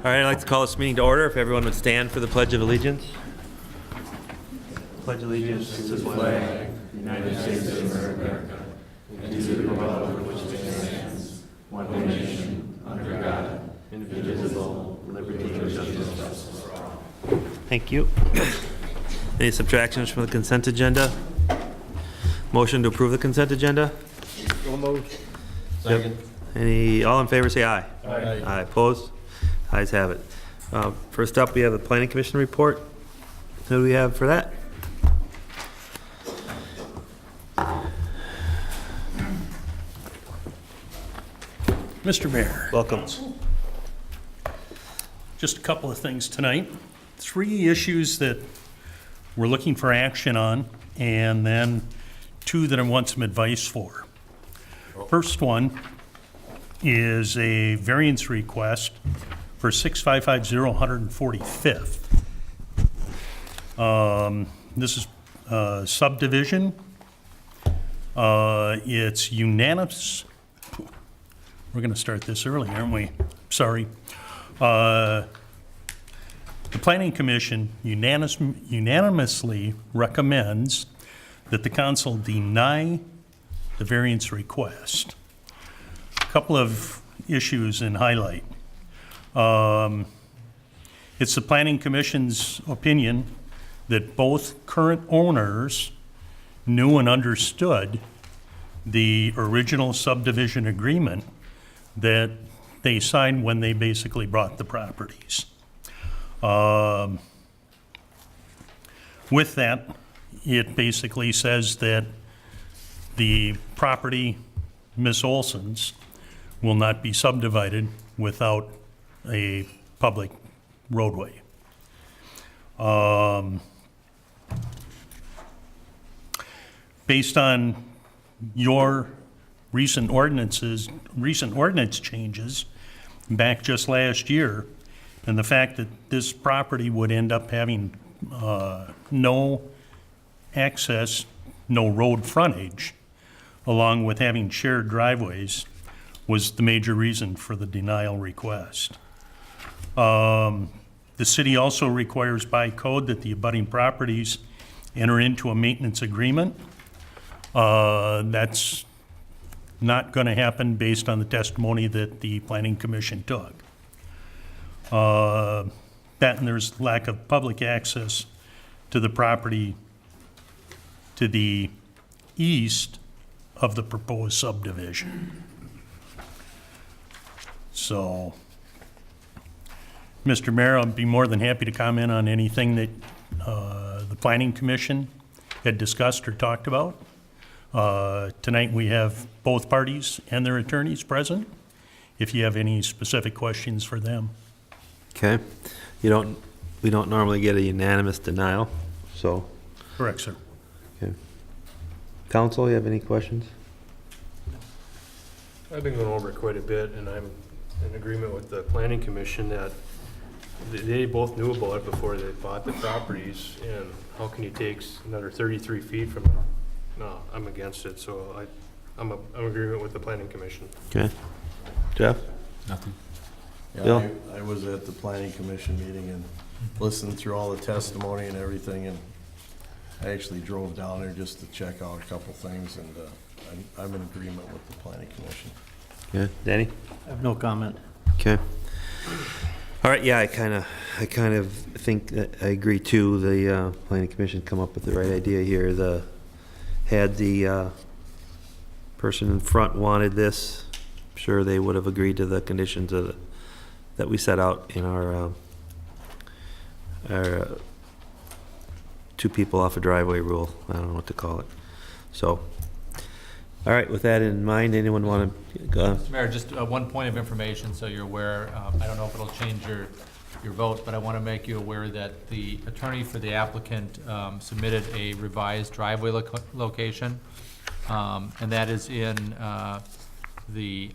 All right, I'd like to call this meeting to order. If everyone would stand for the Pledge of Allegiance. Pledge allegiance to the flag, United States of America, and to the republic for which it stands, one nation, under God, indivisible, with liberty and justice for all. Thank you. Any subtractions from the consent agenda? Motion to approve the consent agenda? So moved. Second. All in favor say aye. Aye. Aye, opposed? Ayes have it. First up, we have the Planning Commission report. Who do we have for that? Mr. Mayor, Welcome. just a couple of things tonight. 3 issues that we're looking for action on, and then 2 that I want some advice for. First one is a variance request for 6550 145th. This is subdivision. It's unanimous. We're going to start this early, aren't we? Sorry. The Planning Commission unanimously recommends that the council deny the variance request. A couple of issues in highlight. It's the Planning Commission's opinion that both current owners knew and understood the original subdivision agreement that they signed when they basically bought the properties. With that, it basically says that the property, Miss Olson's, will not be subdivided without a public roadway. Based on your recent ordinance changes back just last year, and the fact that this property would end up having no access, no road frontage, along with having shared driveways, was the major reason for the denial request. The city also requires by code that the abutting properties enter into a maintenance agreement. That's not going to happen based on the testimony that the Planning Commission took. That and there's lack of public access to the property to the east of the proposed subdivision. So, Mr. Mayor, I'd be more than happy to comment on anything that the Planning Commission had discussed or talked about. Tonight we have both parties and their attorneys present, if you have any specific questions for them. Okay. We don't normally get a unanimous denial, so. Correct, sir. Okay. Council, you have any questions? I've been going over it quite a bit, and I'm in agreement with the Planning Commission that they both knew about it before they bought the properties, and how can you take another 33 feet from it? No, I'm against it, so I'm in agreement with the Planning Commission. Okay. Jeff? Nothing. Bill? Yeah, I was at the Planning Commission meeting and listened through all the testimony and everything, and I actually drove down there just to check out a couple things, and I'm in agreement with the Planning Commission. Yeah. Danny? I have no comment. Okay. All right, yeah, I kind of think that I agree too. The Planning Commission come up with the right idea here. Had the person in front wanted this, I'm sure they would have agreed to the conditions that we set out in our 2 people off a driveway rule. I don't know what to call it. So, all right, with that in mind, anyone want to go? Mr. Mayor, just one point of information so you're aware. I don't know if it'll change your vote, but I want to make you aware that the attorney for the applicant submitted a revised driveway location, and that is in the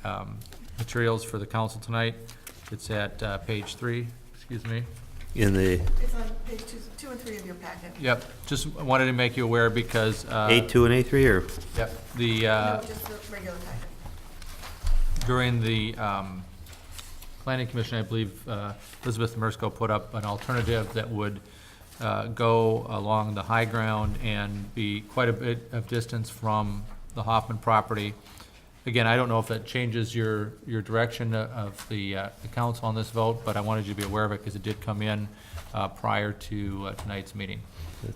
materials for the council tonight. It's at page 3, excuse me. In the It's on page 2 and 3 of your packet. Yep, just wanted to make you aware because. A2 and A3 or? Yep, No, just the regular packet. during the Planning Commission, I believe Elizabeth Mersko put up an alternative that would go along the high ground and be quite a bit of distance from the Hoffman property. Again, I don't know if that changes your direction of the council on this vote, but I wanted you to be aware of it because it did come in prior to tonight's meeting.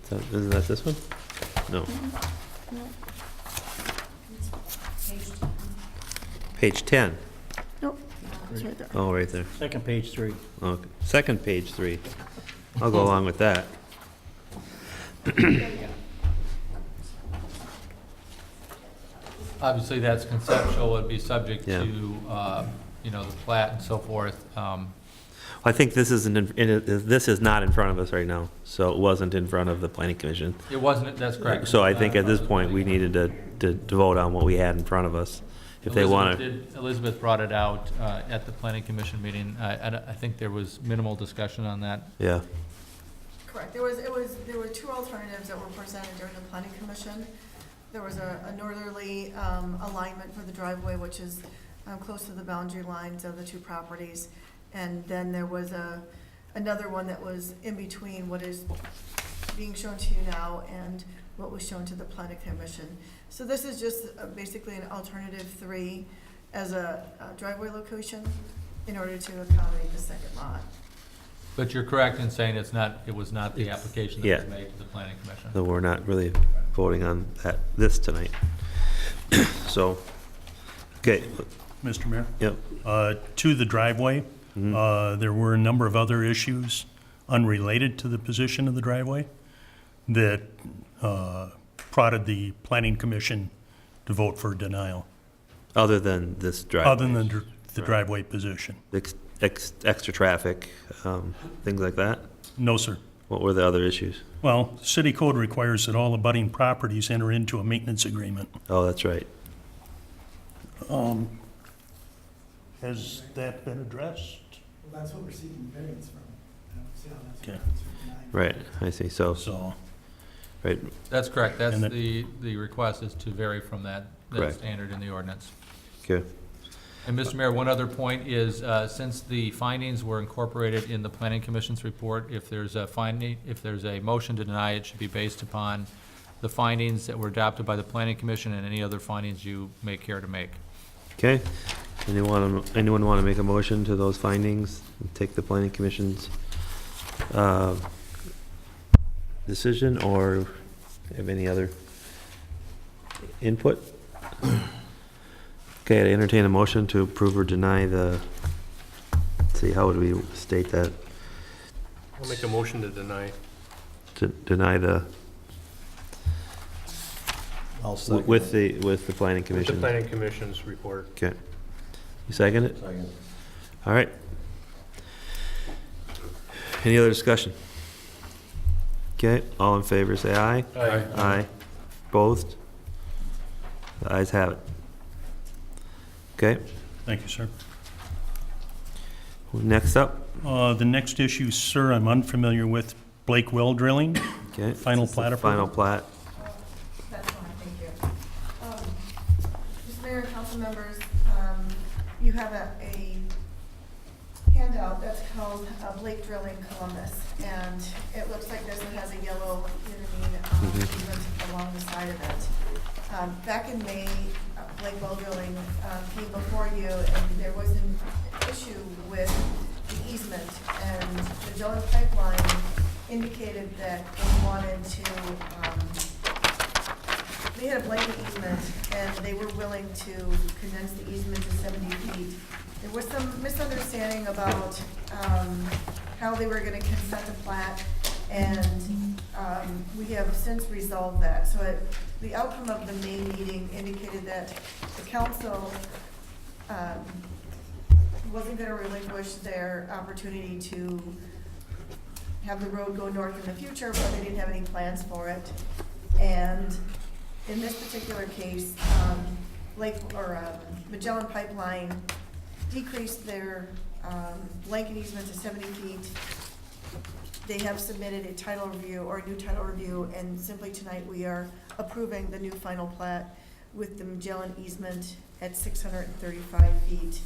Isn't that this one? No. Page 10. Nope, it's right there. Oh, right there. Second page 3. Okay. Second, page 3. I'll go along with that. Obviously, that's conceptual, it'd be subject Yeah. to, you know, the plat and so forth. I think this isn't, this is not in front of us right now, so it wasn't in front of the planning commission. It wasn't, that's correct. So I think at this point, we needed to vote on what we had in front of us. If they want to, Elizabeth brought it out at the planning commission meeting. I think there was minimal discussion on that. yeah, Correct. There were two alternatives that were presented during the planning commission. There was a northerly alignment for the driveway, which is close to the boundary lines of the two properties. And then there was another one that was in between what is being shown to you now and what was shown to the planning commission. So this is just basically an alternative 3 as a driveway location in order to accommodate the second lot. But you're correct in saying it was not the application that Yeah. was made to the planning commission. so we're not really voting on this tonight. So, okay, Mr. Mayor? yep, To the driveway, there were a number of other issues unrelated to the position of the driveway that prodded the planning commission to vote for denial, other than this driveway. other than the driveway position. Extra traffic, things like that? No, sir. What were the other issues? Well, city code requires that all abutting properties enter into a maintenance agreement. Oh, that's right. Has that been addressed? Well, that's what we're seeking variance from. I don't see how that's Okay. denied. Right, I see, so, So, right, That's correct. That's And the request is to vary from that Correct. standard in the ordinance. good. And Mr. Mayor, one other point is, since the findings were incorporated in the planning commission's report, if there's a motion to deny, it should be based upon the findings that were adopted by the planning commission and any other findings you may care to make. Okay, anyone want to make a motion to those findings and take the planning commission's decision, or have any other input? Okay, I entertain a motion to approve or deny the, let's see, how would we state that? I'll make a motion to deny. To deny the, I'll second with it. the planning With the commission. planning commission's report. Okay. You second it? Second. All right. Any other discussion? Okay, all in favor, say aye. Aye. Aye. Opposed? The ayes have it. Okay, thank you, sir. next up, The next issue, sir, I'm unfamiliar with Blake Well Drilling. okay. Final this is the plat approval? Final plat, That's fine, thank you. Mr. Mayor and council members, you have a handout that's called Blake Drilling Columbus, and it looks like this, it has a yellow, easement along the side of it. Back in May, Blake Well Drilling came before you, and there was an issue with the easement, and the Magellan Pipeline indicated that they wanted to, they had a blanket easement, and they were willing to condense the easement to 70 feet. There was some misunderstanding about how they were gonna consent to plat, and we have since resolved that. So the outcome of the May meeting indicated that the council wasn't gonna relinquish their opportunity to have the road go north in the future, but they didn't have any plans for it. And in this particular case, Magellan Pipeline decreased their blanket easement to 70 feet. They have submitted a title review or a new title review, and simply tonight we are approving the new final plat with the Magellan easement at 635 feet.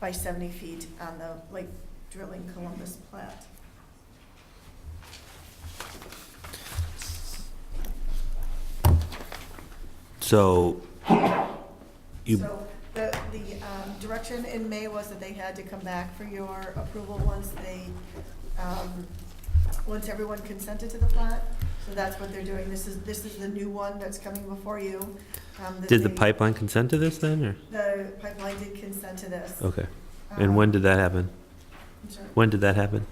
by 70 feet on the Lake Drilling Columbus plat. So, you, So the direction in May was that they had to come back for your approval once once everyone consented to the plat. So that's what they're doing. This is the new one that's coming before you. That did the they- pipeline consent to this then, or? The pipeline did consent to this. Okay. And when did that happen? I'm sorry, When did that happen?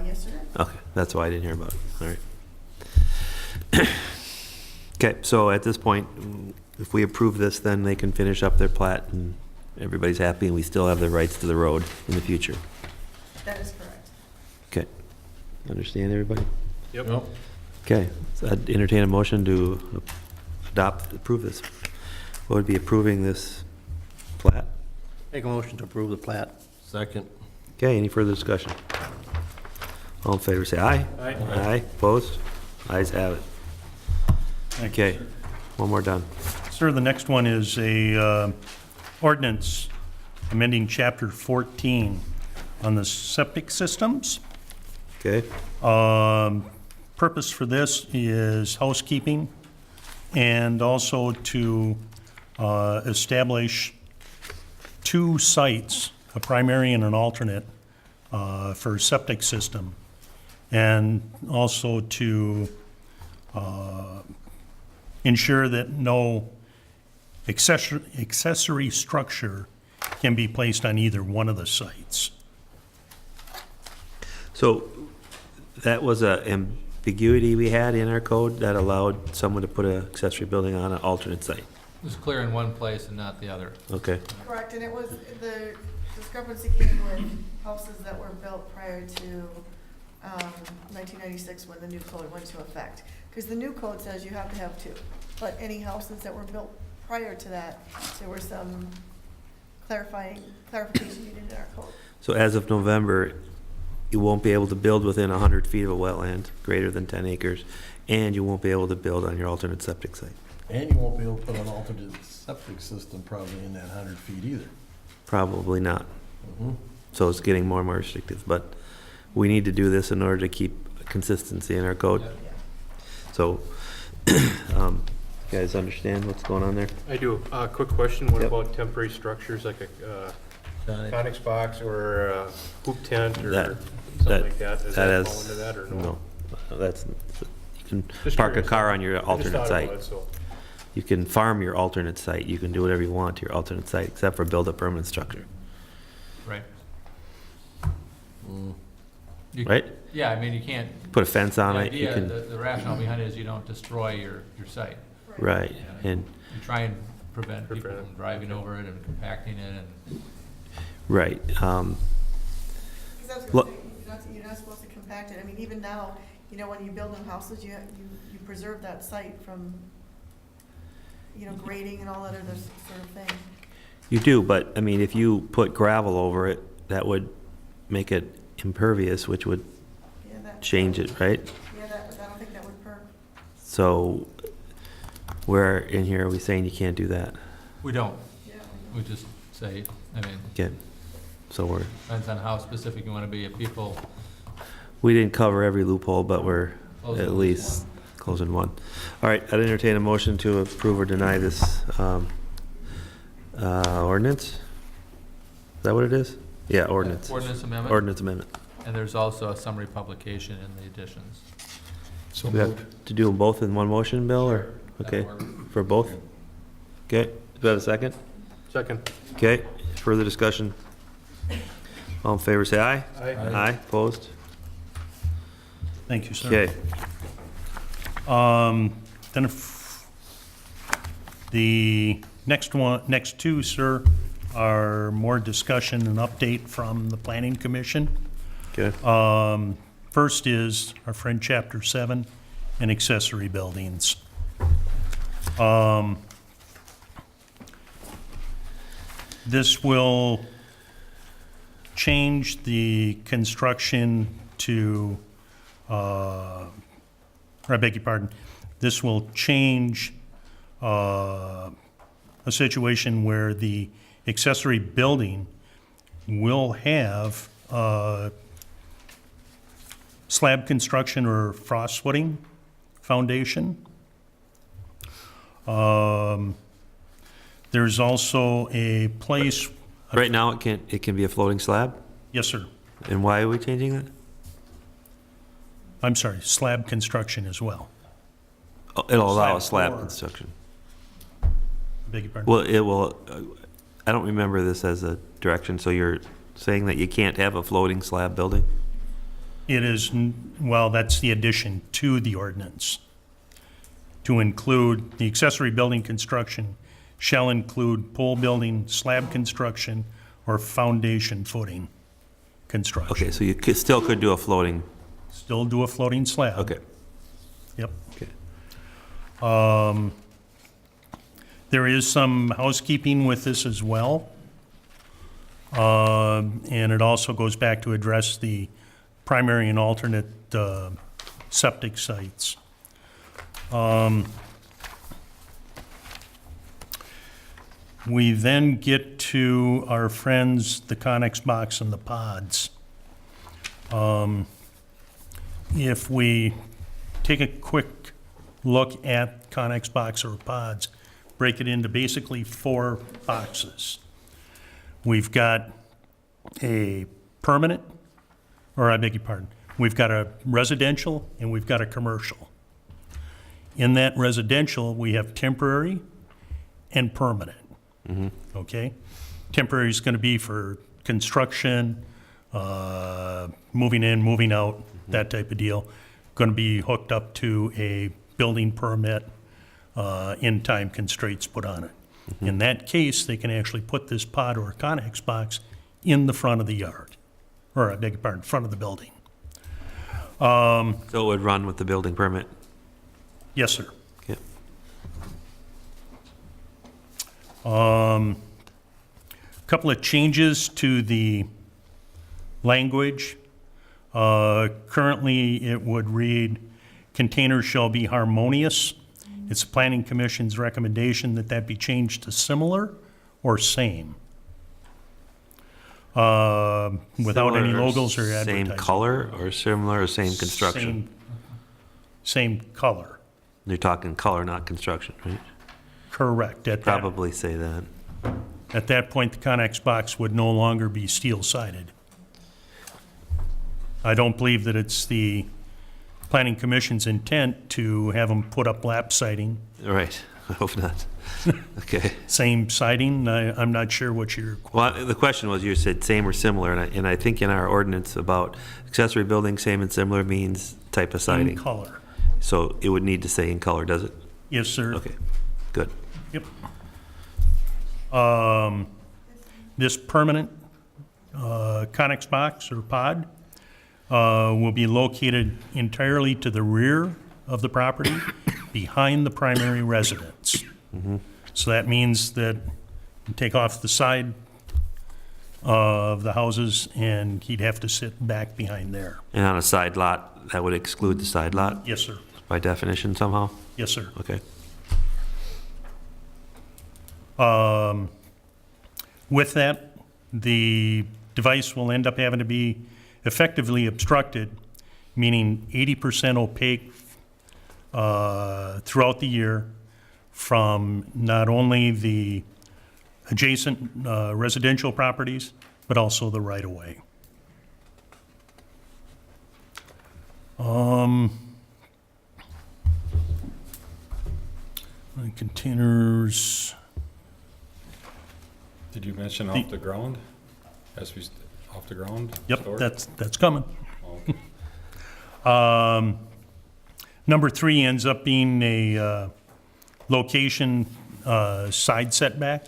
yesterday? Okay, that's why I didn't hear about it. All right. Okay, so at this point, if we approve this, then they can finish up their plat and everybody's happy and we still have the rights to the road in the future. That is correct. Okay. Understand, everybody? Yep. Yep. Okay, so I'd entertain a motion to approve this. What would be approving this plat? Make a motion to approve the plat. Second. Okay, any further discussion? All in favor, say aye. Aye. Aye, opposed? Ayes have it. Thank you, Okay, one more done. Sir, the next one is a ordinance amending Chapter 14 on the septic systems. Okay, Purpose for this is housekeeping and also to establish two sites, a primary and an alternate, for septic system. And also to ensure that no accessory structure can be placed on either one of the sites. so that was a ambiguity we had in our code that allowed someone to put an accessory building on an alternate site. It was clear in one place and not the other. Okay, Correct, and it was, the discrepancy came with houses that were built prior to 1996 when the new code went into effect. Because the new code says you have to have two, but any houses that were built prior to that, there were some clarification needed in our code. so as of November, you won't be able to build within 100 feet of a wetland greater than 10 acres, and you won't be able to build on your alternate septic site. And you won't be able to put an alternate septic system probably in that 100 feet either. Probably not. Mhm. So it's getting more and more restrictive, but we need to do this in order to keep consistency in our code. So, you guys understand what's going on there? I do. Quick question, what Yep. about temporary structures like a Got it. Conex box or a hoop tent or That- something that- like that? Does that that has- fall into that or no? No, that's, you can Just park a curious. car on your I just alternate thought site. about it, so. You can farm your alternate site. You can do whatever you want to your alternate site, except for build a permanent structure, Right. Mm. You- right? Yeah, I mean, you can't, Put a fence the on it, you idea, can, the rationale behind it is you don't destroy your site. right, and, You try and prevent people Prevent it. from driving over it and compacting it and. right. Because I was Look- gonna say, you're not supposed to compact it. I mean, even now, you know, when you build new houses, you preserve that site from, grading and all that other sort of thing. You do, but, I mean, if you put gravel over it, that would make it impervious, which would Yeah, that. change it, right? Yeah, I don't think that would perk. So, where in here are we saying you can't do that? We don't, Yeah. we just say, I mean, Okay, so depends on how specific you want to be. If people, we didn't cover every loophole, but we're Close at at least closing one. All right, I'd entertain a motion to approve or deny this ordinance? Is that what it is? Yeah, ordinance. ordinance amendment, Ordinance amendment. and there's also a summary publication in the additions. So We have moved. to do them both in one motion, Bill, or, That'll okay, work. for both? Okay, do we have a second? Second. Okay, further discussion? All in favor, say aye. Aye, opposed? Thank you, sir. Okay, Then if the next two, sir, are more discussion and update from the Planning Commission. okay. First is our friend Chapter 7 and accessory buildings. This will change the construction to, I beg your pardon, this will change a situation where the accessory building will have slab construction or frost footing foundation. There's also a place, Right now, it can be a floating slab? yes, sir, And why are we changing that? I'm sorry, slab construction as well. Oh, it'll allow a Slab slab floor. construction. Beg your pardon? Well, it will, I don't remember this as a direction, so you're saying that you can't have a floating slab building? It is, well, that's the addition to the ordinance. To include, the accessory building construction shall include pole building, slab construction, or foundation footing construction. Okay, so you still could do a floating, Still do a floating slab. okay. Yep. Okay. There is some housekeeping with this as well. And it also goes back to address the primary and alternate septic sites. We then get to our friends, the Conex box and the pods. If we take a quick look at Conex box or pods, break it into basically 4 boxes. We've got a permanent, or I beg your pardon, we've got a residential and we've got a commercial. In that residential, we have temporary and permanent. Okay? Temporary is going to be for construction, moving in, moving out, that type of deal. Going to be hooked up to a building permit, in-time constraints put on it. In that case, they can actually put this pod or Conex box in the front of the yard, or I beg your pardon, front of the building. So it would run with the building permit? Yes, sir. Okay. Couple of changes to the language. Currently, it would read, containers shall be harmonious. It's the Planning Commission's recommendation that that be changed to similar or same. Without any Similar or logos or advertising. Same color or similar or same construction? Same color, You're talking color, not construction, right? correct. Probably say that. At that point, the Conex box would no longer be steel-sided. I don't believe that it's the Planning Commission's intent to have them put up lap siding, Right, I hope not. Okay. same siding. I'm not sure what you're, Well, the question was, you said same or similar, and I think in our ordinance about accessory building, same and similar means type of in siding. color. So it would need to say in color, does it? Yes, sir. Okay, good. Yep. This permanent Conex box or pod will be located entirely to the rear of the property, behind the primary residence. So that means that you take off the side of the houses, and he'd have to sit back behind there. And on a side lot, that would exclude the side lot Yes, sir. by definition somehow? Yes, sir. Okay. With that, the device will end up having to be effectively obstructed, meaning 80% opaque throughout the year from not only the adjacent residential properties, but also the right-of-way. Containers. Did you mention off the ground? As we, off the ground? Yep, storage? that's coming. Okay. Number 3 ends up being a location side setback,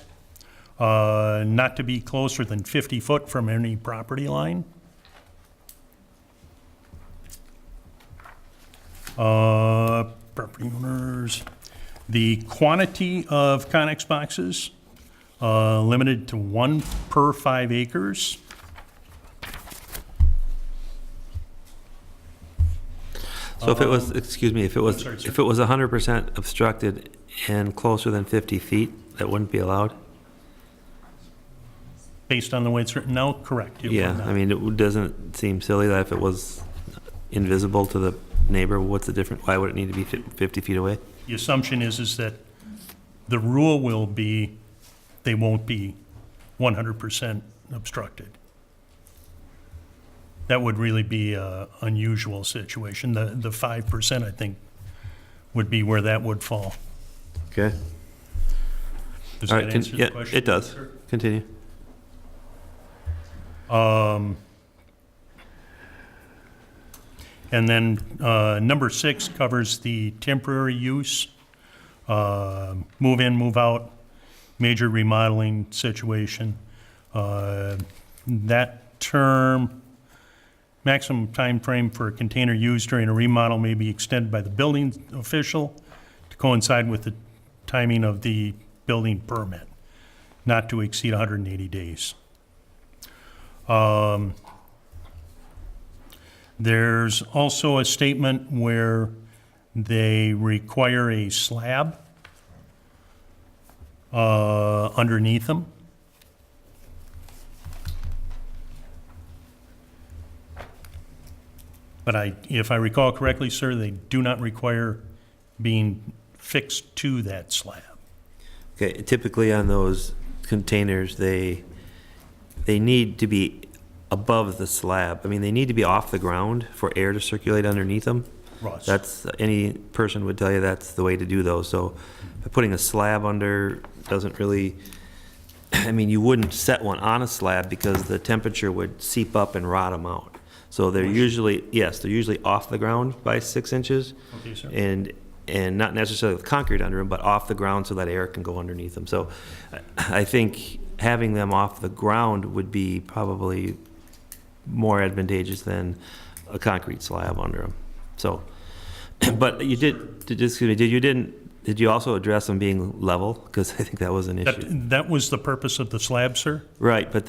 not to be closer than 50 foot from any property line. Property owners, the quantity of Conex boxes, limited to 1 per 5 acres. So if it was, excuse me, if it was, sorry, sir. if it was 100% obstructed and closer than 50 feet, that wouldn't be allowed? Based on the way it's written now, correct. it would Yeah, not. I mean, it doesn't seem silly that if it was invisible to the neighbor, what's the difference? Why would it need to be 50 feet away? The assumption is that the rule will be they won't be 100% obstructed. That would really be a unusual situation. The 5%, I think, would be where that would fall. Okay. Does All that right, answer the yeah, question? it does. sir? Continue. And then number 6 covers the temporary use, move in, move out, major remodeling situation. That term, maximum time frame for a container used during a remodel may be extended by the building official to coincide with the timing of the building permit, not to exceed 180 days. There's also a statement where they require a slab underneath them. But if I recall correctly, sir, they do not require being fixed to that slab. Okay, typically on those containers, they need to be above the slab. I mean, they need to be off the ground for air to circulate underneath them. Russ. That's, any person would tell you that's the way to do those. So putting a slab under doesn't really, I mean, you wouldn't set one on a slab because the temperature would seep up and rot them out. So they're usually, yes, they're usually off the ground by 6 inches. Okay, sir. And not necessarily with concrete under them, but off the ground so that air can go underneath them. So I think having them off the ground would be probably more advantageous than a concrete slab under them. So, but you did you also address them being level? Because I think that was an issue. That was the purpose of the slab, sir? Right, but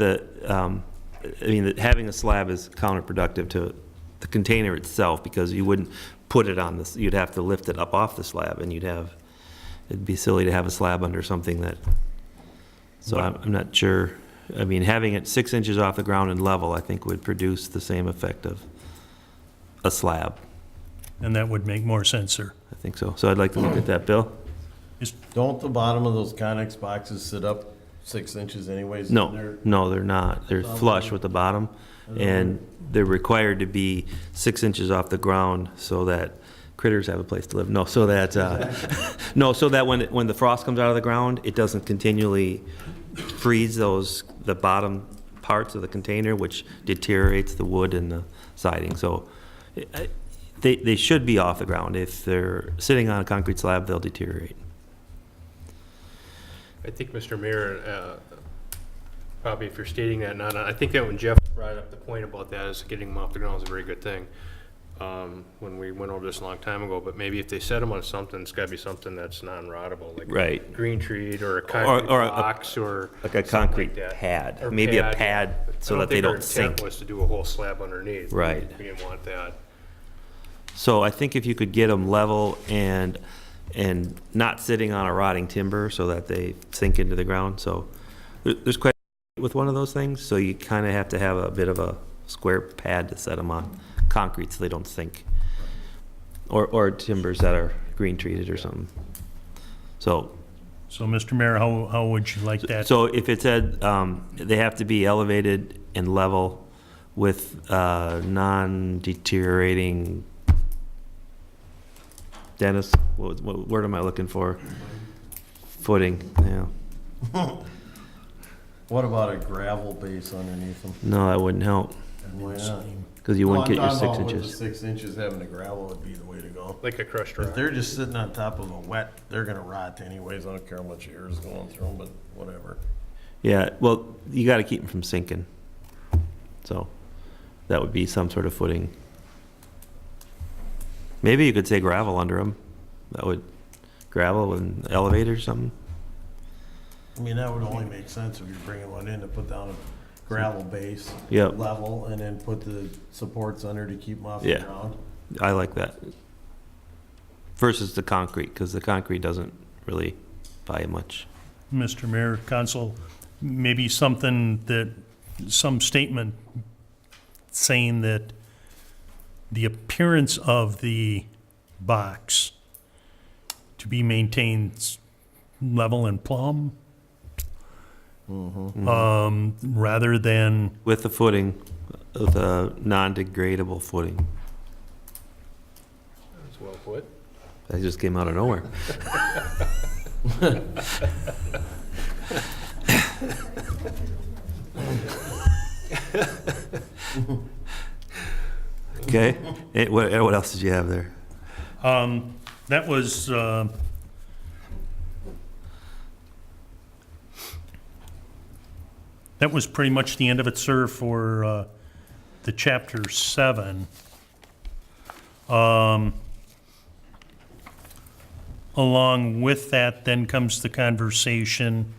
having a slab is counterproductive to the container itself, because you wouldn't put it on this, you'd have to lift it up off the slab, and it'd be silly to have a slab under something that, so I'm not sure. I mean, having it 6 inches off the ground and level, I think would produce the same effect of a slab. And that would make more sense, sir. I think so. So I'd like to look at that, Bill. Don't the bottom of those Connex boxes sit up 6 inches anyways? No, They're- no, they're not. They're flush with the bottom, and they're required to be 6 inches off the ground so that critters have a place to live. No, so that, no, so that when the frost comes out of the ground, it doesn't continually freeze the bottom parts of the container, which deteriorates the wood and the siding. So they should be off the ground. If they're sitting on a concrete slab, they'll deteriorate. I think, Mr. Mayor, probably if you're stating that, I think that when Jeff brought up the point about that, is getting them off the ground is a very good thing. When we went over this a long time ago, but maybe if they set them on something, it's gotta be something that's non-rottable, like Right. green treat or a concrete or a- box or Like a something concrete like that. pad, Or maybe a pad so that they don't I don't think our intent sink. was to do a whole slab underneath. Right. We didn't want that. So I think if you could get them level and not sitting on a rotting timber so that they sink into the ground. So there's quite with one of those things. So you kind of have to have a bit of a square pad to set them on concrete so they don't sink. Or timbers that are green treated or something. So Mr. Mayor, how would you like that? so if it said they have to be elevated and level with non-deteriorating, Dennis, what word am I looking for? Footing, yeah. What about a gravel base underneath them? No, that wouldn't help, Why not? because you wouldn't No, get I'm your talking 6 about with inches. the 6 inches, having the gravel would be the way to go. Like a crushed If rock. they're just sitting on top of a wet, they're gonna rot anyways. I don't care how much air is going through them, but whatever. Yeah, well, you gotta keep them from sinking. So that would be some sort of footing. Maybe you could say gravel under them. That would, gravel with an elevator or something. I mean, that would only make sense if you're bringing one in to put down a gravel base. Yep. Level, and then put the supports under to keep them off the Yeah. ground. I like that. Versus the concrete, because the concrete doesn't really buy you much. Mr. Mayor, Council, maybe something that, some statement saying that the appearance of the box to be maintained level and plumb, rather than, With the footing, the non-degradable footing. That's well put. That just came out of nowhere. Okay, what else did you have there? that was, that was pretty much the end of it, sir, for the chapter 7. Along with that, then comes the conversation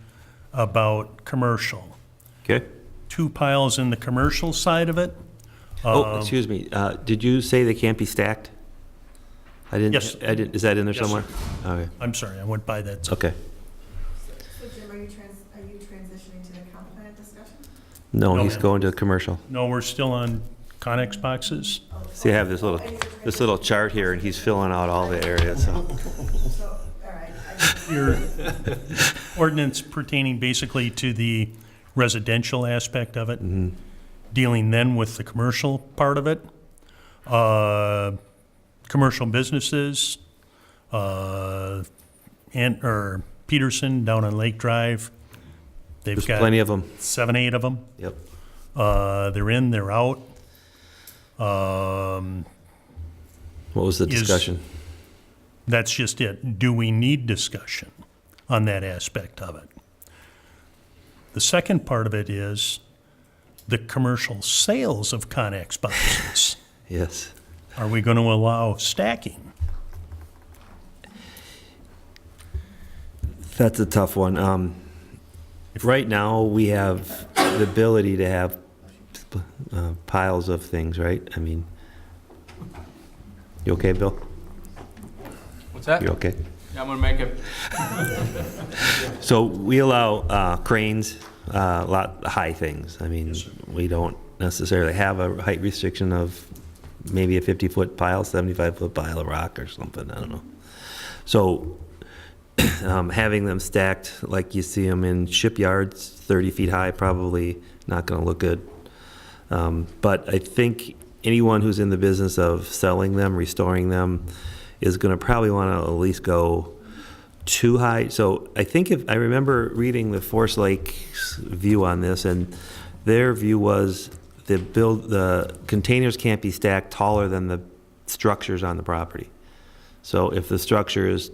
about commercial. Okay. 2 piles in the commercial side of it. Oh, excuse me, did you say they can't be stacked? Yes. I didn't, is that in there Yes, somewhere? Okay, I'm sorry, I went by that. okay. So Jim, are you transitioning to the comp plan discussion? No, No, he's ma'am. going to commercial. No, we're still on Connex boxes. See, I have this little chart here, and he's filling out all the areas, so. So, all right. Your ordinance pertaining basically to the residential aspect of it, dealing then with the commercial part of it. Commercial businesses, Peterson down on Lake Drive. They've There's got plenty of them. 7, 8 of them. Yep. They're in, they're out. What was the Is- discussion? That's just it. Do we need discussion on that aspect of it? The second part of it is the commercial sales of Connex boxes. Yes. Are we going to allow stacking? That's a tough one. Right now, we have the ability to have piles of things, right? I mean, you okay, Bill? What's that? You okay? Yeah, I'm gonna make it, So we allow cranes, a lot high things. I mean, we don't necessarily have a height restriction of maybe a 50-foot pile, 75-foot pile of rock or something, I don't know. So having them stacked like you see them in shipyards, 30 feet high, probably not going to look good. But I think anyone who's in the business of selling them, restoring them, is going to probably want to at least go too high. So I think if I remember reading the Forest Lake's view on this, and their view was the containers can't be stacked taller than the structures on the property. So if the structure is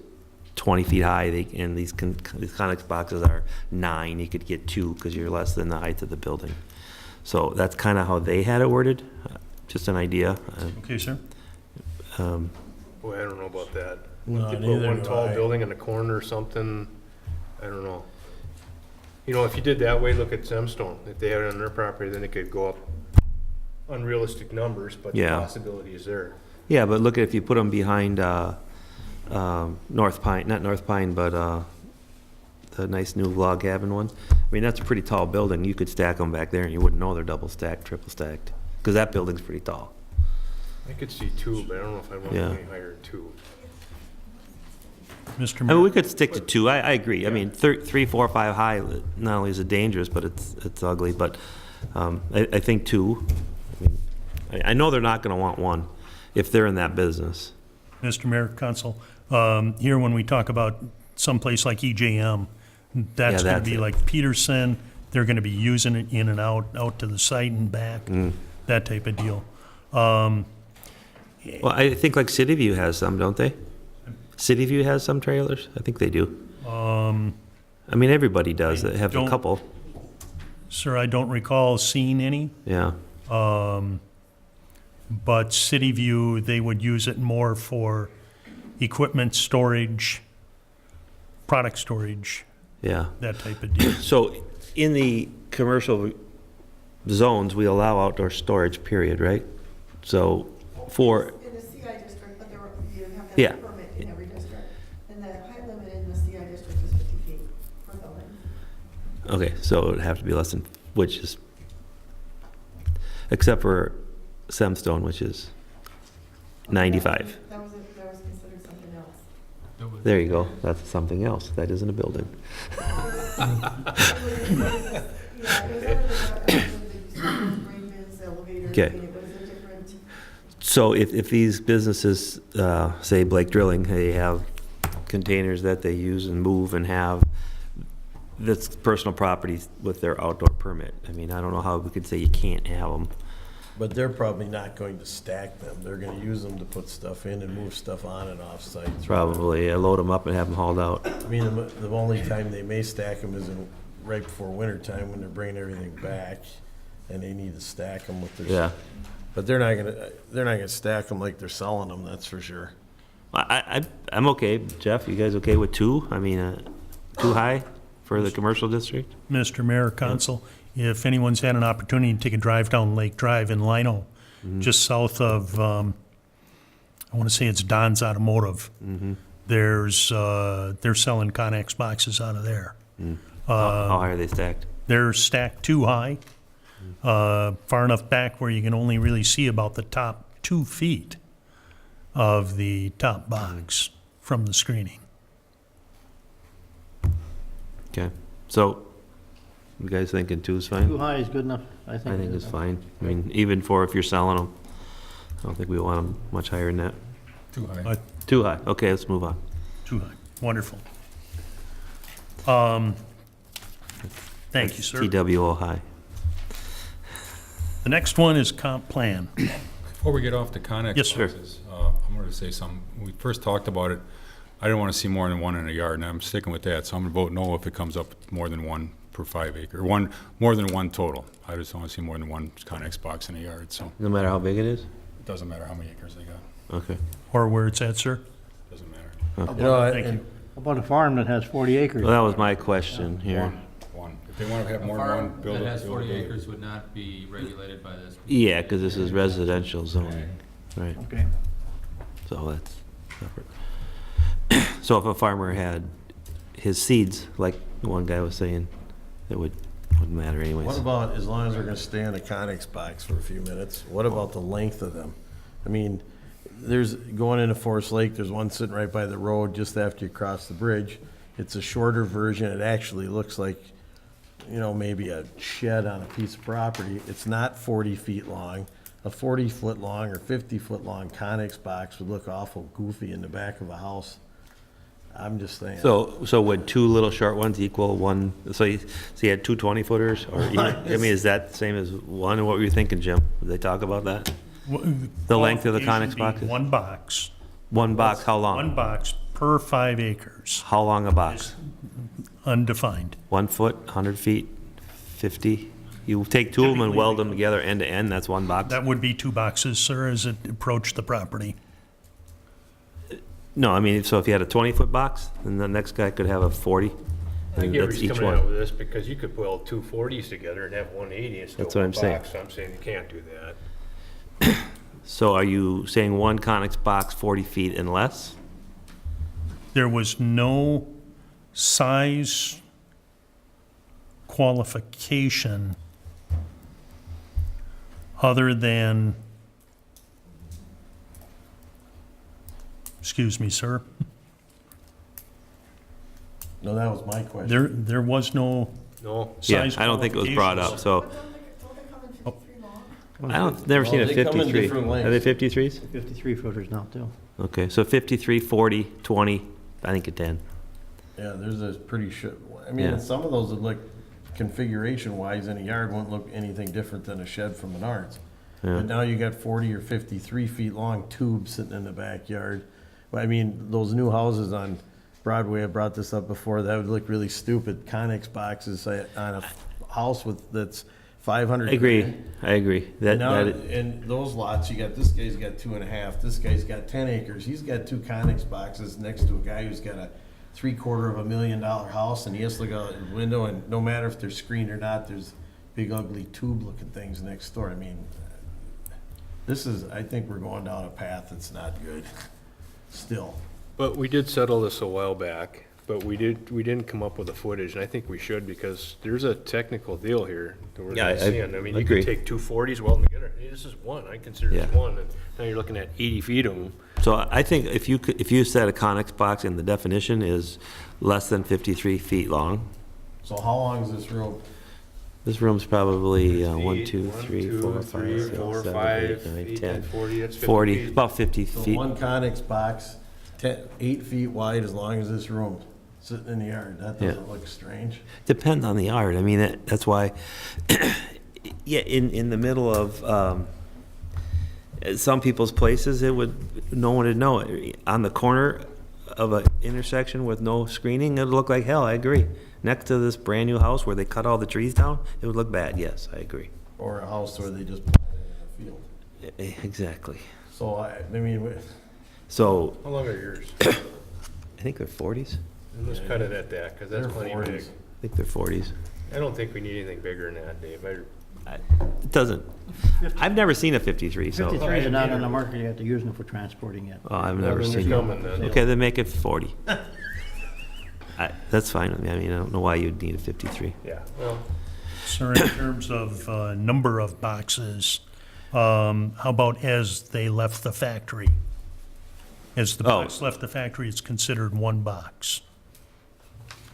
20 feet high, and these Connex boxes are 9, you could get 2 because you're less than the height of the building. So that's kind of how they had it worded. Just an idea. Okay, sir? Boy, I don't know about that. No, You put neither one do tall I. building in the corner or something, I don't know. You know, if you did that way, look at Zemstone. If they had it on their property, then it could go up unrealistic numbers, but the Yeah. possibility is there. Yeah, but look at if you put them behind North Pine, not North Pine, but the nice new log cabin ones. I mean, that's a pretty tall building. You could stack them back there and you wouldn't know they're double stacked, triple stacked, because that building's pretty tall. I could see 2, but I don't know if I'd want to Yeah. go any higher than 2. Mr. I mean, Mayor? we could stick to 2. I agree. I mean, 3, 4, 5 high, not only is it dangerous, but it's ugly, but I think 2. I mean, I know they're not going to want 1 if they're in that business. Mr. Mayor, Council, here when we talk about someplace like EJM, that's Yeah, going that's to be it. like Peterson, they're going to be using it in and out to the site and back, that type of deal. Well, I think like City View has some, don't they? City View has some trailers? I think they do. I mean, everybody does. They have a don't- couple. Sir, I don't recall seeing any, Yeah. but City View, they would use it more for equipment storage, product storage, Yeah. that type of deal. So in the commercial zones, we allow outdoor storage, period, right? So for, In the CI district, but you have Yeah. to have a permit in every district. And the height limit in the CI district is 50 feet per building. Okay, so it'd have to be less than, which is, except for Semstone, which is 95. That was considered something else. It was- There you go, that's something else, that isn't a building. Okay. So if these businesses, say Blake Drilling, they have containers that they use and move and have, that's personal property with their outdoor permit. I mean, I don't know how we could say you can't have them. But they're probably not going to stack them. They're gonna use them to put stuff in and move stuff on and off sites. Probably load them up and have them hauled out. I mean, the only time they may stack them is right before winter time when they're bringing everything back and they need to stack them with their. Yeah. But they're not gonna stack them like they're selling them, that's for sure. I'm okay. Jeff, you guys okay with 2? I mean, too high for the commercial district? Mr. Mayor, Council, if anyone's had an opportunity to take a drive down Lake Drive in Lino, just south of, I want to say it's Don's Automotive, there's, they're selling Connex boxes out of there. How high are they stacked? They're stacked too high, far enough back where you can only really see about the top 2 feet of the top box from the screening. Okay, so you guys thinking 2 is fine? Too high is good enough, I think. I think it's fine. I mean, even for if you're selling them, I don't think we want them much higher than that. Too high. Too high. Okay, let's move on. Too high. Wonderful. Thank you, sir. TWO high. The next one is comp plan. Before we get off the Connex Yes, sir. boxes, I'm going to say something. When we first talked about it, I didn't want to see more than 1 in a yard, and I'm sticking with that. So I'm going to vote no if it comes up more than 1 per 5 acre, more than 1 total. I just don't want to see more than 1 Connex box in a yard, so No matter how big it is? it doesn't matter how many acres they got. Okay. Or where it's at, sir? Doesn't matter. You know, Thank and you. How about a farm that has 40 acres? Well, that was my question here. One. If they want to have A more than 1, farm build it. that has build 40 it. acres would not be regulated by this. Yeah, because this is residential zoning, right? Okay. So that's separate. So if a farmer had his seeds, like the one guy was saying, it wouldn't matter what anyways. about, as long as they're gonna stay in a Connex box for a few minutes, what about the length of them? I mean, there's, going into Forest Lake, there's one sitting right by the road just after you cross the bridge. It's a shorter version. It actually looks like, you know, maybe a shed on a piece of property. It's not 40 feet long. A 40-foot long or 50-foot long Connex box would look awful goofy in the back of a house. I'm just saying. So would 2 little short ones equal 1, so you had 2 20-footers? Or, I mean, is that the same as 1? What were you thinking, Jim? Did they talk about that? The length of the Connex Qualification boxes? being 1 box. 1 box, how long? 1 box per 5 acres, How long a box? undefined. 1 foot, 100 feet, 50? You take 2 of them and weld them together end to end, that's 1 box? That would be 2 boxes, sir, as it approached the property. No, I mean, so if you had a 20-foot box, then the next guy could have a 40? I and get where that's he's each coming out one. with this, because you could weld 2 40s together and have 180 and still That's what one I'm saying. box. So I'm saying you can't do that. So are you saying 1 Connex box 40 feet and less? There was no size qualification other than, excuse me, sir, No, that was my question. there was no No, Yeah, size I don't think it was brought up, so, Don't they come in 53 long? I don't, never seen a Well, they come in 53. different Are they lengths. 53s? 53 footers now, too. Okay, so 53, 40, 20, I think a 10. Yeah, there's a pretty I mean, Yeah. some of those would look, configuration-wise, in a yard wouldn't look anything different than a shed from Menards. Yeah. But now you got 40 or 53 feet long tubes sitting in the backyard. But I mean, those new houses on Broadway, I brought this up before, that would look really stupid. Connex boxes on a house that's 500. I agree, I agree. That, Now, that, in those lots, you got, this guy's got 2.5, this guy's got 10 acres. He's got 2 Connex boxes next to a guy who's got a $750,000 house, and he has to look out his window, and no matter if they're screened or not, there's big ugly tube-looking things next door. I mean, I think we're going down a path that's not good, still. but we did settle this a while back, but we didn't come up with a footage, and I think we should, because there's a technical deal here that we're Yeah, not I seeing. I mean, you agree. could take 240s, weld them together. Hey, this is one, I consider this Yeah. one, and now you're looking at 80 feet of them. So I think if you said a Conex box and the definition is less than 53 feet long, So how long is this room? this room's probably 1, 8, 2, 3, 4, 5, 6, 4, 7, 5, 8, 9, 8, 10, 40, that's 50 40, feet. about 50 So feet. one Conex box, 8 feet wide, as long as this room, sitting in the yard. That doesn't look strange. Depends on the yard. I mean, that's why, yeah, in the middle of some people's places, no one would know. On the corner of an intersection with no screening, it'd look like hell, I agree. Next to this brand-new house where they cut all the trees down, it would look bad, yes, I agree. Or a house where they just put it in a field. Exactly. So I mean, So, How long are yours? I think they're 40s. And let's cut it at that, because that's they're plenty 40s. big. I think they're 40s. I don't think we need anything bigger than that, Dave. It doesn't, I've never seen a 53, so, 53s are not on the market yet, they're using it for transporting it. oh, I've Well, never then they're seen coming it. then. Okay, then make it 40. That's fine with me. I mean, I don't know why you'd need a 53. Yeah, well, So in terms of number of boxes, how about as they left the factory? As the Oh. box left the factory, it's considered one box.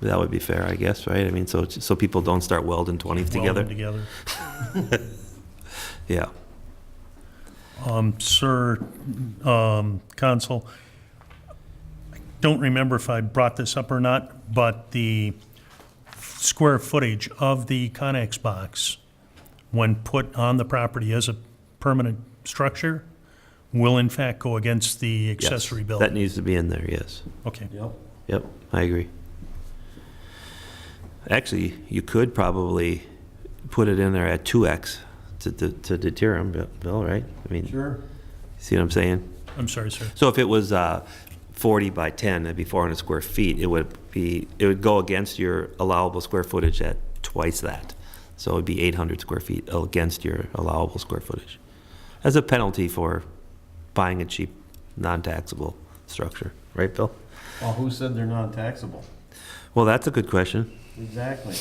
That would be fair, I guess, right? I mean, so people don't start welding 20 Welded together? together. Yeah. Sir, Counsel, I don't remember if I brought this up or not, but the square footage of the Connex box, when put on the property as a permanent structure, will in fact go against the Yes. accessory That building. needs to be in there, yes. Okay. Yep. Yep, I agree. Actually, you could probably put it in there at 2x to deter them, Bill, right? I mean, Sure. see what I'm saying? I'm sorry, sir. So if it was 40 by 10, that'd be 400 square feet. It would go against your allowable square footage at twice that. So it'd be 800 square feet against your allowable square footage. As a penalty for buying a cheap, non-taxable structure, right, Bill? Well, who said they're non-taxable? Well, that's a good question, Exactly.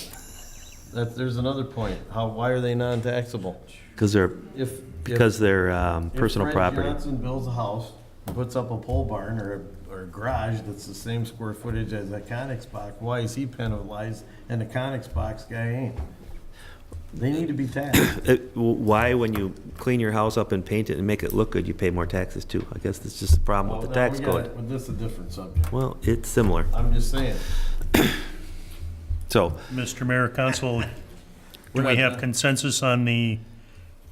There's another point. Why are they non-taxable? because they're If personal Fred property. Johnson builds a house, puts up a pole barn or a garage that's the same square footage as a Conex box, why is he penalized and the Conex box guy ain't? They need to be taxed. Why, when you clean your house up and paint it and make it look good, you pay more taxes too? I guess that's just the problem Well, with the now tax we got code. But this is a different subject. Well, it's similar. I'm just saying. So, Mr. Mayor, Council, do we have consensus on the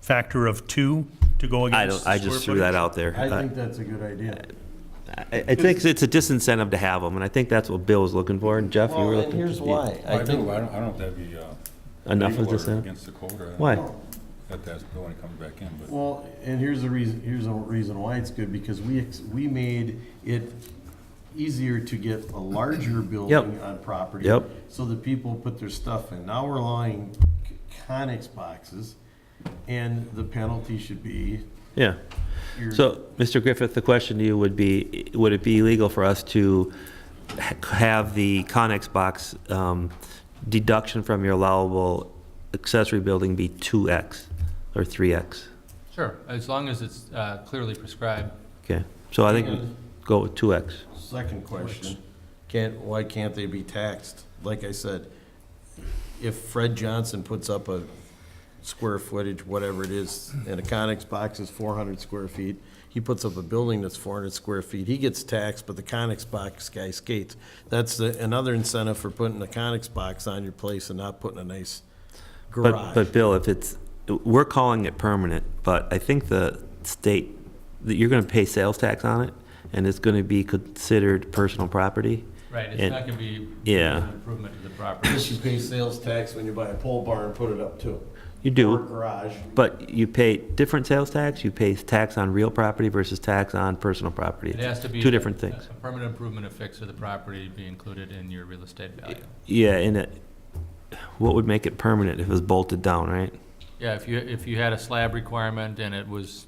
factor of 2 to go against the I square just threw that footage? out there. I think that's a good idea. I think it's a disincentive to have them, and I think that's what Bill was looking for, and Jeff, you were Well, and looking. here's why. I do, I don't know if that'd be, Enough legal of or disincentive? against the code or. Why? That that's Bill when he comes back in, but. Well, and here's the reason why it's good, because we made it easier to get a larger building on property. Yep. So that people put their stuff in. Now we're allowing Conex boxes, and the penalty should be Yeah. your. So, Mr. Griffith, the question to you would be, would it be illegal for us to have the Connex box deduction from your allowable accessory building be 2x or 3x? Sure, as long as it's clearly prescribed. Okay, so I think go with 2x. Second question, why can't they be taxed? Like I said, if Fred Johnson puts up a square footage, whatever it is, and a Conex box is 400 square feet, he puts up a building that's 400 square feet, he gets taxed, but the Conex box guy skates. That's another incentive for putting a Conex box on your place and not putting a nice garage. But Bill, we're calling it permanent, but I think the state, that you're gonna pay sales tax on it, and it's gonna be considered personal property. Right, it's And- not gonna be Yeah. an improvement to the property. Plus you pay sales tax when you buy a pole barn and put it up too. You Or a do, garage. but you pay different sales tax, you pay tax on real property versus tax on personal property. It has to be. Two different things. A permanent improvement of fix of the property be included in your real estate value. Yeah, and what would make it permanent if it was bolted down, right? Yeah, if you had a slab requirement and it was,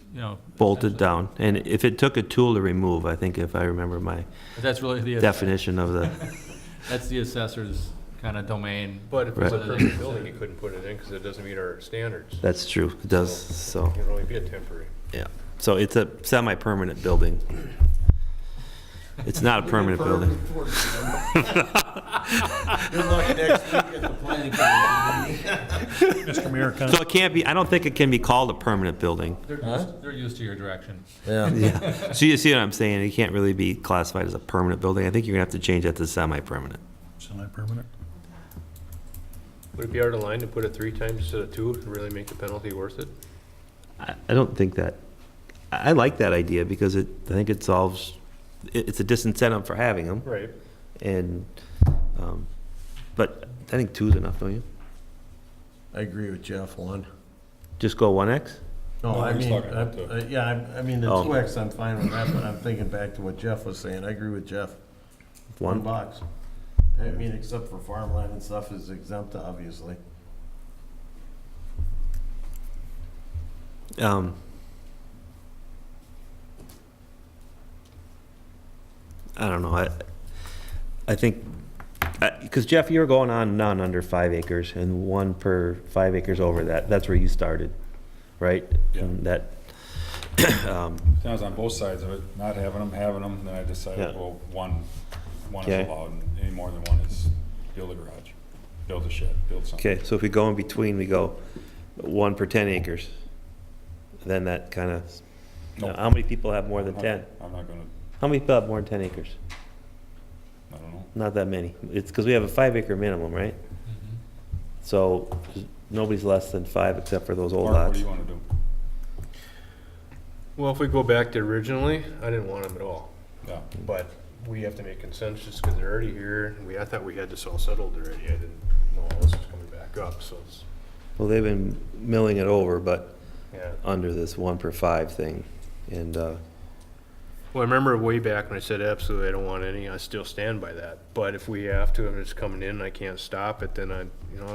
Bolted down, and if it took a tool to remove, I think if I remember my But that's really the. definition of the, That's the assessor's kind of domain. But if it's a Right. permanent building, you couldn't put it in because it doesn't meet our standards. That's true, it does, so, It can only be a temporary. yeah. So it's a semi-permanent building. It's not a permanent building. Good luck next week at the planning commission meeting. Mr. Mayor, So it can't be, I don't think it can be called a permanent building. They're used to your direction. Yeah. Yeah. So you see what I'm saying? It can't really be classified as a permanent building. I think you're gonna have to change that to semi-permanent. semi-permanent. Would it be out of line to put it 3 times instead of 2 to really make the penalty worth it? I don't think that, I like that idea because I think it solves, it's a disincentive for having them. Right. And, but I think 2 is enough, don't you? I agree with Jeff, 1. Just go 1X? No, No, I he's mean, talking about two. yeah, I mean, the Oh. 2X, I'm fine with that, but I'm thinking back to what Jeff was saying. I agree with Jeff. 1 1? box. I mean, except for farmland and stuff is exempt, obviously. I don't know, I think, because Jeff, you're going on none under 5 acres and 1 per 5 acres over that. That's where you started, right? Yeah. And that, I was on both sides of it, not having them, then I decided, Yeah. well, one Okay. is allowed, and any more than one is build a garage, build a shed, build something. okay, so if we go in between, we go 1 per 10 acres, then that kind of, Nope. how many people have more than 10? I'm not gonna, How many people have more than 10 acres? I don't know. Not that many. It's because we have a 5 acre minimum, right? So nobody's less than 5 except for those old Mark, what lots. do you wanna do? Well, if we go back to originally, I didn't want them at all. Yeah, But we have to make consensus because they're already here. And I thought we had this all settled already. I didn't know all this was coming back up, so it's, Well, they've been milling it over, but yeah. under this 1 per 5 thing. And, Well, I remember way back when I said absolutely I don't want any, I still stand by that. But if we have to, if it's coming in and I can't stop it, then I'm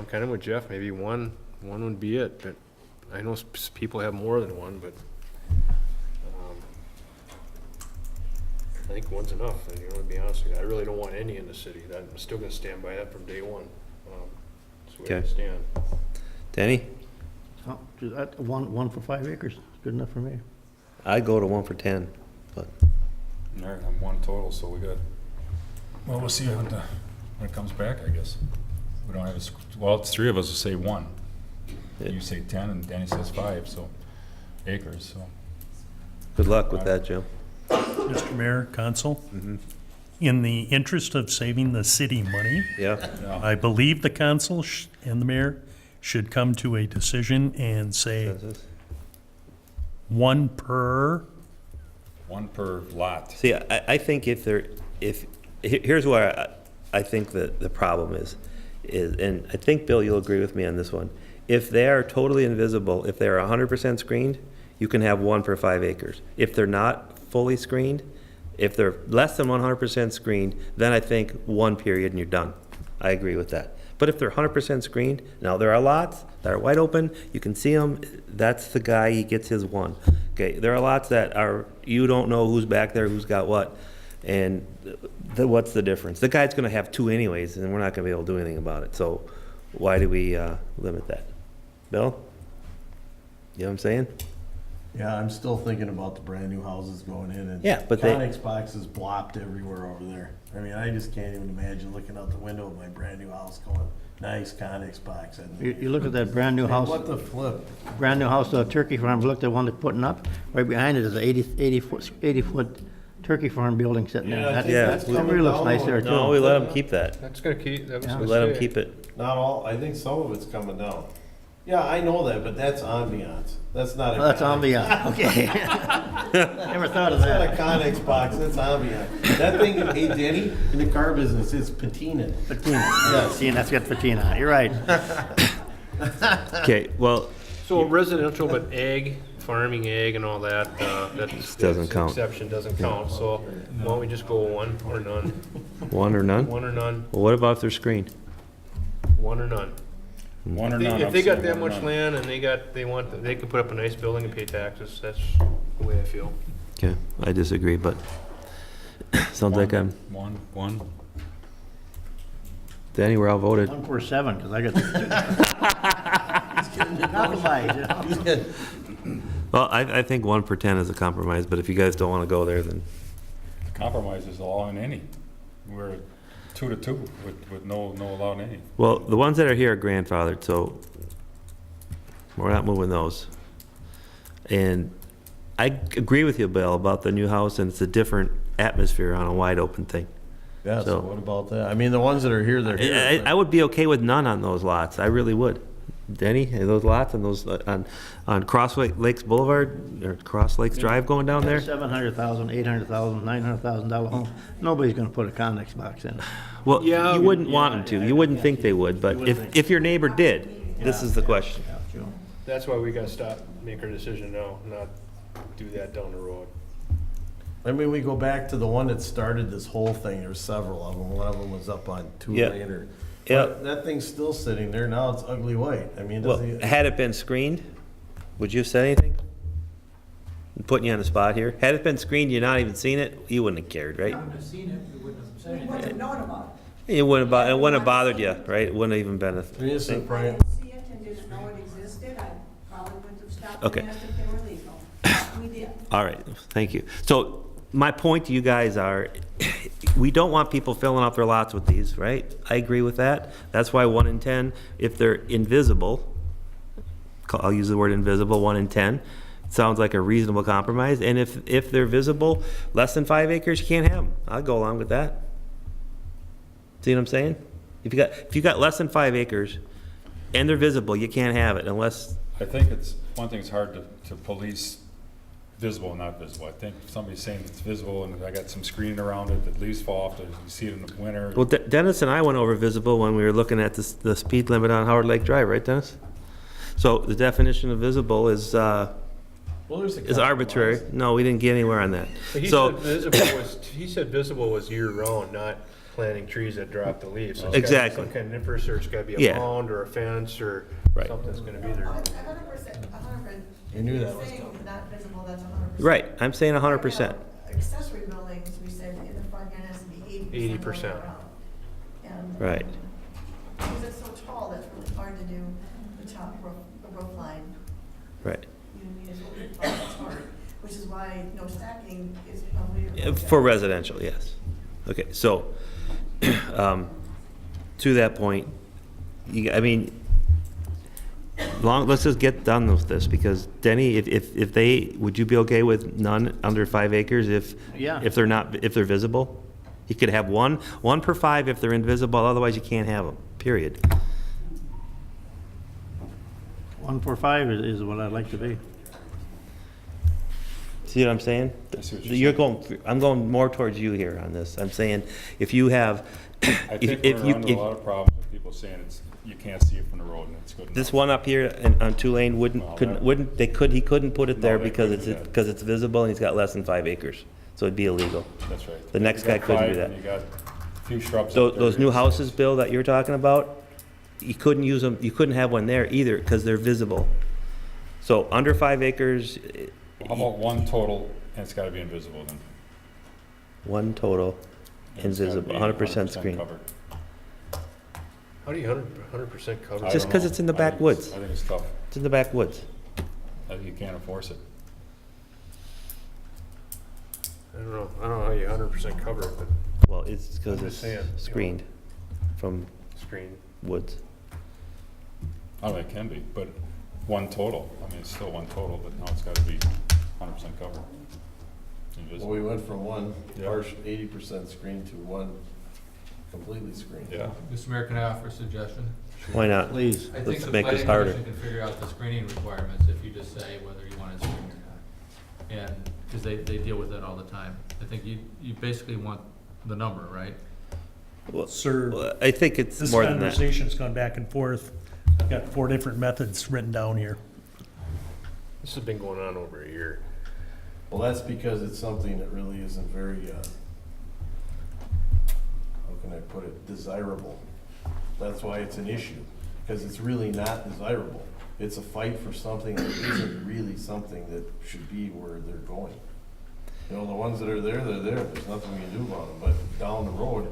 kind of with Jeff, maybe one would be it. But I know people have more than 1, but I think 1's enough, and to be honest with you, I really don't want any in the city. I'm still gonna stand by that from day 1. That's the way I Okay. stand. Danny, Oh, that, one for 5 acres, good enough for me. I'd go to 1 for 10, but all right, I'm 1 total, so we got, well, we'll see when it comes back, I guess. We don't have well, it's 3 of us who say 1. You say 10 and Danny says 5, so acres, so. good luck with that, Jim. Mr. Mayor, Council, in the interest of saving the city money, Yeah, Yeah, I believe the council and the mayor should come to a decision and say consensus? 1 per, 1 per lot. See, I think here's where I think that the problem is, and I think, Bill, you'll agree with me on this one. If they are totally invisible, if they're 100% screened, you can have 1 per 5 acres. If they're not fully screened, if they're less than 100% screened, then I think 1 period and you're done. I agree with that. But if they're 100% screened, now there are lots that are wide open, you can see them, that's the guy, he gets his 1. Okay, there are lots that are, you don't know who's back there, who's got what, and what's the difference? The guy's gonna have 2 anyways, and we're not gonna be able to do anything about it, so why do we limit that? Bill? You know what I'm saying? Yeah, I'm still thinking about the brand new houses going in and. Yeah, but they- Conex boxes blopped everywhere over there. I mean, I just can't even imagine looking out the window of my brand new house going, nice Conex box. And You look at that brand new house, what the flip? turkey farm, look at the one they're putting up, right behind it is a 80-foot turkey farm building sitting there. Yeah, I That- think that's That coming really looks down nice a there little. No, too. we let them keep that. That's gonna keep, that was Yeah. gonna We let them stay. keep it. Not all, I think some of it's coming down. Yeah, I know that, but that's ambiance. That's not a. Oh, that's Conex. ambiance, okay. Never thought of That's not a that. Conex box, that's ambiance. That thing, hey, Denny, in the car business, it's patina. Patina, yeah, see, and that's got patina on it, you're right. Okay, well, So residential, but ag, farming ag and all that, that's. Doesn't count. Exception doesn't count, so why don't we just go 1 or none? 1 or none? 1 or none, Well, what about if they're screened? 1 or none. 1 or If none. they I'm got saying that 1 or much none. land and they can put up a nice building and pay taxes, that's the way I feel. Okay, I disagree, but sounds like I'm, 1. Danny, we're outvoted. 147, because I got. Compromise, you know? Well, I think 1 per 10 is a compromise, but if you guys don't want to go there, then, Compromise is all in any. We're 2-2 with no allowed any. well, the ones that are here are grandfathered, so we're not moving those. And I agree with you, Bill, about the new house, and it's a different atmosphere on a wide open thing. Yeah, so So- what about that? I mean, the ones that are here, they're here. I would be okay with none on those lots, I really would. Denny, those lots and those, on Cross Lakes Boulevard, or Cross Lakes Drive going down there? $700,000, $800,000, $900,000 home. Nobody's gonna put a Connex box in. Well, Yeah, you wouldn't want them to, you wouldn't think they would, but if your neighbor did, this is the question. Yeah, Joe. That's why we gotta stop, make our decision now, not do that down the road. I mean, we go back to the one that started this whole thing, there's several of them, one of them was up on Two Yeah. Lane or. Yeah. But that thing's still sitting there, now it's ugly white, I mean, Well, doesn't. had it been screened, would you have said anything? I'm putting you on the spot here. Had it been screened, you're not even seen it, you wouldn't have cared, right? I've seen it, we wouldn't have said We anything. wouldn't have known about It wouldn't have bothered you, right? It wouldn't have even been a I mean, it's a it. pri- I didn't see it and didn't know it existed, I probably wouldn't have stopped Okay. and asked if they were legal. We did. All right, thank you. So my point to you guys are, we don't want people filling up their lots with these, right? I agree with that. That's why 1 in 10, if they're invisible, I'll use the word invisible, 1 in 10, sounds like a reasonable compromise. And if they're visible, less than 5 acres, you can't have them. I'll go along with that. See what I'm saying? If you got less than 5 acres and they're visible, you can't have it unless, I think one thing it's hard to police visible and not visible. I think if somebody's saying it's visible and I got some screening around it, the leaves fall off, you see it in the winter. well, Dennis and I went over visible when we were looking at the speed limit on Howard Lake Drive, right, Dennis? So the definition of visible is there's a arbitrary. compromise. No, we didn't get anywhere on that. But he So, said visible was year-round, not planting trees that drop the leaves. So it's gotta be Exactly. some kind of infrastructure, it's gotta be a Yeah. mound or a fence or Right. something's gonna be there. 100%, 100%. You knew that was Saying coming. not visible, that's 100%. right, I'm saying 100%. Accessory buildings, we said in the front yard has to be 80%. 80%. And Right. because it's so tall, that's really hard to do the top roof, the roof line. Right. You need a little bit of it's hard, which is why no stacking is probably. For residential, yes. Okay, so, to that point, I mean, let's just get done with this, because Denny, if they, would you be okay with none under 5 acres Yeah. if they're visible? You could have one per 5 if they're invisible, otherwise you can't have them, period. 1 for 5 is what I'd like to be. See what I'm saying? I see what you're I'm going more towards you here on this. I'm saying, if you have, I think if we're you, under a lot of problems with people saying you can't see it from the road and it's good enough. this one up here on Tulane Well, he couldn't put it there No, they because couldn't do that. because it's visible and he's got less than 5 acres. So it'd be illegal. That's right. The next You got guy couldn't do 5 that. and you got a few shrubs. So up there, those new it's- houses, Bill, that you're talking about, you couldn't use them, you couldn't have one there either because they're visible. So under 5 acres, How about 1 total and it's gotta be invisible then? 1 total, And it's gotta invisible, be 100% screen. covered. How do you 100% cover? I Just don't 'cause know. it's in the I think backwoods. I think it's tough. It's in the backwoods. I think you can't enforce it. I don't know how you 100% cover it, but Well, it's because I'm it's just saying, you know. screened from screen. woods. I don't think it can be, but 1 total. I mean, it's still 1 total, but now it's gotta be 100% covered. Well, Invisible. we went from one Yeah. partial 80% screen to one completely screened. Yeah. Mr. Mayor, can I offer a suggestion? Why not? Please. I think Let's the make this planning harder. commission can figure out the screening requirements if you just say whether you want it screened or not. And, because they deal with that all the time. I think you basically want the number, right? Well, Sir, I think it's this more than that. conversation's gone back and forth. I've got 4 different methods written down here. This has been going on over a year. Well, that's because it's something that really isn't very, how can I put it, desirable. That's why it's an issue, because it's really not desirable. It's a fight for something that isn't really something that should be where they're going. You know, the ones that are there, they're there, there's nothing we can do about them, but down the road,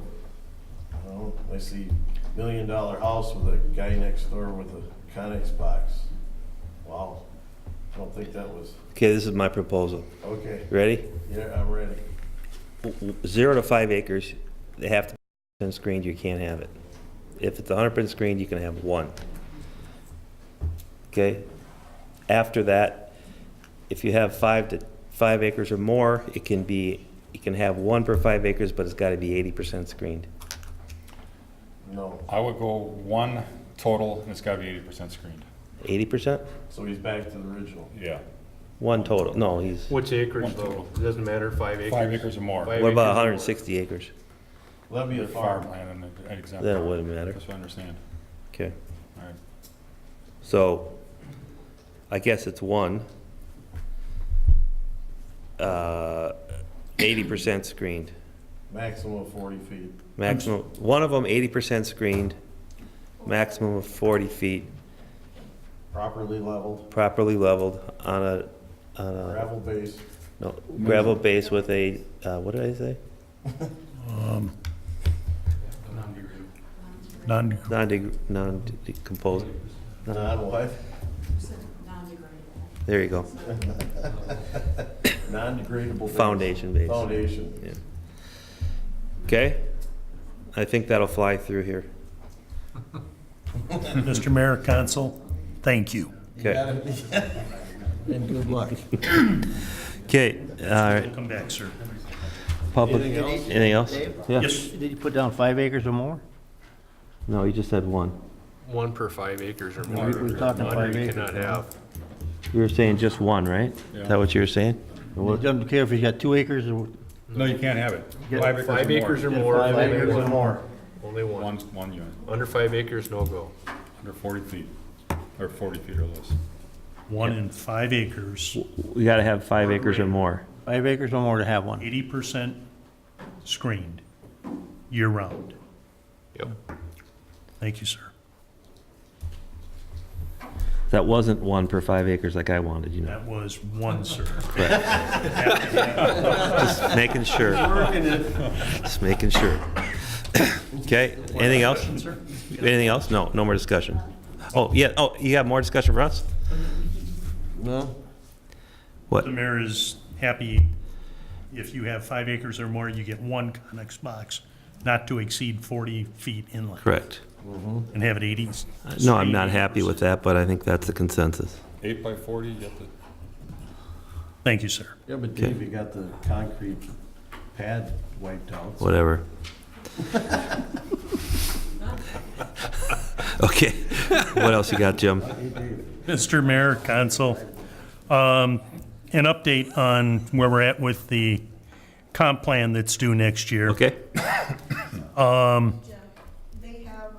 you know, I see $1 million house with a guy next door with a Connex box. Wow. I don't think that was, Okay, this is my proposal. okay, Ready? yeah, I'm ready. 0 to 5 acres, they have to be screened, you can't have it. If it's 100% screened, you can have 1. Okay? After that, if you have 5 acres or more, it can be, you can have 1 per 5 acres, but it's gotta be 80% screened. No, I would go 1 total, and it's gotta be 80% screened. 80%? so he's back to the original. Yeah. 1 total, no, he's, What's acreage One though? total. It doesn't matter, 5 acres? 5 acres or more. Five what about acres or more. 160 acres? That'd be a farm. Farmland and exempt. Then it wouldn't matter. That's what I understand. Okay, All right. so, I guess it's 1. 80% screened. Maximum of 40 feet. Maximum, one of them 80% screened, maximum of 40 feet, Properly leveled, properly leveled on a, gravel base. no, gravel base with a, what did I say? Non-decomposed. Non what? There you go. Non-degradable base. Foundation base. Foundation. Yeah. Okay? I think that'll fly through here. Mr. Mayor, Council, thank you. Okay. And good luck. Okay, all right, Come back, sir. public, anything else? Yeah. Yes. Did you put down 5 acres or more? No, you just said 1. 1 per 5 acres or more. we were talking Under 5 you acres, cannot right? have. You were saying just 1, right? Is that what you were saying? Or It what? doesn't care if he's got 2 acres or No, you can't have it. Yeah, 5 acres or more, 5 only acres or one. more. Only one. One unit, Under 5 acres, no go. under 40 feet, or 40 feet or less. 1 in 5 acres, We gotta have 5 acres or more. 5 acres or more to have one. 80% screened, year-round. Yep. Thank you, sir. That wasn't 1 per 5 acres like I wanted, you know. That was 1, sir. Just making sure. Just making sure. Okay, anything else? Anything else? No, no more discussion. Oh, yeah, oh, you have more discussion for us? No? What? The mayor is happy if you have 5 acres or more, you get 1 Connex box, not to exceed 40 feet inland. Correct. And have it 80. No, I'm not happy with that, but I think that's the consensus. 8 by 40, you have to, Thank you, sir. Yeah, but Dave, you got the concrete pad wiped out. so- Whatever. Okay, what else you got, Jim? Mr. Mayor, Council, an update on where we're at with the comp plan that's due next year. Okay, Jeff, they have,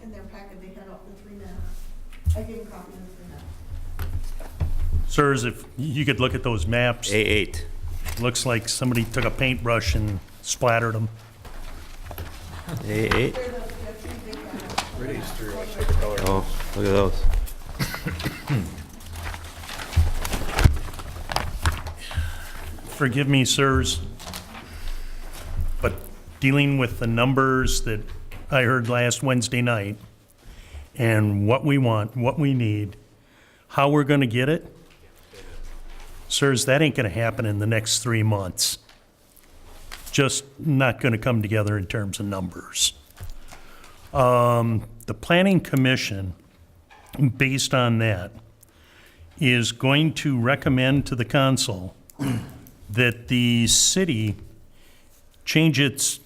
in their packet, they had all the 3 maps. I gave a copy of the 3 maps. Sirs, if you could look at those maps, A8. looks like somebody took a paintbrush and splattered them. A8? They're the 3 big maps. Oh, look at those. Forgive me, sirs, but dealing with the numbers that I heard last Wednesday night and what we want, what we need, how we're going to get it, sirs, that ain't going to happen in the next 3 months. Just not going to come together in terms of numbers. The Planning Commission, based on that, is going to recommend to the council that the city change its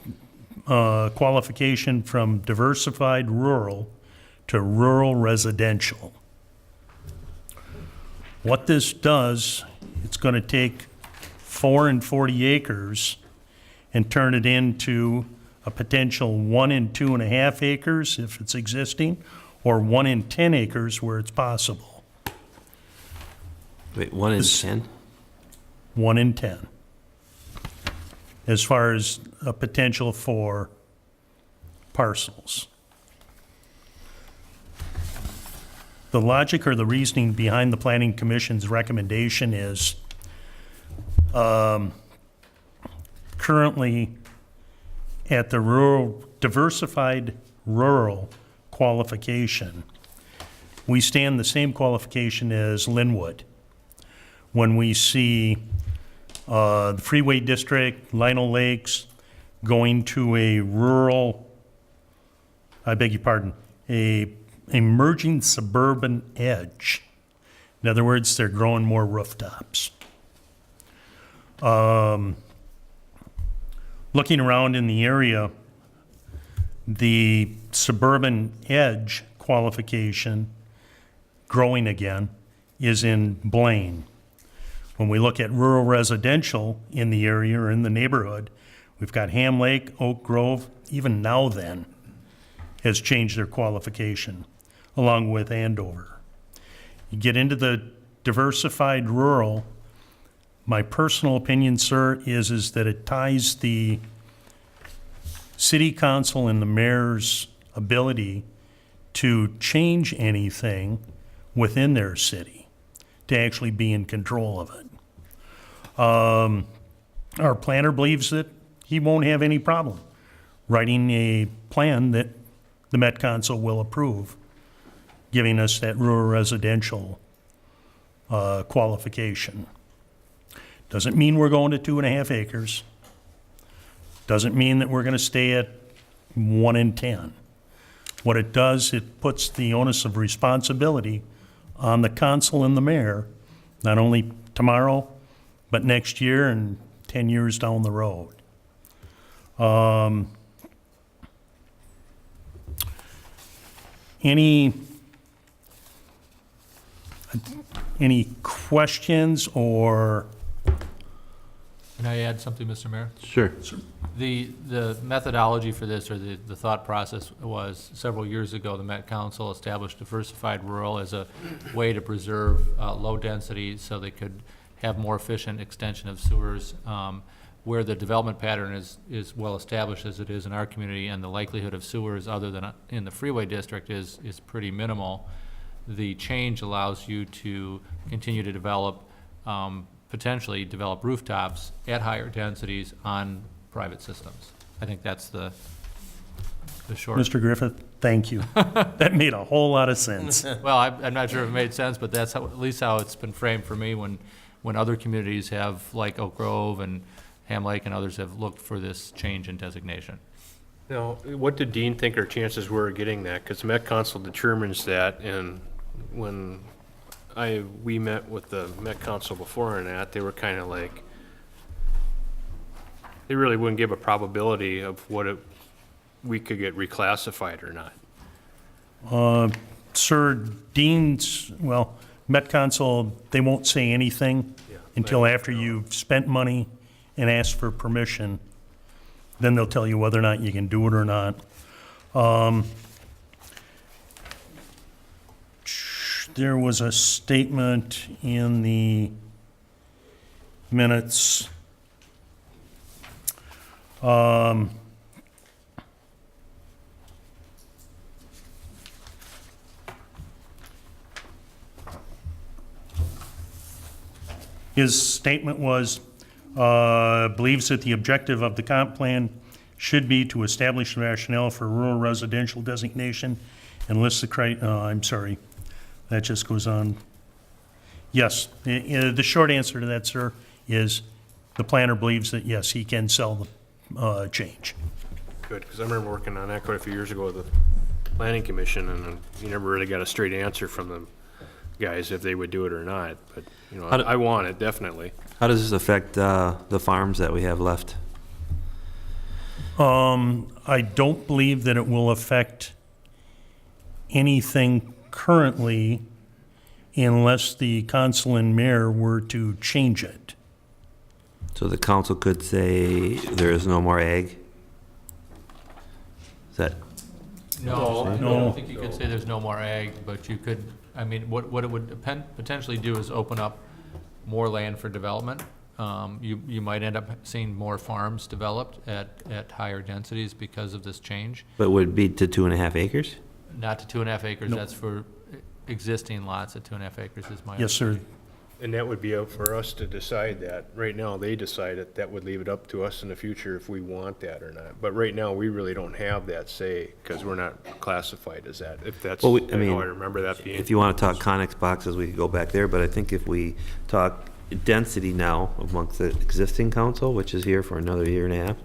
qualification from diversified rural to rural residential. What this does, it's going to take 4 and 40 acres and turn it into a potential 1 and 2.5 acres if it's existing, or 1 in 10 acres where it's possible. Wait, 1 in This- 10? 1 in 10. As far as a potential for parcels. The logic or the reasoning behind the Planning Commission's recommendation is currently at the rural, diversified rural qualification, we stand the same qualification as Linwood. When we see the Freeway District, Lino Lakes, going to a rural, I beg your pardon, a emerging suburban edge. In other words, they're growing more rooftops. Looking around in the area, the suburban edge qualification, growing again, is in Blaine. When we look at rural residential in the area or in the neighborhood, we've got Ham Lake, Oak Grove, even Now Then has changed their qualification, along with Andover. You get into the diversified rural, my personal opinion, sir, is that it ties the city council and the mayor's ability to change anything within their city, to actually be in control of it. Our planner believes that he won't have any problem writing a plan that the Met Council will approve, giving us that rural residential qualification. Doesn't mean we're going to 2.5 acres. Doesn't mean that we're going to stay at 1 in 10. What it does, it puts the onus of responsibility on the council and the mayor, not only tomorrow, but next year and 10 years down the road. Any questions or? Can I add something, Mr. Mayor? Sure. The methodology for this, or the thought process, was several years ago, the Met Council established diversified rural as a way to preserve low density so they could have more efficient extension of sewers, where the development pattern is well established as it is in our community, and the likelihood of sewers other than in the Freeway District is pretty minimal. The change allows you to continue to develop, potentially develop rooftops at higher densities on private systems. I think that's the short. Mr. Griffith, thank you. That made a whole lot of sense. Well, I'm not sure if it made sense, but that's how, at least how it's been framed for me when other communities have, like Oak Grove and Ham Lake and others, have looked for this change in designation. Now, what did Dean think our chances were of getting that? Because Met Council determines that, and when we met with the Met Council before on that, they were kind of like, they really wouldn't give a probability of we could get reclassified or not. Sir, Dean's, well, Met Council, they won't say anything until after you've spent money and asked for permission. Then they'll tell you whether or not you can do it or not. There was a statement in the minutes. His statement was, believes that the objective of the comp plan should be to establish the rationale for rural residential designation and list the I'm sorry, that just goes on. Yes, the short answer to that, sir, is the planner believes that, yes, he can sell the change. Good, because I remember working on that quite a few years ago with the Planning Commission, and you never really got a straight answer from the guys if they would do it or not, but, you know, I want it, definitely. How does this affect the farms that we have left? I don't believe that it will affect anything currently unless the council and mayor were to change it. So the council could say there is no more ag? Is that, No, I No. don't think you could say there's no more ag, but you could, I mean, what it would potentially do is open up more land for development. You might end up seeing more farms developed at higher densities because of this change. but would it be to 2.5 acres? Not to 2.5 acres, Nope. that's for existing lots at 2.5 acres is my. Yes, sir. And that would be up for us to decide that. Right now, they decide it. That would leave it up to us in the future if we want that or not. But right now, we really don't have that say because we're not classified as that. If that's, Well, I know I remember that being. If you want to talk Connex boxes, we could go back there, but I think if we talk density now amongst the existing council, which is here for another year and a half,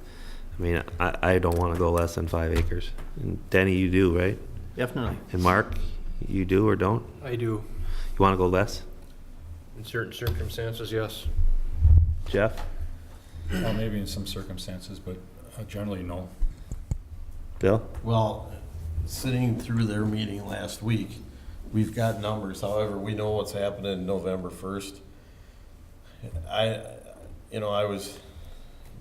I mean, I don't want to go less than 5 acres. And Denny, you do, right? Definitely. And Mark, you do or don't? I do. You want to go less? In certain circumstances, yes. Jeff? Well, maybe in some circumstances, but generally, no. Bill? Well, sitting through their meeting last week, we've got numbers, however, we know what's happening November 1st. I was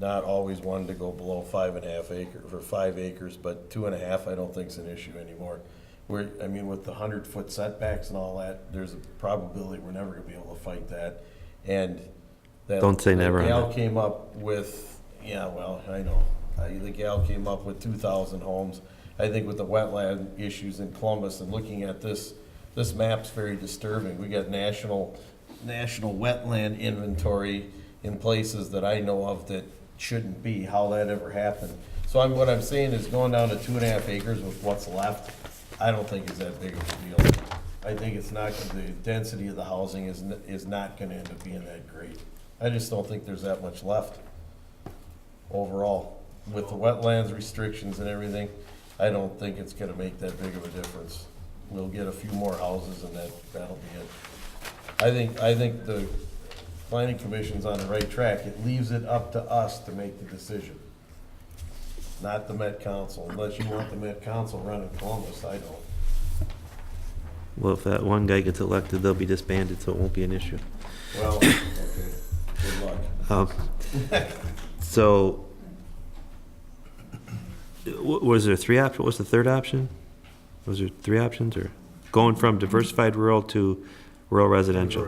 not always one to go below 5.5 acres, or 5 acres, but 2.5 I don't think is an issue anymore. With the 100-foot setbacks and all that, there's a probability we're never gonna be able to fight that. And that. Don't say never on The gal that. came up with, yeah, well, I know. The gal came up with 2,000 homes. I think with the wetland issues in Columbus and looking at this map's very disturbing. We got national wetland inventory in places that I know of that shouldn't be, how that ever happened. So what I'm saying is going down to 2.5 acres with what's left, I don't think is that big of a deal. I think it's not, the density of the housing is not gonna end up being that great. I just don't think there's that much left overall. With the wetlands restrictions and everything, I don't think it's gonna make that big of a difference. We'll get a few more houses and that'll be it. I think the planning commission's on the right track. It leaves it up to us to make the decision, not the Met Council, unless you want the Met Council running Columbus, I don't. Well, if that one guy gets elected, they'll be disbanded, so it won't be an issue. Well, okay, good luck. So, was there 3 options? What's the third option? Was there 3 options, or going from diversified rural to rural residential?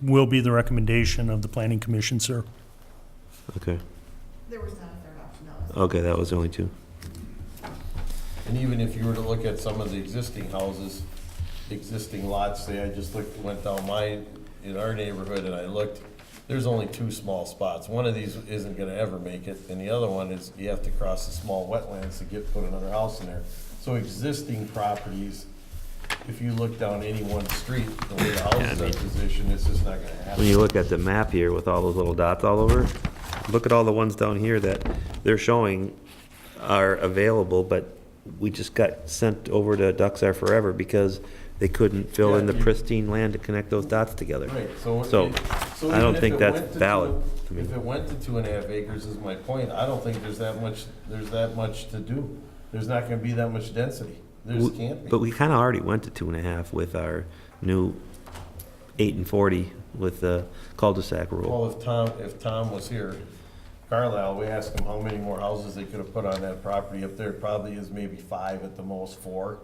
Will be the recommendation of the planning commission, sir. Okay, There was not a third option, no. okay, that was the only 2. And even if you were to look at some of the existing houses, existing lots, say I just went down in our neighborhood and I looked, there's only 2 small spots. One of these isn't gonna ever make it, and the other one is you have to cross the small wetlands to put another house in there. So existing properties, if you look down any one street, the way the houses are positioned, it's just not gonna When happen. you look at the map here with all those little dots all over, look at all the ones down here that they're showing are available, but we just got sent over to Ducks Are Forever because they couldn't fill in the pristine land to connect those dots together. Right, So, so I don't even if think it that's went to valid to me. If it went to 2.5 acres is my point, I don't think there's that much to do. There's not gonna be that much density. There just can't be. But we kinda already went to 2.5 with our new 8 and 40 with the cul-de-sac rule. Well, if Tom was here, Carlisle, we asked him how many more houses they could have put on that property up there. Probably is maybe 5 at the most, 4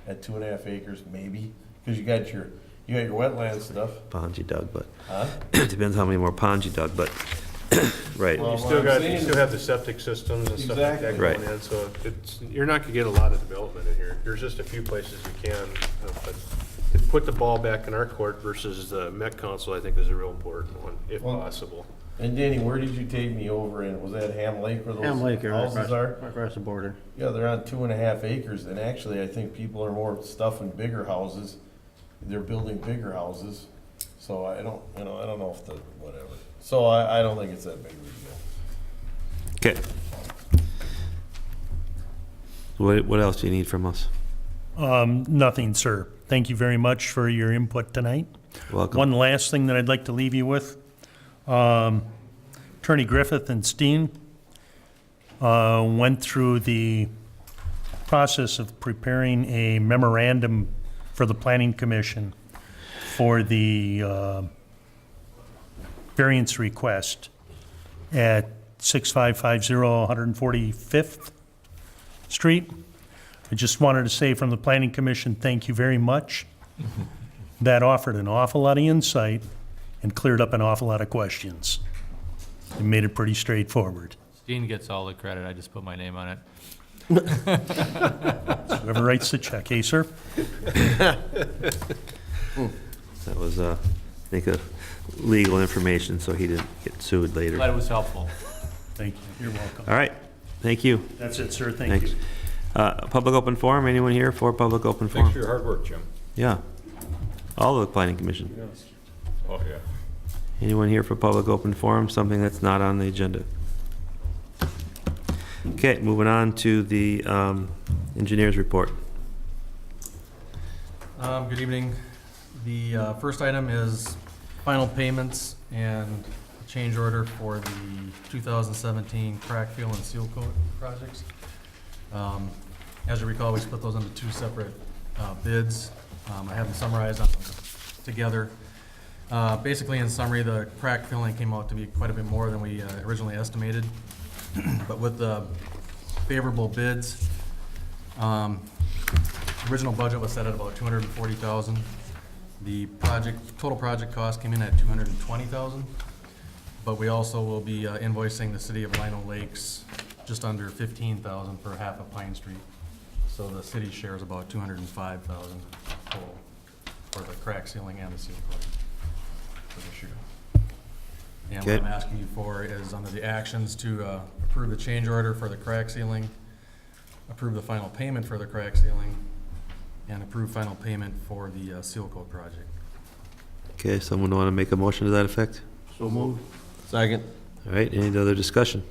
at 2.5 acres, maybe. Cause you got your wetland stuff, Ponds you dug, but, huh? depends how many more ponds you dug, but, right. Well, You still what I'm you saying still is- have the septic systems and stuff like that Exactly. going Right. in, so you're not gonna get a lot of development in here. There's just a few places you can, but to put the ball back in our court versus the Met Council, I think is a real important one, if Well, possible. And Danny, where did you take me over in? Was that Ham Lake where Ham Lake, those right houses are? across the border. Yeah, they're on 2.5 acres, and actually, I think people are more stuffing bigger houses. They're building bigger houses, so I don't know if whatever. So I don't think it's that big of a deal. Okay. What else do you need from us? Nothing, sir. Thank you very much for your input tonight. Welcome. One last thing that I'd like to leave you with. Attorney Griffith and Steen went through the process of preparing a memorandum for the Planning Commission for the variance request at 6550 145th Street. I just wanted to say from the Planning Commission, thank you very much. That offered an awful lot of insight and cleared up an awful lot of questions. It made it pretty straightforward. Dean gets all the credit, I just put my name on it. Whoever writes the check, eh, sir? That was think of legal information so he didn't get sued later. Glad it was helpful. Thank you. You're welcome. All right, thank you. That's it, sir. Thank Thanks. you. Public open forum, anyone here for public open Thanks forum? for your hard work, Jim. Yeah. All of the planning commission. Oh, yeah. Anyone here for public open forum, something that's not on the agenda? Okay, moving on to the engineer's report. Good evening. The first item is final payments and change order for the 2017 crack fill and seal coat projects. As you recall, we split those into two separate bids. I have them summarized together. Basically, in summary, the crack filling came out to be quite a bit more than we originally estimated. But with the favorable bids, original budget was set at about $240,000. The total project cost came in at $220,000. But we also will be invoicing the city of Lino Lakes just under $15,000 for half of Pine Street. So the city share is about $205,000 total for the crack sealing and the seal coating for this year. And what Okay. I'm asking you for is under the actions to approve the change order for the crack sealing, approve the final payment for the crack sealing, and approve final payment for the seal coat project. Okay, someone want to make a motion to that effect? So moved. Second. All right, any other discussion?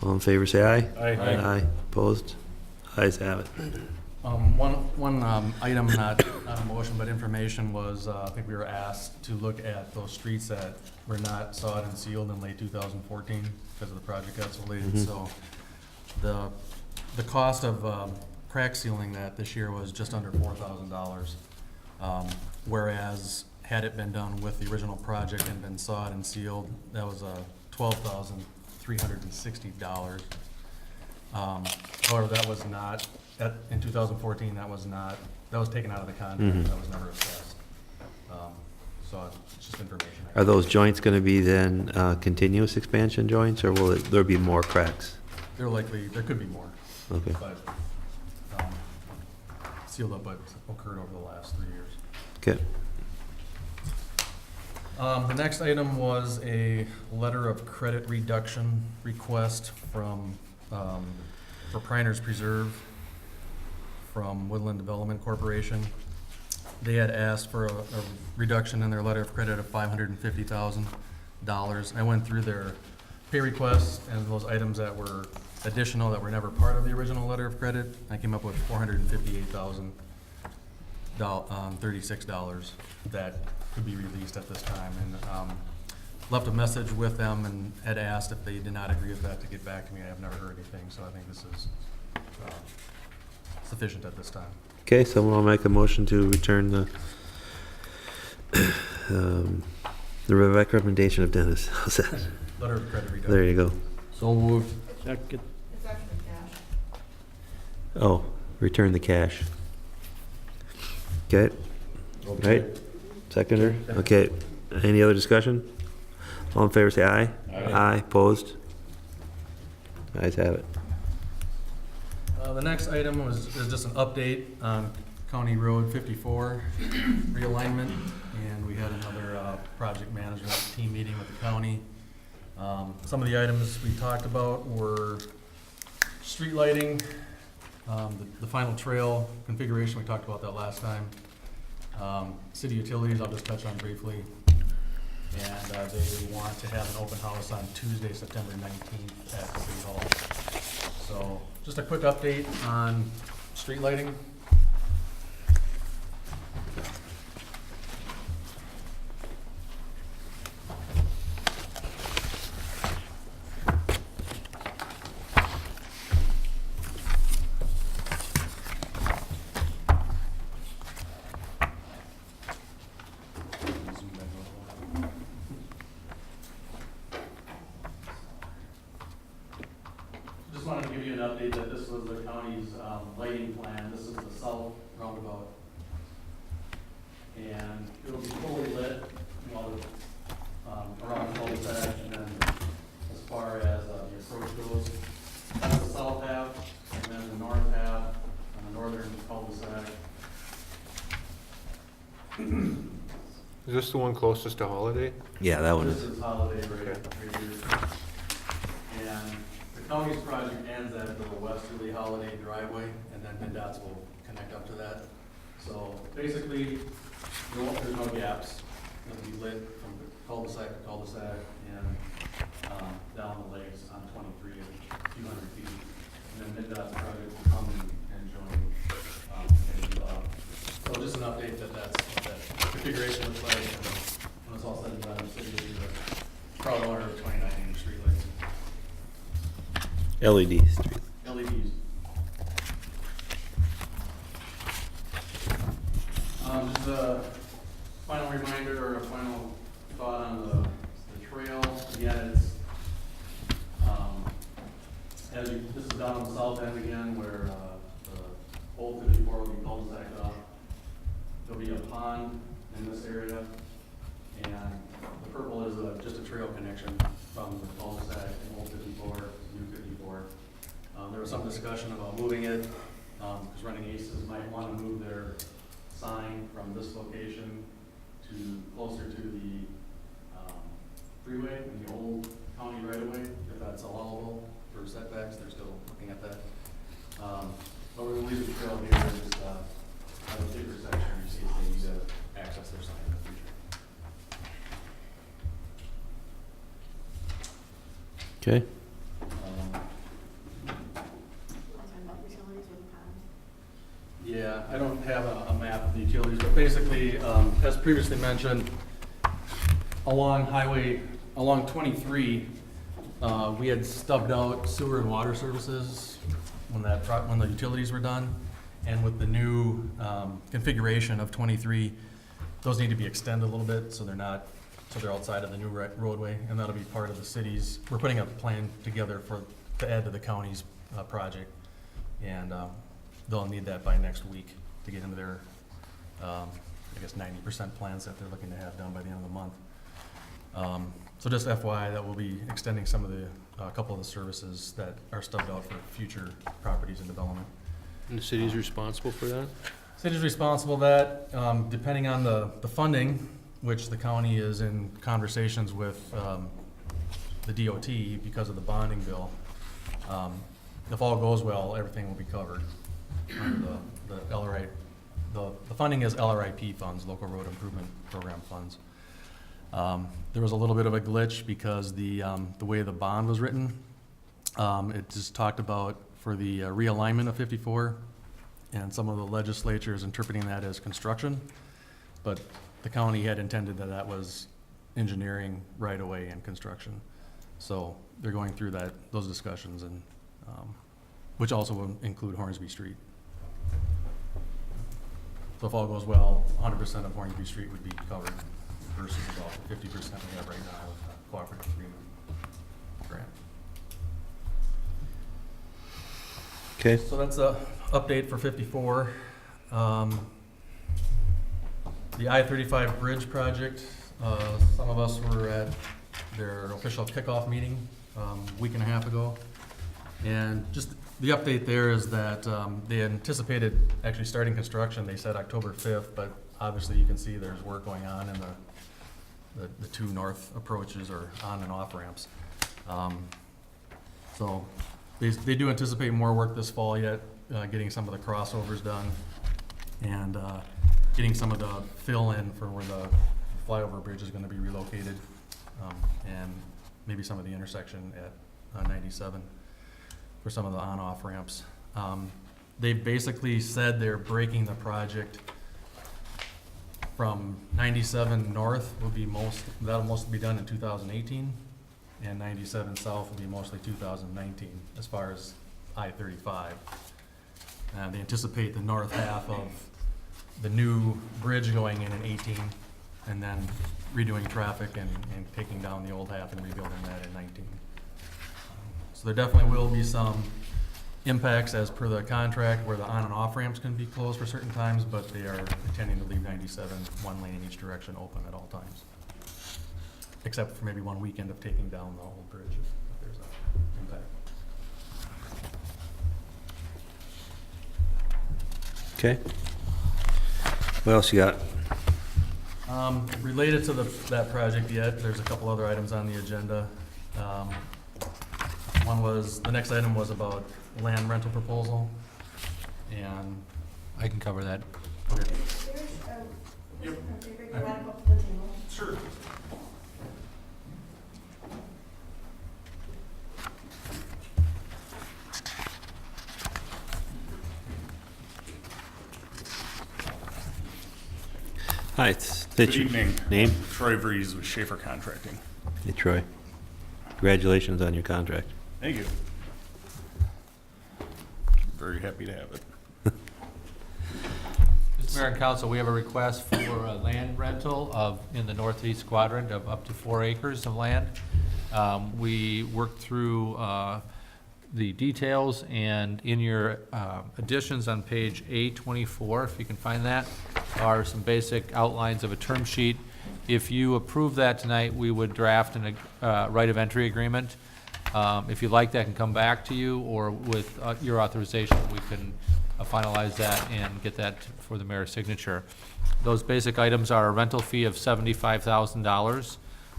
All in favor, say aye. Aye. Aye. Opposed? Ayes have it. One item, not a motion, but information was, I think we were asked to look at those streets that were not sawed and sealed in late 2014 because of the project got so late. So the cost of crack sealing that this year was just under $4,000. Whereas had it been done with the original project and been sawed and sealed, that was $12,360. However, that was not, in 2014, that was taken out of the contract, that was never assessed. So it's just information. Are those joints going to be then continuous expansion joints, or will there be more cracks? There could be more, Okay, but sealed up what occurred over the last 3 years. okay. The next item was a letter of credit reduction request from, for Priner's Preserve from Woodland Development Corporation. They had asked for a reduction in their letter of credit of $550,000. I went through their pay requests and those items that were additional that were never part of the original letter of credit. I came up with $458,036 that could be released at this time, and left a message with them and had asked if they did not agree with that to get back to me. I have never heard anything, so I think this is sufficient at this time. Okay, someone will make a motion to return the recommendation of Dennis. How's that? Letter of credit reduction. There you go. So moved. Second. It's actually cash. Oh, return the cash. Okay, right? Seconder? Okay. Any other discussion? All in favor, say aye. Aye. Opposed? Ayes have it. The next item is just an update on County Road 54 realignment, and we had another project management team meeting with the county. Some of the items we talked about were street lighting, the final trail configuration, we talked about that last time. City utilities, I'll just touch on briefly. And they want to have an open house on Tuesday, September 19th at City Hall. So just a quick update on street lighting. Just wanted to give you an update that this was the county's lighting plan. This is the south roundabout. And it'll be fully lit, around the cul-de-sac, and then as far as the approach goes, that's the south half, and then the north half, and the northern cul-de-sac. Is this the one closest to Holiday? Yeah, that one This is. is Holiday right here. And the county's project ends at the westerly Holiday driveway, and then MnDOT's will connect up to that. So basically, there's no gaps. It'll be lit from cul-de-sac to cul-de-sac and down the lakes on 23 and a few hundred feet. And then MnDOT's project will come and join. So just an update that's what that configuration looks like. And when it's all said and done, the city will be the proud owner of 29-inch streetlights. LED street. LEDs. Just a final reminder or a final thought on the trail. Again, it's, this is down on the south end again where the old 54 will be cul-de-saced off. There'll be a pond in this area, and the purple is just a trail connection from the cul-de-sac in old 54 to new 54. There was some discussion about moving it, because Running Aces might want to move their sign from this location to closer to the freeway and the old county right-of-way, if that's allowable for setbacks. They're still looking at that. But we're going to leave the trail here and just have a bigger section to see if they need to access their sign in the future. Okay. Yeah, I don't have a map of the utilities, but basically, as previously mentioned, along 23, we had stubbed out sewer and water services when the utilities were done. And with the new configuration of 23, those need to be extended a little bit so they're outside of the new roadway, and that'll be part of the city's. We're putting a plan together to add to the county's project, and they'll need that by next week to get into their, I guess 90% plans that they're looking to have done by the end of the month. So just FYI, that will be extending some of a couple of the services that are stubbed out for future properties and development. And the city's responsible for that? City's responsible for that, depending on the funding, which the county is in conversations with the DOT because of the bonding bill. If all goes well, everything will be covered under the LRI. The funding is LRIP funds, Local Road Improvement Program funds. There was a little bit of a glitch because the way the bond was written, it just talked about for the realignment of 54, and some of the legislature is interpreting that as construction, but the county had intended that was engineering right away and construction. So they're going through those discussions, and which also will include Hornsby Street. So if all goes well, 100% of Hornsby Street would be covered versus about 50% we have right now with the cooperative agreement grant. Okay. So that's a update for 54. The I-35 bridge project, some of us were at their official kickoff meeting a week and a half ago. And just the update there is that they anticipated actually starting construction. They said October 5th, but obviously you can see there's work going on in the two north approaches or on and off ramps. So they do anticipate more work this fall yet, getting some of the crossovers done and getting some of the fill in for where the flyover bridge is going to be relocated, and maybe some of the intersection at 97 for some of the on-off ramps. They've basically said they're breaking the project from 97 north that'll mostly be done in 2018, and 97 south will be mostly 2019 as far as I-35. They anticipate the north half of the new bridge going in 18, and then redoing traffic and taking down the old half and rebuilding that in 19. So there definitely will be some impacts as per the contract where the on and off ramps can be closed for certain times, but they are intending to leave 97 one lane in each direction open at all times. Except for maybe one weekend of taking down the whole bridge if there's an impact. Okay. What else you got? Related to that project yet, there's a couple other items on the agenda. The next item was about land rental proposal, and I can cover that. Sure. Hi, it's Good Mitch. evening. Name? Troy Vrees with Schaefer Contracting. Hey, Troy. Congratulations on your contract. Thank you. Very happy to have it. Mr. Mayor and Council, we have a request for a land rental in the northeast quadrant of up to 4 acres of land. We worked through the details, and in your additions on page A24, if you can find that, are some basic outlines of a term sheet. If you approve that tonight, we would draft a right of entry agreement. If you'd like, that can come back to you, or with your authorization, we can finalize that and get that for the mayor's signature. Those basic items are a rental fee of $75,000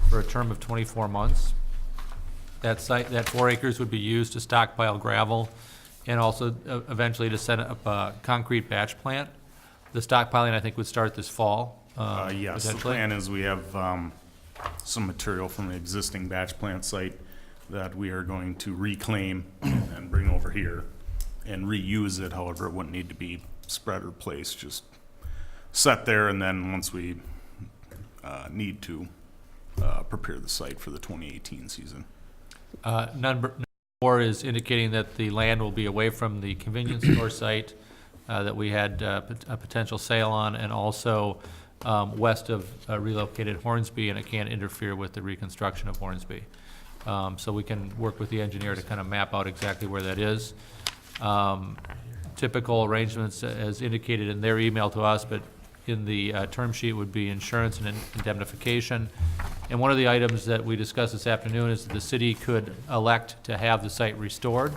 for a term of 24 months. That 4 acres would be used to stockpile gravel and also eventually to set up a concrete batch plant. The stockpiling, I think, would start this fall. Yes, the potentially. plan is we have some material from the existing batch plant site that we are going to reclaim and bring over here and reuse it. However, it wouldn't need to be spread or placed, just set there, and then once we need to prepare the site for the 2018 season. Number 4 is indicating that the land will be away from the convenience store site that we had a potential sale on, and also west of relocated Hornsby, and it can't interfere with the reconstruction of Hornsby. So we can work with the engineer to kind of map out exactly where that is. Typical arrangements as indicated in their email to us, but in the term sheet would be insurance and indemnification. And one of the items that we discussed this afternoon is that the city could elect to have the site restored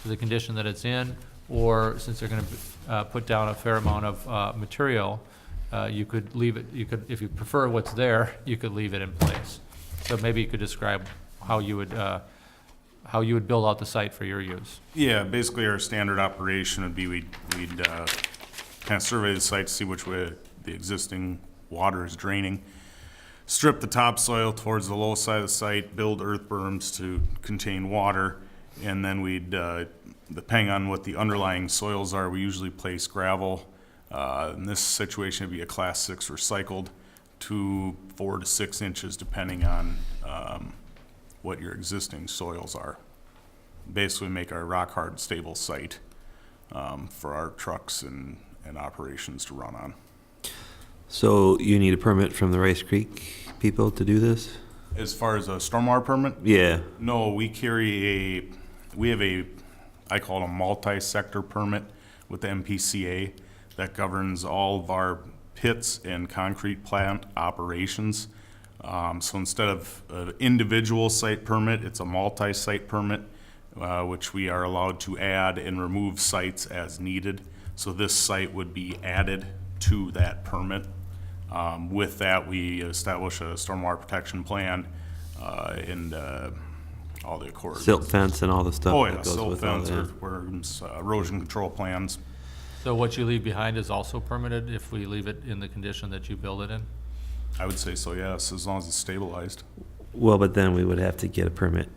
to the condition that it's in, or since they're going to put down a fair amount of material, you could leave it, if you prefer what's there, you could leave it in place. So maybe you could describe how you would build out the site for your use. Yeah, basically our standard operation would be we'd kind of survey the site to see which way the existing water is draining, strip the topsoil towards the low side of the site, build earth berms to contain water, and then we'd, depending on what the underlying soils are, we usually place gravel. In this situation, it'd be a class 6 recycled to 4 to 6 inches, depending on what your existing soils are. Basically make our rock hard stable site for our trucks and operations to run on. So you need a permit from the Rice Creek people to do this? As far as a stormwater permit, Yeah. no, we have a, I call it a multi-sector permit with the MPCA that governs all of our pits and concrete plant operations. So instead of an individual site permit, it's a multi-site permit, which we are allowed to add and remove sites as needed. So this site would be added to that permit. With that, we establish a stormwater protection plan and all the accords. Silt fence and all the stuff Oh, that yeah, goes silt with all fence, that. earthworms, erosion control plans. So what you leave behind is also permitted if we leave it in the condition that you build it in? I would say so, yes, as long as it's stabilized. Well, but then we would have to get a permit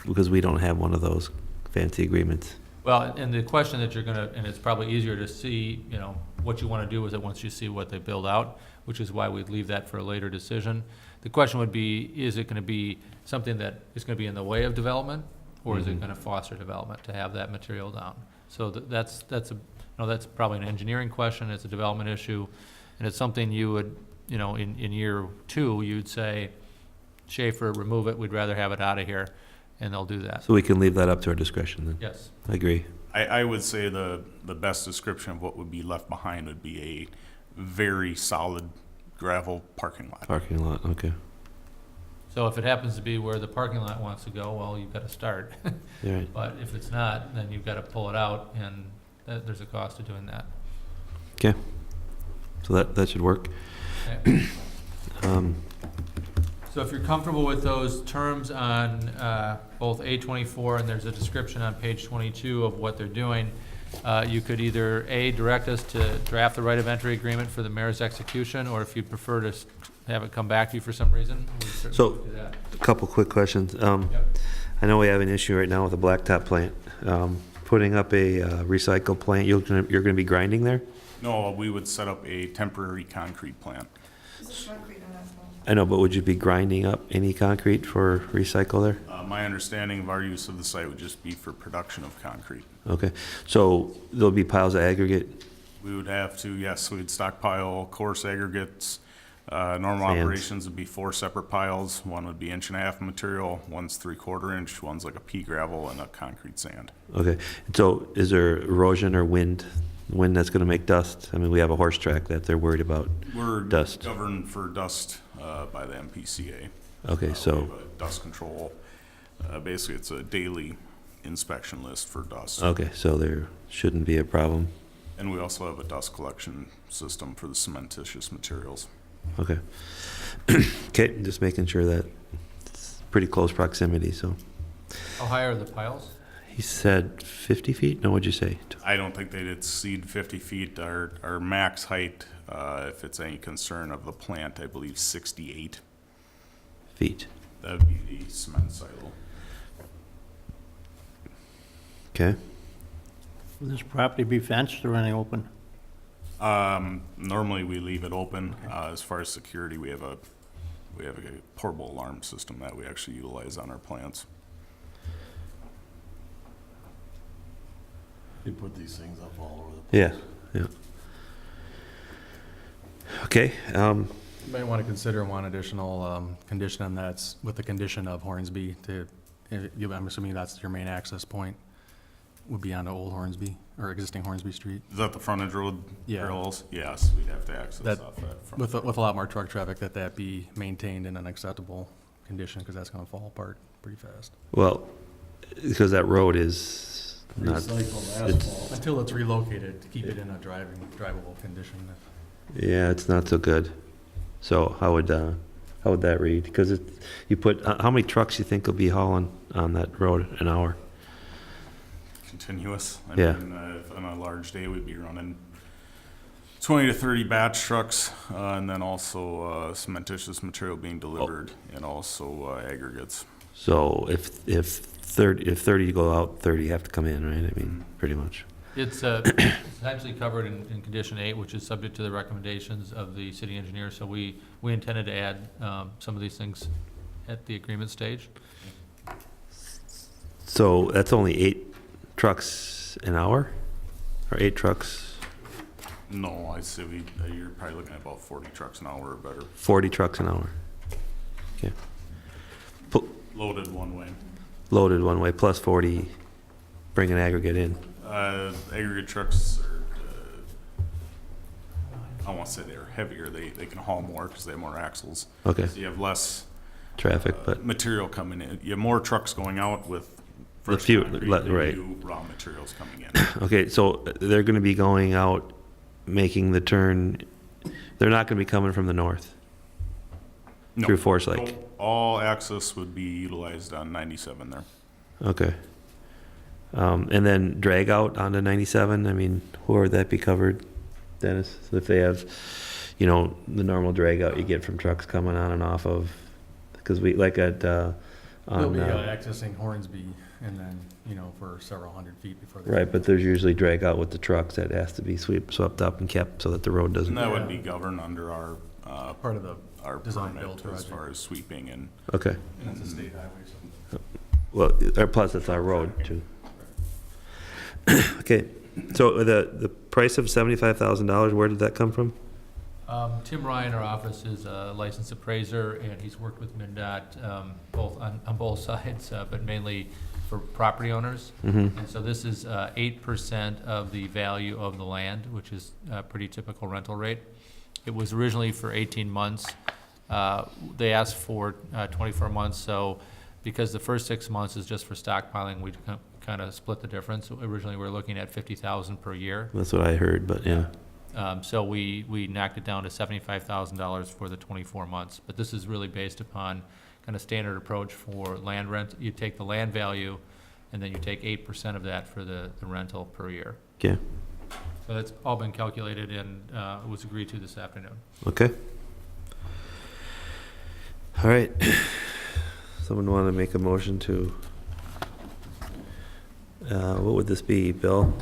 because we don't have one of those fancy agreements. Well, and the question that you're gonna, and it's probably easier to see, what you wanna do with it once you see what they build out, which is why we'd leave that for a later decision. The question would be, is it gonna be something that is gonna be in the way of development, or is it gonna foster development to have that material down? So that's probably an engineering question, it's a development issue, and it's something you would, in year 2, you'd say, Schaefer, remove it, we'd rather have it out of here, and they'll do that. So we can leave that up to our discretion then? Yes. I agree. I would say the best description of what would be left behind would be a very solid gravel parking lot. Parking lot, okay. So if it happens to be where the parking lot wants to go, well, you've got to start. All right. But if it's not, then you've got to pull it out, and there's a cost to doing that. Okay. So that should work. Okay. Okay. Um, So if you're comfortable with those terms on both A24, and there's a description on page 22 of what they're doing, you could either, A, direct us to draft the right of entry agreement for the mayor's execution, or if you'd prefer to have it come back to you for some reason, we certainly So- would do that. A couple quick questions. I know we have an issue right now with the blacktop plant. Putting up a recycle plant, you're gonna be grinding there? No, we would set up a temporary concrete plant. This is concrete and asphalt. I know, but would you be grinding up any concrete for recycle there? My understanding of our use of the site would just be for production of concrete. Okay, so there'll be piles of aggregate? We would have to, yes, we'd stockpile coarse aggregates. Normal Sands. operations would be 4 separate piles. One would be 1.5 inch material, one's 3/4 inch, one's like a pea gravel, and a concrete sand. Okay, so is there erosion or wind that's gonna make dust? I mean, we have a horse track that they're worried about. We're Dust. governed for dust by the MPCA. Okay, We so, have a dust control. Basically, it's a daily inspection list for dust. okay, so there shouldn't be a problem. And we also have a dust collection system for the cementitious materials. Okay. Okay, just making sure that it's pretty close proximity, so. How high are the piles? He said 50 feet? No, what'd you say? I don't think they'd exceed 50 feet. Our max height, if it's any concern of the plant, I believe 68. Feet. That'd be the cement silo. Okay. Will this property be fenced or anything open? Normally we leave it open. As far as security, we have a portable alarm system that we actually utilize on our plants. You put these things up all over the place. Yeah, yeah. Okay, You might want to consider one additional condition, and that's with the condition of Hornsby to, I'm assuming that's your main access point, would be onto Old Hornsby, or existing Hornsby Street. Is that the frontage road Yeah. parallels? Yes, we'd have to access That- off that front. With a lot more truck traffic, that be maintained in an acceptable condition, because that's going to fall apart pretty fast. well, because that road is not, Recycled it's, asphalt. Until it's relocated, to keep it in a drivable condition. yeah, it's not so good. So how would that read? Because it, you put, how many trucks you think will be hauling on that road an hour? Continuous. I Yeah. mean, if on a large day, we'd be running 20 to 30 batch trucks, and then also cementitious material being delivered, and also aggregates. So if 30 go out, 30 have to come in, right? I mean, pretty much. It's essentially covered in condition 8, which is subject to the recommendations of the city engineer. So we intended to add some of these things at the agreement stage. So that's only 8 trucks an hour? Or 8 trucks, No, I'd say you're probably looking at about 40 trucks an hour or better, 40 trucks an hour? Okay. loaded one way. Loaded one way, plus 40 bringing aggregate in. Aggregate trucks are, I don't want to say they're heavier, they can haul more because they have more axles. Okay, So you have less traffic, but, material coming in. You have more trucks going out with With fresh few- concrete le- than right. you do raw materials coming in. okay, so they're gonna be going out, making the turn, they're not gonna be coming from the north No. through Forest Lake? All access would be utilized on 97 there. Okay. And then drag out onto 97, I mean, where would that be covered, Dennis? So if they have, the normal drag out you get from trucks coming on and off of, because we, like at, They'll on, be accessing Hornsby, and then, for several hundred feet before they. right, but there's usually drag out with the trucks that has to be swept up and kept so that the road doesn't, And that would be governed under our Part of the, our Design permit build as project. far as sweeping and okay. and it's a state highway, so. Well, plus it's our road too. Okay, so the price of $75,000, where did that come from? Tim Ryan, our office, is a licensed appraiser, and he's worked with MnDOT both on both sides, but mainly for property owners. Mm-hmm. And so this is 8% of the value of the land, which is a pretty typical rental rate. It was originally for 18 months. They asked for 24 months, so because the first 6 months is just for stockpiling, we kind of split the difference. Originally, we were looking at $50,000 per year. That's what I heard, but yeah. So we knocked it down to $75,000 for the 24 months. But this is really based upon kind of standard approach for land rent. You take the land value, and then you take 8% of that for the rental per year. Okay, So that's all been calculated and was agreed to this afternoon. okay. All right. Someone want to make a motion to, what would this be, Bill?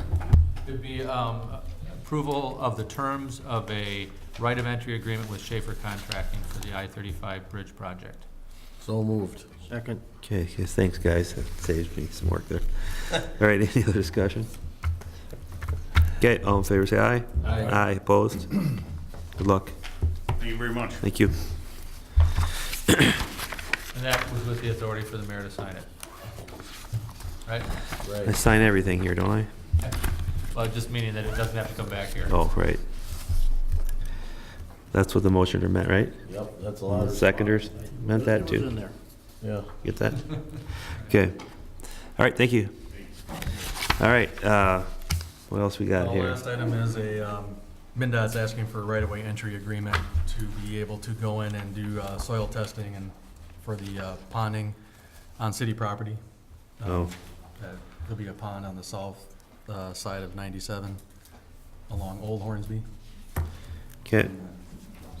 It'd be approval of the terms of a right of entry agreement with Schaefer Contracting for the I-35 bridge project. So moved. Second. Okay, yes, thanks, guys. That saves me some work there. All right, any other discussion? Okay, all in favor, say aye. Aye. Aye, opposed? Good luck. Thank you very much. Thank you. And that was with the authority for the mayor to sign it. Right? I sign everything here, don't I? Well, just meaning that it doesn't have to come back here. Oh, right. That's what the motioner meant, right? Yep, that's a lot of. Seconders meant that It was in too. there. Yeah. Get that? Okay. All right, thank you. All right, what else we got The here? last item is MinDOT's asking for a right-of-way entry agreement to be able to go in and do soil testing and for the ponding on city property. Oh, There'll be a pond on the south side of 97 along Old Hornsby. okay.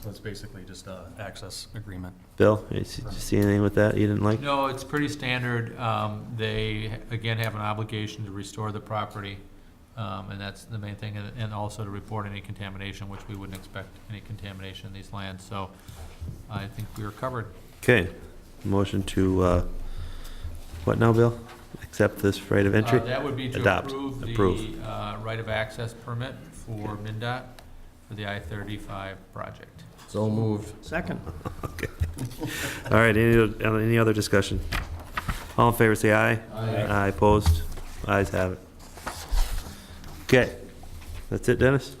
So it's basically just a access agreement. Bill, you see anything with that you didn't like? No, it's pretty standard. They, again, have an obligation to restore the property, and that's the main thing, and also to report any contamination, which we wouldn't expect any contamination in these lands. So I think we are covered. Okay, motion to, what now, Bill? Accept this right of entry? That would be to Adopt. approve Approve. the right of access permit for MinDOT for the I-35 project. So moved. Second. Okay. All right, any other discussion? All in favor, say aye. Aye, opposed? Ayes have it. Okay, that's it, Dennis?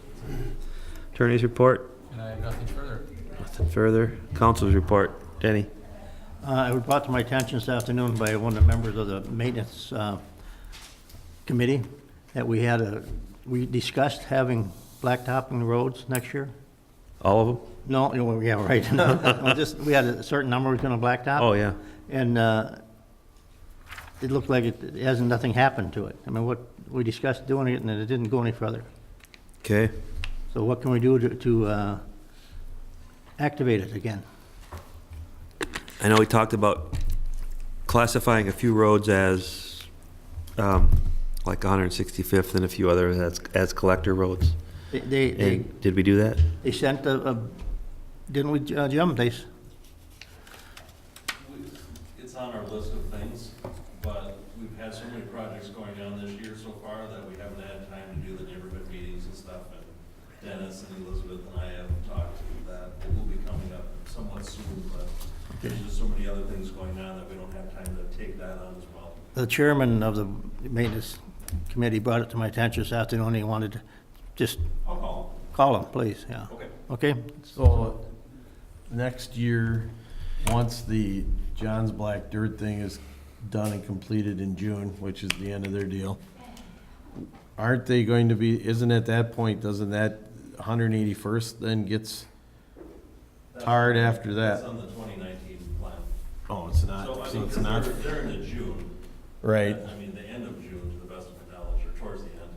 Attorney's report? And I have nothing further. Nothing further. Council's report. Denny? It was brought to my attention this afternoon by one of the members of the maintenance committee that we discussed having blacktopping the roads next year. All of them? No, yeah, right. No, just, we had a certain number was gonna blacktop. Oh, yeah. And it looked like it hasn't, nothing happened to it. I mean, we discussed doing it and it didn't go any further. Okay. So what can we do to activate it again? I know we talked about classifying a few roads as, like 165th and a few others as collector roads. They And did we do that? sent didn't we, Jim? It's on our list of things, but we've had so many projects going on this year so far that we haven't had time to do the neighborhood meetings and stuff. And Dennis and Elizabeth and I have talked to that. It will be coming up somewhat soon, but there's just so many other things going on that we don't have time to take that on as well. The chairman of the maintenance committee brought it to my attention this afternoon. He wanted to just I'll call him, please, yeah. call. Okay. Okay? So, next year, once the John's Black Dirt thing is done and completed in June, which is the end of their deal, aren't they going to be, isn't at that point, doesn't that 181st then gets tarred after That's that? on the 2019 plan. Oh, it's not, So, I so mean, it's not, they're in the June. right? I mean, the end of June, to the best of my knowledge, or towards the end.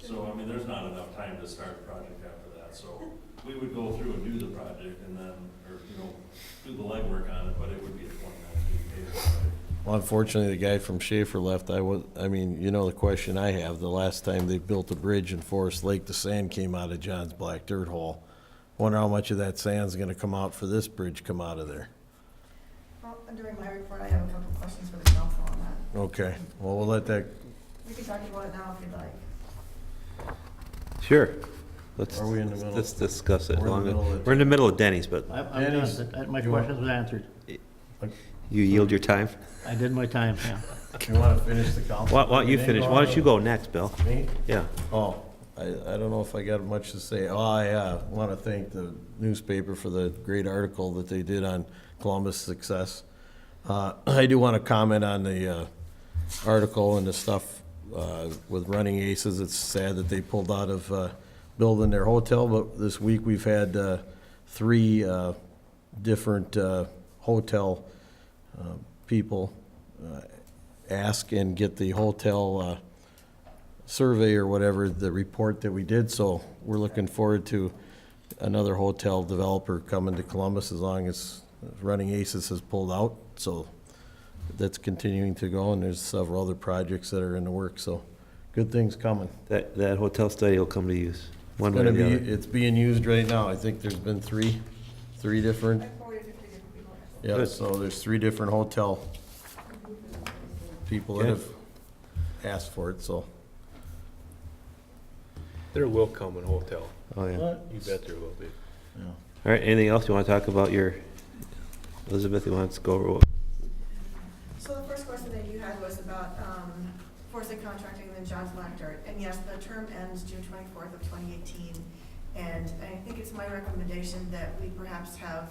So, I mean, there's not enough time to start the project after that. So we would go through and do the project and then, or, do the legwork on it, but it would be a 2019 paving project. Well, unfortunately, the guy from Schaefer left. I mean, the question I have, the last time they built a bridge in Forest Lake, the sand came out of John's Black Dirt Hole. Wonder how much of that sand's gonna come out for this bridge come out of there. Well, during my report, I have a couple of questions for the council on that. Okay, well, we'll let that, We can talk about it now if you'd like. Sure. Let's, Are we in the middle? let's discuss it. We're in the middle of it. We're in the middle of Denny's, but I'm Denny's, done. My you want- questions was answered. you yield your time. I did my time, yeah. you wanna finish the council? Why don't you meeting? finish? Why don't you go next, Bill? Me? Yeah. Oh, I don't know if I got much to say. Oh, I want to thank the newspaper for the great article that they did on Columbus' success. I do want to comment on the article and the stuff with Running Aces. It's sad that they pulled out of building their hotel, but this week we've had 3 different hotel people ask and get the hotel survey or whatever, the report that we did, so we're looking forward to another hotel developer coming to Columbus as long as Running Aces has pulled out, so that's continuing to go, and there's several other projects that are in the works, so good things coming. That hotel study will come to use, one way or Gonna the be, other. it's being used right now. I think there's been three different, Like 40 or 50 different people. yeah, Good. so there's 3 different hotel people that Good. have asked for it, so. There will come a hotel. Oh, yeah. You bet there will be. All right, anything else you want to talk about your, Elizabeth, you want to go over? So the first question that you had was about Forsyth Contracting and then John's Black Dirt. And yes, the term ends June 24th of 2018. And I think it's my recommendation that we perhaps have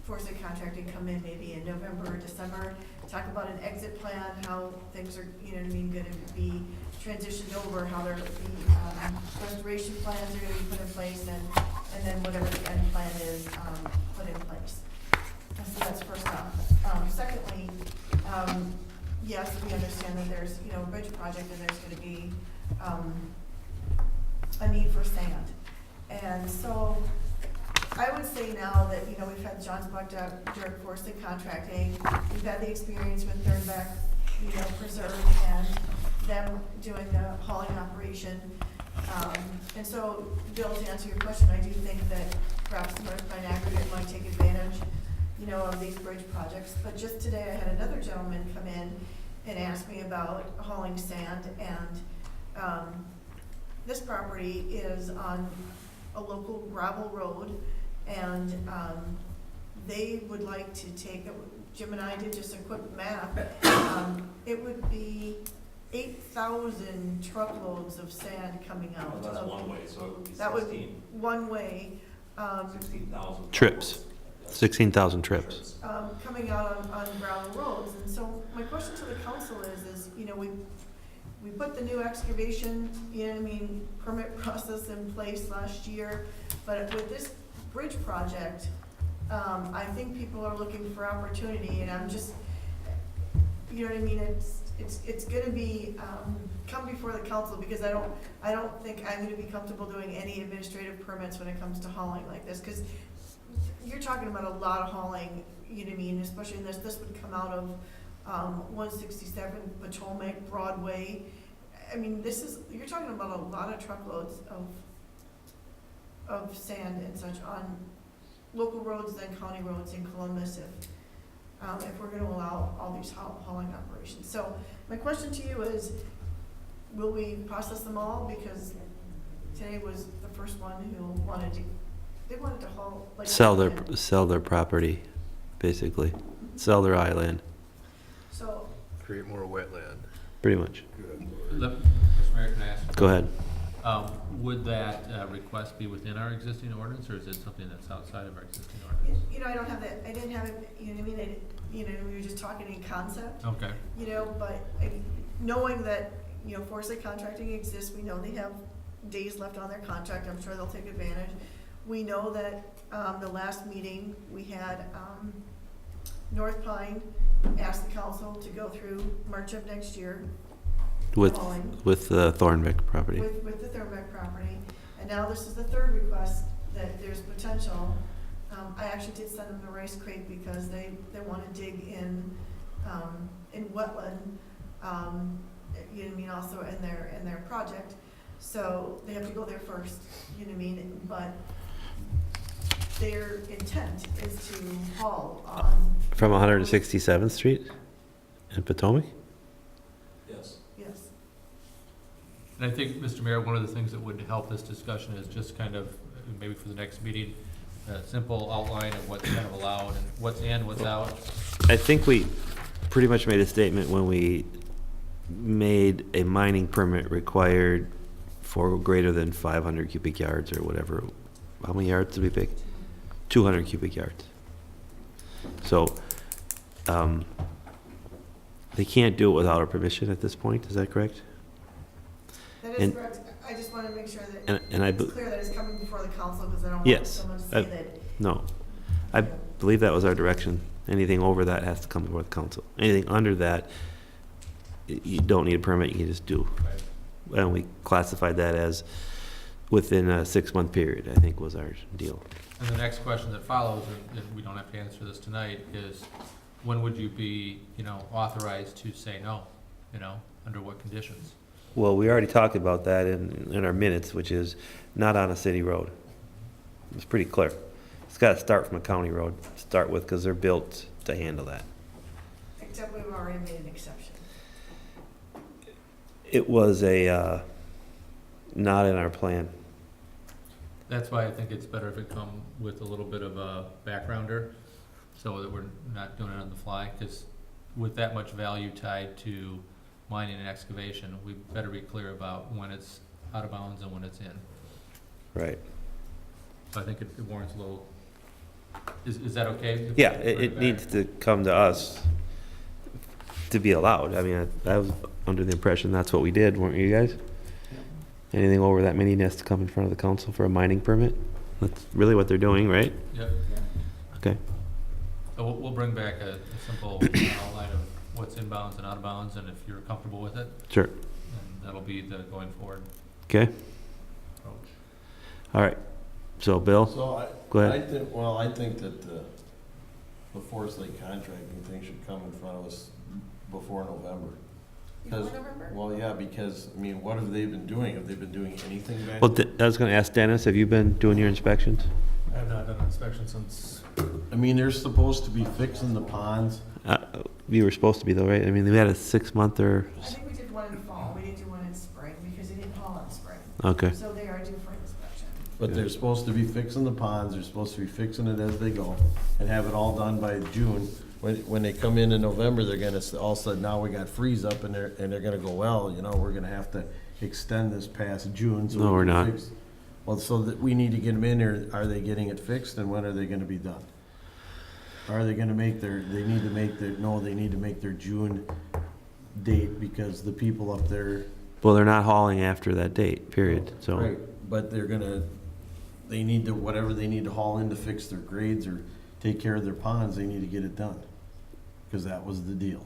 Forsyth Contracting come in maybe in November or December, talk about an exit plan, how things are, you know what I mean, going to be transitioned over, how the restoration plans are going to be put in place, and then whatever the end plan is put in place. And so that's first off. Secondly, yes, we understand that there's, you know, a bridge project and there's gonna be, a need for sand. And so I would say now that, you know, we've had John's Black Dirt, Forsyth Contracting, we've had the experience with Thornbeck, you know, Preserve, and them doing the hauling operation. And so, Bill, to answer your question, I do think that perhaps North Pine Aggregate might take advantage, you know, of these bridge projects. But just today, I had another gentleman come in and ask me about hauling sand, and this property is on a local gravel road, and they would like to take, Jim and I did just a quick math, it would be 8,000 truckloads of sand coming out. That's of- one way, so it would be That would be 16 one way, 16,000. Trips. 16,000 trips. coming out on gravel roads. And so my question to the council is, you know, we put the new excavation, you know what I mean, permit process in place last year, but with this bridge project, I think people are looking for opportunity, and I'm just, you know what I mean, it's gonna be, come before the council, because I don't think I'm gonna be comfortable doing any administrative permits when it comes to hauling like this, because you're talking about a lot of hauling, you know what I mean, especially in this would come out of 167 Potomac, Broadway. I mean, you're talking about a lot of truckloads of sand and such on local roads, then county roads in Columbus, if we're gonna allow all these hauling operations. So my question to you is, will we process them all? Because today was the first one who wanted to haul, like. Sell their property, basically. Sell their island, So, Create more wetland. pretty much. Mr. Mayor, can I ask? Go ahead. Would that request be within our existing ordinance, or is it something that's outside of our existing ordinance? you know, I don't have that, I didn't have it, you know what I mean, you know, we were just talking in concept. Okay. You know, but knowing that, you know, Forsyth Contracting exists, we know they have days left on their contract, I'm sure they'll take advantage. We know that, the last meeting, we had, North Pine asked the council to go through March of next year. With hauling the Thornbeck property. with the Thornbeck property, and now this is the third request that there's potential. I actually did send them to Rice Creek because they wanna dig in wetland, you know what I mean, also in their project. So they have to go there first, you know what I mean, but their intent is to haul on. From 167th Street in Potomac? Yes. Yes. And I think, Mr. Mayor, one of the things that would help this discussion is just kind of, maybe for the next meeting, a simple outline of what's kind of allowed and what's in, what's out. I think we pretty much made a statement when we made a mining permit required for greater than 500 cubic yards or whatever. How many yards did we pick? 200 cubic yards. So, they can't do it without our permission at this point, is that correct? That is And- correct. I just wanted want to make sure that And I, it's be- clear that it's coming before the council, because I don't want Yes, someone to I- say that. no, I believe that was our direction. Anything over that has to come before the council. Anything under that, you don't need a permit, you can just do. And we classified that as within a 6-month period, I think was our deal. And the next question that follows, and we don't have to answer this tonight, is when would you be, authorized to say no? Under what conditions? Well, we already talked about that in our minutes, which is not on a city road. It's pretty clear. It's got to start from a county road to start with, because they're built to handle that. Except we've already made an exception. It was not in our plan. That's why I think it's better if it come with a little bit of a backgrounder, so that we're not doing it on the fly, because with that much value tied to mining and excavation, we better be clear about when it's out of bounds and when it's in. Right. So I think it warrants a little, is that okay? Yeah, it needs to come to us to be allowed. I mean, I was under the impression that's what we did, weren't you guys? Anything over that many has to come in front of the council for a mining permit? That's really what they're doing, right? Yep. Okay. So we'll bring back a simple outline of what's inbounds and out of bounds, and if you're comfortable with it, Sure. then that'll be the going forward Okay. approach. All right. So, Bill, So go ahead. I think that the Forest Lake contracting thing should come in front of us before November. Before 'Cause- November? Well, yeah, because, I mean, what have they been doing? Have they been doing anything back Well, there? I was going to ask Dennis, have you been doing your inspections? I have not done an inspection since, I mean, they're supposed to be fixing the ponds. You were supposed to be though, right? I mean, we had a 6-month or, I think we did one in fall, we didn't do one in spring, because they didn't haul in spring. okay. So they are due for inspection. But they're supposed to be fixing the ponds, they're supposed to be fixing it as they go, and have it all done by June. When they come in November, they're gonna, all of a sudden, now we got freeze up, and they're gonna go, well, we're gonna have to extend this past June. So No, we we're can not. fix-" Well, so that we need to get them in, or are they getting it fixed, and when are they gonna be done? Are they gonna make they need to make their June date, because the people up there. Well, they're not hauling after that date, period, so. Right, but they need to, whatever they need to haul in to fix their grades or take care of their ponds, they need to get it done. Because that was the deal.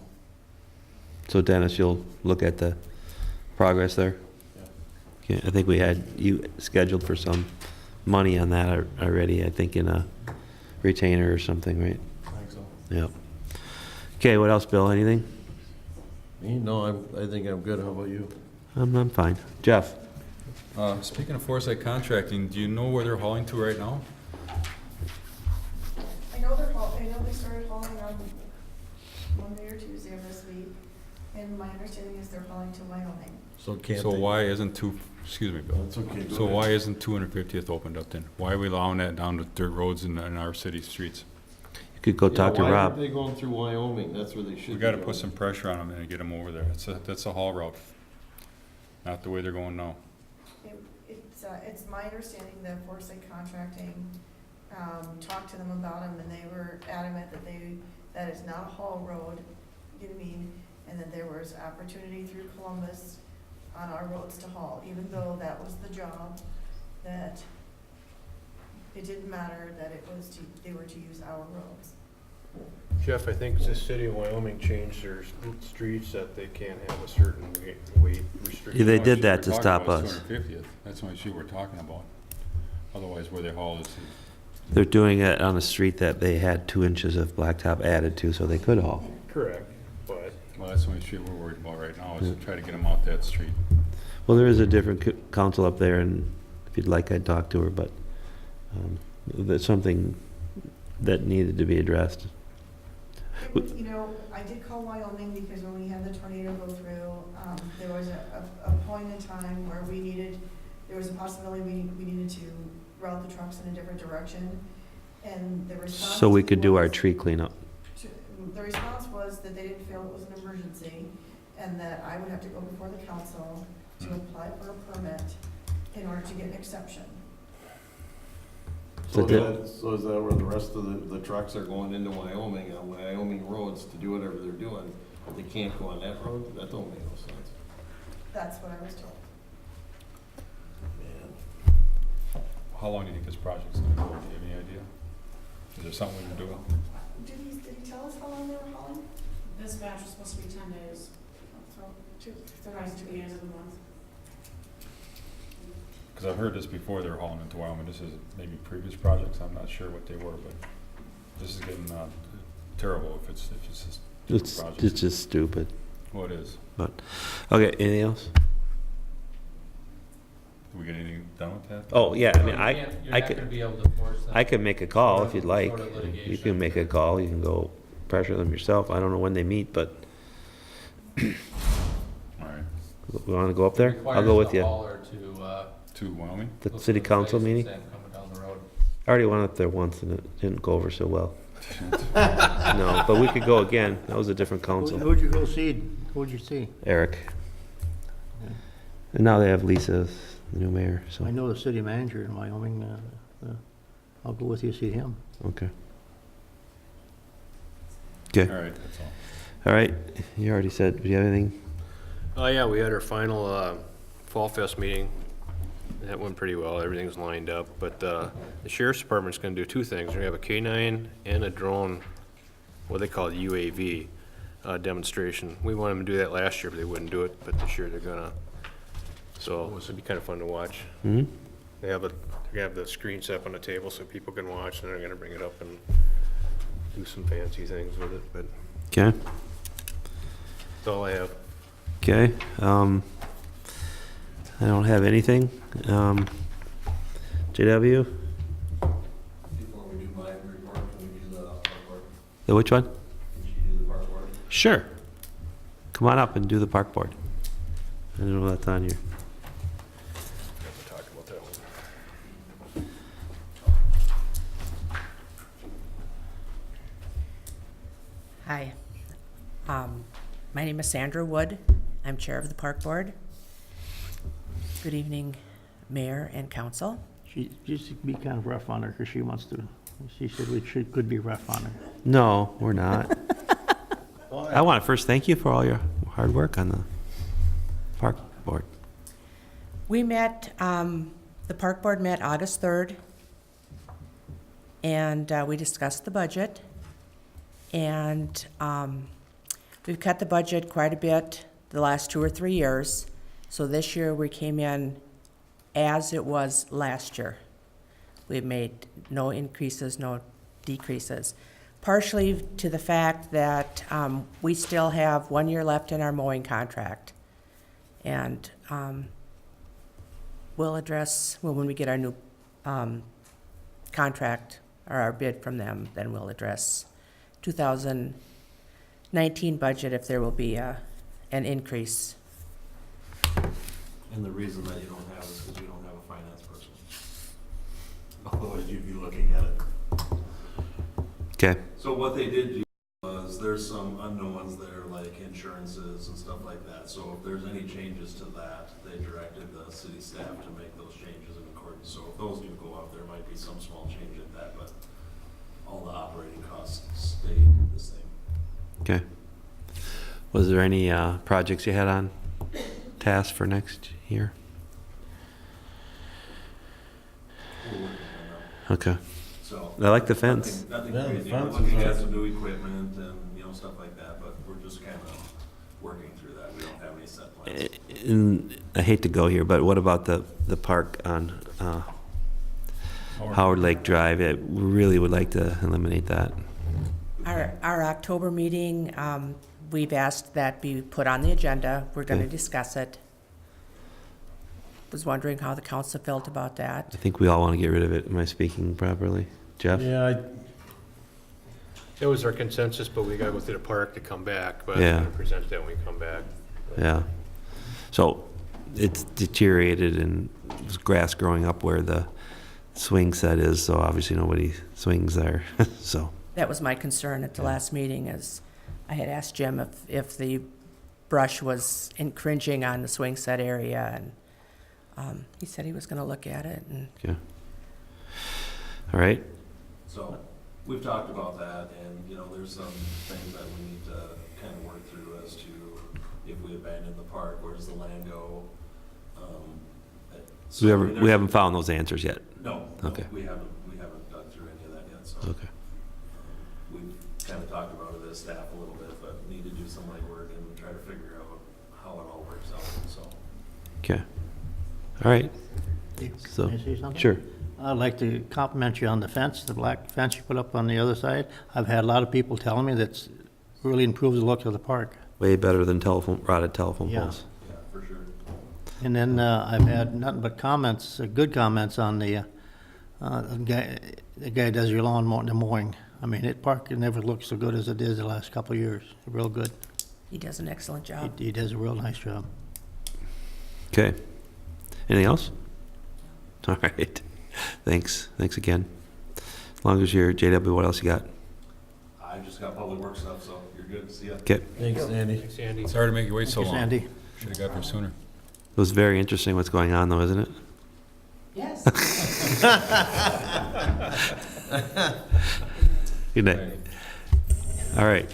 So Dennis, you'll look at the progress there? Yeah. Okay, I think we had you scheduled for some money on that already, I think in a retainer or something, right? I think so. Yep. Okay, what else, Bill? Anything? Me? No, I think I'm good. How about you? I'm fine. Jeff? Speaking of Forest Lake contracting, do you know where they're hauling to right now? I know they started hauling on Monday or Tuesday of this week, and my understanding is they're hauling to Wyoming. So can't So they? why isn't excuse me, Bill. That's okay. go So ahead. why isn't 250th opened up then? Why are we allowing that down to dirt roads in our city streets? You could go talk to Why aren't Rob. they going through Wyoming? That's where they should be. We gotta going. put some pressure on them and get them over there. That's a haul route, not the way they're going now. It's my understanding that Forest Lake Contracting, talked to them about them, and they were adamant that it's not a haul road, you know what I mean? And that there was opportunity through Columbus on our roads to haul, even though that was the job, that it didn't matter that they were to use our roads. Jeff, I think the city of Wyoming changed their streets that they can't have a certain weight restriction. Yeah, they The only did issue that we're to talking stop about is us. 250th. That's the only issue we're talking about. Otherwise, where they haul is, They're doing it on a street that they had 2 inches of blacktop added to, so they could haul. Correct, but well, that's the only issue we're worried about right now, is to try to get them out that street. Well, there is a different council up there, and if you'd like, I'd talk to her, but that's something that needed to be addressed. I did call Wyoming because when we had the tornado go through, there was a point in time where there was a possibility we needed to route the trucks in a different direction, and the response. So we could do our was- tree cleanup. The response was that they didn't feel it was an emergency, and that I would have to go before the council to apply for a permit in order to get an exception. So So is that where the rest of the trucks are going into Wyoming, on Wyoming roads to do whatever they're doing? But they can't go on that road? That don't make no sense. That's what I was told. How long do you think this project's gonna go? Do you have any idea? Is there something we can do? Did he tell us how long they were hauling? This batch was supposed to be 10 days, So, runs to the end of the month. Because I've heard this before, they were hauling into Wyoming. This is maybe previous projects. I'm not sure what they were, but this is getting terrible if it's just project. It's just stupid. Well, it is. But, okay, anything else? Do we get anything done with that? Oh, yeah, I mean, You're I not gonna could, be able to force them. I could make a call if you'd like. Sort of You litigation. can make a call, you can go pressure them yourself. I don't know when they meet, but All right. we wanna go up there? I'll Requires go with the you. hauler To Wyoming? The to city the council place meeting? and coming down the road. I already went up there once and it didn't go over so well. No, but we could go again. That was a different council. Who'd you go see? Who'd you see? Eric. And now they have Lisa, the new mayor, so, I know the city manager in Wyoming. I'll go with you to see him. okay. All Okay, right, that's all. all right. You already said, do you have anything? Oh, yeah, we had our final Fall Fest meeting. That went pretty well. Everything's lined up. But the sheriff's department's going to do two things. They're going to have a K-9 and a drone, what they call UAV demonstration. We wanted them to do that last year, but they wouldn't do it. But this year they're going to. So this would be kind of fun to watch. Hmm? They're going to have the screen set up on the table so people can watch, and they're going to bring it up and do some fancy things with it. But Okay, that's all I have. okay. I don't have anything. JW, Before we do my report, can we do the park board? the which one? Can she do the park board? Sure. Come on up and do the park board. I don't know if that's on here. We'll talk about that one. Hi. My name is Sandra Wood. I'm Chair of the Park Board. Good evening, Mayor and Council. She just be kind of rough on her because she wants to. She said could be rough on her. No, we're not. I want to first thank you for all your hard work on the park board. We met, the Park Board met August 3rd, and we discussed the budget. And we've cut the budget quite a bit the last 2 or 3 years. So this year we came in as it was last year. We've made no increases, no decreases. Partially to the fact that we still have 1 year left in our mowing contract. And we'll address, well, when we get our new contract or our bid from them, then we'll address 2019 budget if there will be an increase. And the reason that you don't have is because you don't have a finance person. Otherwise, you'd be looking at it. Okay, So what they did do was, there's some unknowns there, like insurances and stuff like that. So if there's any changes to that, they directed the city staff to make those changes in accordance. So if those do go up, there might be some small change in that, but all the operating costs stayed the same. okay. Was there any projects you had on task for next year? We're working on Okay. them. So. I like the fence. Nothing Yeah, the crazy. We're fence is looking at nice. some new equipment and, stuff like that, but we're just kind of working through that. We don't have any set plans. And I hate to go here, but what about the park on Howard Lake Drive? We really would like to eliminate that. Our October meeting, we've asked that be put on the agenda. We're going to Okay. discuss it. Was wondering how the council felt about I that. think we all want to get rid of it. Am I speaking properly? Jeff? Yeah, it was our consensus, but we gotta go through the park to come back, but Yeah. I'm gonna present that when we come back. Yeah. So it's deteriorated and there's grass growing up where the swing set is, so obviously nobody swings there, so. That was my concern at the last meeting, is I had asked Jim if the brush was infringing on the swing set area, and he said he was going to look at it. And Okay. All right. So, we've talked about that, and, there's some things that we need to kind of work through as to if we abandon the park, where does the land go? We haven't found those answers yet. No, Okay. we haven't dug through any of that yet, so. Okay. We've kind of talked about it as staff a little bit, but need to do some legwork and try to figure out how it all works out, so. Okay. All right. So, Can I say something? sure. I'd like to compliment you on the fence, the black fence you put up on the other side. I've had a lot of people telling me that's really improved the look of the park. Way better than rotted telephone Yeah. poles. Yeah, for sure. And then I've had nothing but comments, good comments on the guy that does your lawn mowing. I mean, it park never looked so good as it is the last couple of years. Real good. He does an excellent job. He does a real nice job. Okay. Anything else? All right. Thanks. Thanks again. As long as you're JW, what else you got? I just got public work stuff, so you're good. See ya. Okay. Thanks, Andy. Thanks, Andy. Sorry to make you wait so Thank you, long. Sandy. Should have got there sooner. It was very interesting what's going on, though, isn't it? Yes. Good night. All right.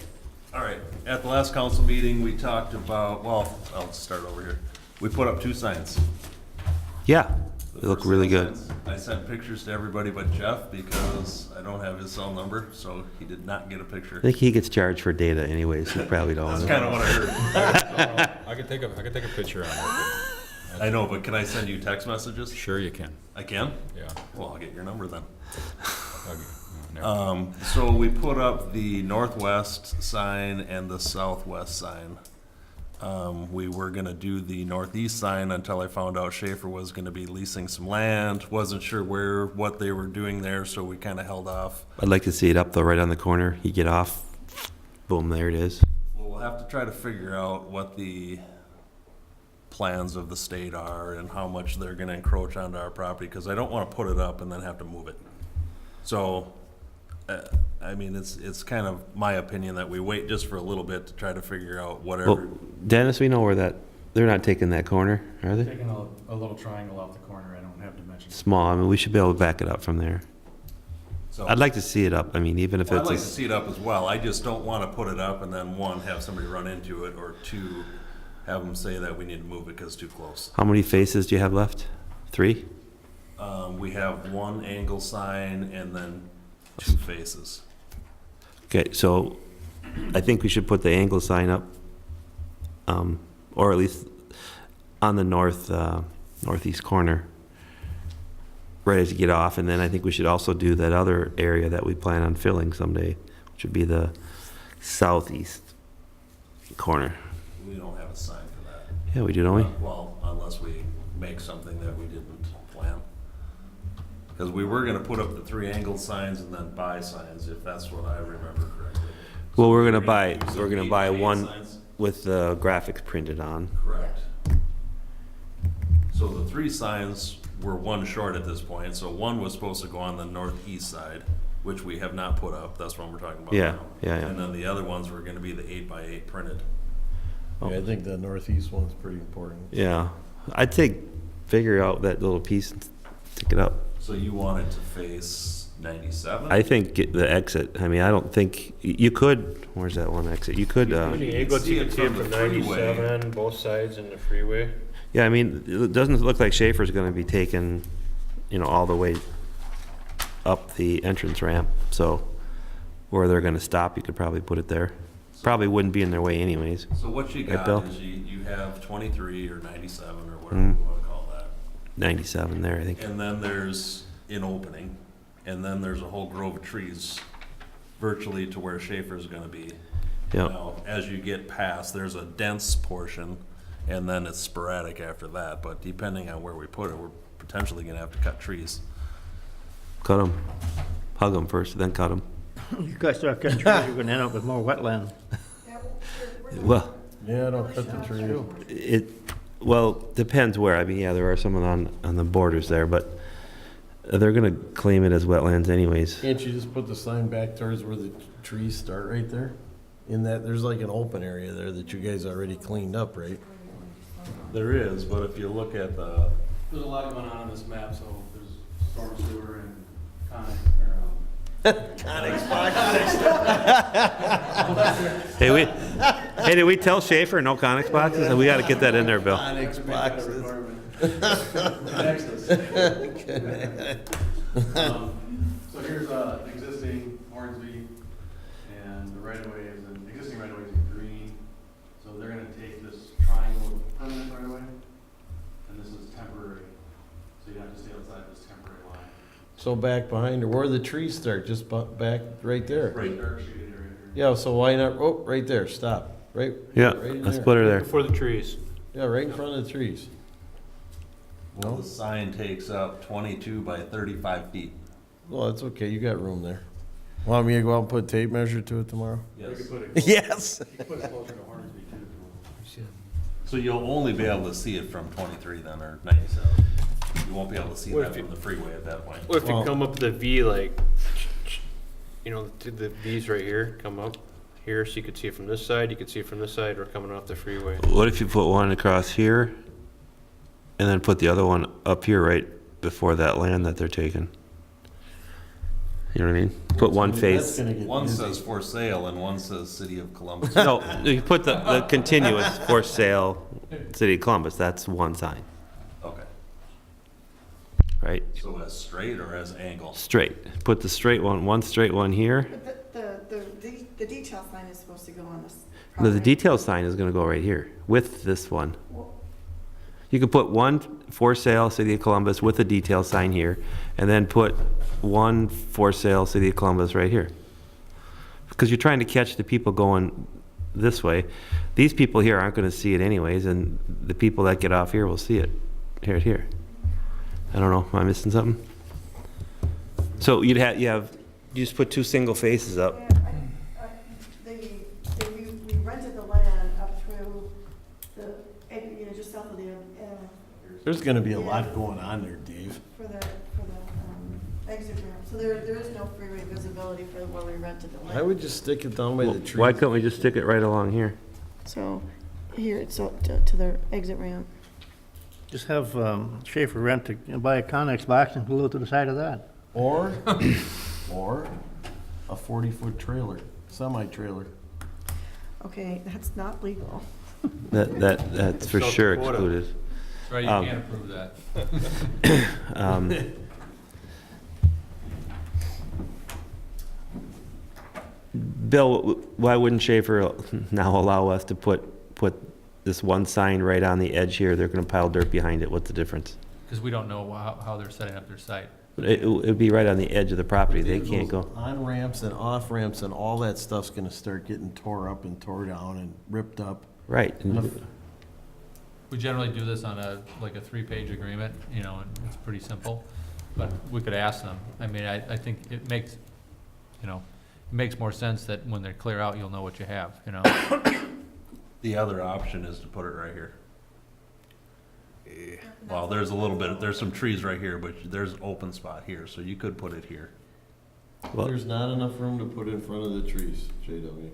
All right, at the last council meeting, we talked about, well, I'll start over here. We put up 2 signs. Yeah, The they look first really set of good. signs, I sent pictures to everybody but Jeff because I don't have his cell number, so he did not get a picture. I think he gets charged for data anyways. He probably That's don't. kind of what I heard. I could take a picture on it. I know, but can I send you text messages? Sure you can. I can? Yeah. Well, I'll get your number then. Okay. No, never. So we put up the northwest sign and the southwest sign. We were gonna do the northeast sign until I found out Schaefer was gonna be leasing some land. Wasn't sure what they were doing there, so we kinda held off. I'd like to see it up though, right on the corner. You get off, boom, there it is. Well, we'll have to try to figure out what the plans of the state are and how much they're gonna encroach onto our property, because I don't wanna put it up and then have to move it. So, I mean, it's kind of my opinion that we wait just for a little bit to try to figure out whatever. Well, Dennis, we know where they're not taking that corner, are they? Taking a little triangle off the corner, I don't have dimensions. Small, I mean, we should be able to back it up from there. So, I'd like to see it up. I mean, even if well, I'd it's, like to see it up as well. I just don't wanna put it up and then, 1, have somebody run into it, or 2, have them say that we need to move it because it's too close. how many faces do you have left? 3? We have 1 angle sign and then 2 faces. Okay, so I think we should put the angle sign up, or at least on the northeast corner, right as you get off, and then I think we should also do that other area that we plan on filling someday, which would be the southeast corner. We don't have a sign for that. Yeah, we do, don't we? Well, unless we make something that we didn't plan. Because we were gonna put up the 3 angled signs and then buy signs, if that's what I remember correctly. Well, we're So gonna buy use some 8x8 one signs? with the graphics printed on. Correct. So the 3 signs were 1 short at this point, so 1 was supposed to go on the northeast side, which we have not put up, that's what we're talking about Yeah, now. yeah. And then the other ones were gonna be the 8x8 printed. Yeah, I think the northeast one's pretty important. Yeah, I'd say figure out that little piece and stick it up. So you want it to face 97? I think get the exit, I mean, I don't think, you could, where's that one exit? You could, When you angle it, you can see it from the freeway. 97, both sides in the freeway. yeah, I mean, it doesn't look like Schaefer's gonna be taking, all the way up the entrance ramp, so where they're gonna stop, you could probably put it there. Probably wouldn't be in their way anyways. So what you Right, got Bill? is you have 23 or 97 or whatever Mm. you wanna call that. 97 there, I think. And then there's an opening, and then there's a whole grove of trees virtually to where Schaefer's gonna be. Yeah, Now, as you get past, there's a dense portion, and then it's sporadic after that, but depending on where we put it, we're potentially gonna have to cut trees. cut them, hug them first, then cut them. You guys start cutting trees, you're gonna end up with more wetland. Yeah, we're Well, Yeah, don't cut the tree. depends where. I mean, yeah, there are some on the borders there, but they're gonna claim it as wetlands anyways. Can't you just put the sign back towards where the trees start right there? In that, there's like an open area there that you guys already cleaned up, right? There is, but if you look at the, There's a lot going on this map, so there's storm sewer and Hey, did we tell Schaefer no Conex boxes? We gotta get that in there, Bill. Onyx boxes. Nexus. So here's the existing Hornsby, and the right-of-way is, the existing right-of-way is in green. So they're gonna take this triangle permanent right-of-way, and this is temporary. So you have to stay outside this temporary line. So back behind her, where the trees start, just back, right there. Right. Dark shaded area here. Yeah, so why not, oh, right there, stop, right? Yeah, right in let's there. put her there. Before the trees. Yeah, right in front of the trees. Well, the sign takes up 22 by 35 feet. Well, that's okay, you got room there. Want me to go out and put a tape measure to it tomorrow? We Yes. could put it, Yes. you could put it closer to Hornsby too. if you want. So you'll only be able to see it from 23 then, or 97. You won't be able to see What that if you- from the freeway at that point. Well, if you Well- come up the V like, you know, the V's right here, come up here, so you could see it from this side, you could see it from this side, or coming off the freeway. What if you put one across here and then put the other one up here right before that land that they're taking? You know what I mean? Put one That's face. gonna get One busy. says for sale and one says City of Columbus. No, you put the continuous for sale, City of Columbus, that's one sign, Okay. right? So as straight or as angle? Straight. Put the straight one straight one here. But the detail sign is supposed to go on this No, the property. detail sign is gonna go right here with this one. You could put one for sale, City of Columbus with a detail sign here, and then put one for sale, City of Columbus right here. Because you're trying to catch the people going this way. These people here aren't gonna see it anyways, and the people that get off here will see it, here. I don't know, am I missing something? So you just put two single faces up. Yeah, we rented the land up through just south of the, There's gonna be a lot going on there, Dave. for the exit ramp. So there is no freeway visibility for where we rented the land. I would just stick it down by the trees. Why couldn't we just stick it right along here? So here, it's up to the exit ramp. Just have Schaefer rent, buy a Connex box and glue it to the side of that. Or a 40-foot trailer, semi-trailer. Okay, that's not legal. That's for South sure Dakota. excluded. That's right, you Um, can't approve that. Bill, why wouldn't Schaefer now allow us to put this one sign right on the edge here? They're gonna pile dirt behind it. What's the difference? Because we don't know how they're setting up their site. It'd be right on the edge of the property. They can't go. On ramps and off ramps and all that stuff's gonna start getting tore up and tore down and ripped up. Right. We generally do this on a 3-page agreement, and it's pretty simple, but we could ask them. I mean, I think it makes, it makes more sense that when they're clear out, you'll know what you have, The other option is to put it right here. Well, there's some trees right here, but there's an open spot here, so you could put it here. Well- There's not enough room to put in front of the trees, JW.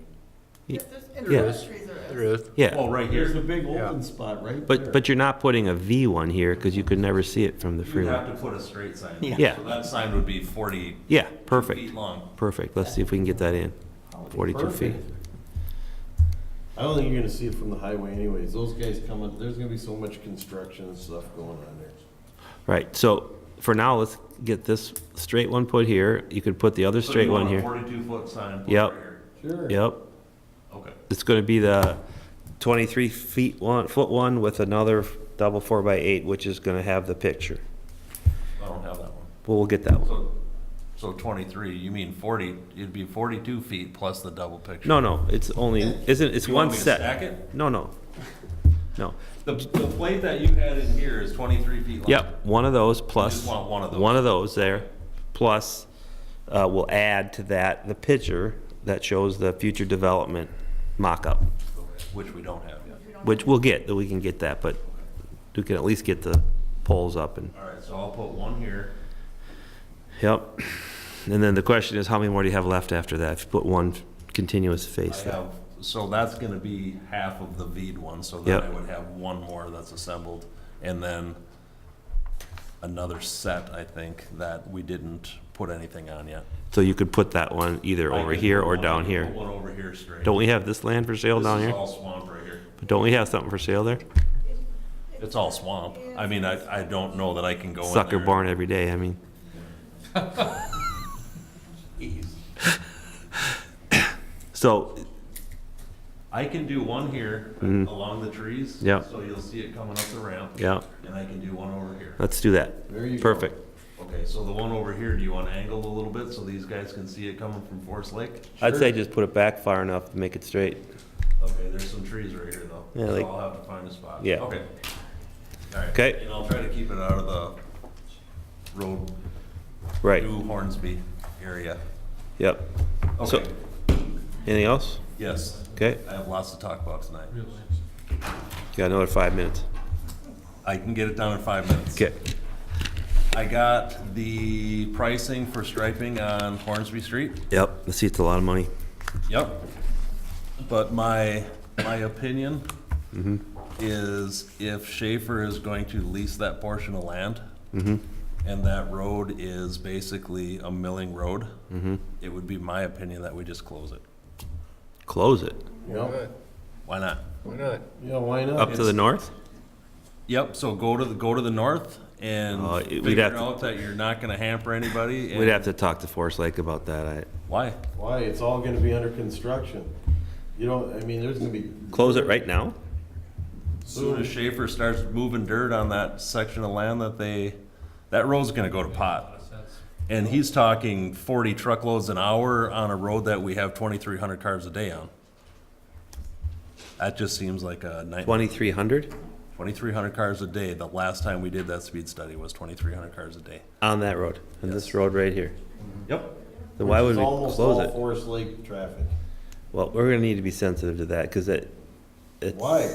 In Yeah. front of the trees There is. Yeah, Oh, right There's a here. big Yeah. open spot right there. but you're not putting a V one here because you could never see it from the You'd freeway. have to put a straight sign. Yeah. So that sign would be 40 Yeah, feet perfect, long. perfect. Let's see if we can get that in. 42 feet. Perfect. I don't think you're gonna see it from the highway anyways. Those guys coming, there's gonna be so much construction and stuff going on there. Right, so for now, let's get this straight one put here. You could put the other So straight you one want a here. 42-foot sign put Yep. right here. Sure. Yep. Okay. It's gonna be the 23 foot one with another double 4x8, which is gonna have the picture. I don't have that one. Well, we'll get that one. So 23, you mean 40, it'd be 42 feet plus the double picture. No, it's only, it's You one want me to set. stack it? No. The plate that you had in here is 23 feet long. Yep, one of those plus. just want one of those. One of those there, plus, we'll add to that the picture that shows the future development mock-up, Which we don't have yet. which we can get that, but we can at least get the poles up and, All right, so I'll put one here. yep. And then the question is, how many more do you have left after that? If you put one continuous face. So that's gonna be half of the V'd one, so then Yep. I would have one more that's assembled, and then another set, I think, that we didn't put anything on yet. So you could put that one either over here or down Put here. one over here straight. Don't we have this land for sale down This here? is all swamp right here. But don't we have something for sale there? It's all swamp. I mean, I don't know that I can go in there. Sucker barn every day, I mean. So, I can do one here along the trees. Yeah. So you'll see it coming up the ramp. yeah, And I can do one over here. let's do that. There you go. Perfect. Okay, so the one over here, do you want angled a little bit so these guys can see it coming from Forest Lake? I'd say just put it back far enough to make it straight. Okay, there's some trees right here though. Yeah, like- So I'll have to find a spot. Yeah. Okay. All right. Okay. And I'll try to keep it out of the road, Right, New Hornsby area. yep. So- Okay, Anything else? yes, Okay, I have lots to talk about tonight. got another 5 minutes. I can get it done in 5 minutes. Okay, I got the pricing for striping on Hornsby Street. yep, let's see, it's a lot of money. Yep. But my opinion is if Schaefer is going to lease that portion of land, and that road is basically a milling road, it would be my opinion that we just close it. Close it. Yep. Why not? Why not? Yeah, why not? Up to the north? Yep, so go to the north and we'd figure have to- out that you're not gonna hamper anybody. We'd have to talk to Forest Lake about that. Why? Why? It's all gonna be under construction. You don't, I mean, there's gonna be. Close it right now? Soon as Schaefer starts moving dirt on that section of land that road's gonna go to pot. And he's talking 40 truckloads an hour on a road that we have 2,300 cars a day on. That just seems like a nightmare. 2,300 2,300 cars a day. The last time we did that speed study was 2,300 cars a day. on that road, on this road right here. Yep. Then why would It's we almost close all it? Forest Lake traffic. Well, we're gonna need to be sensitive to that, because it's. Why?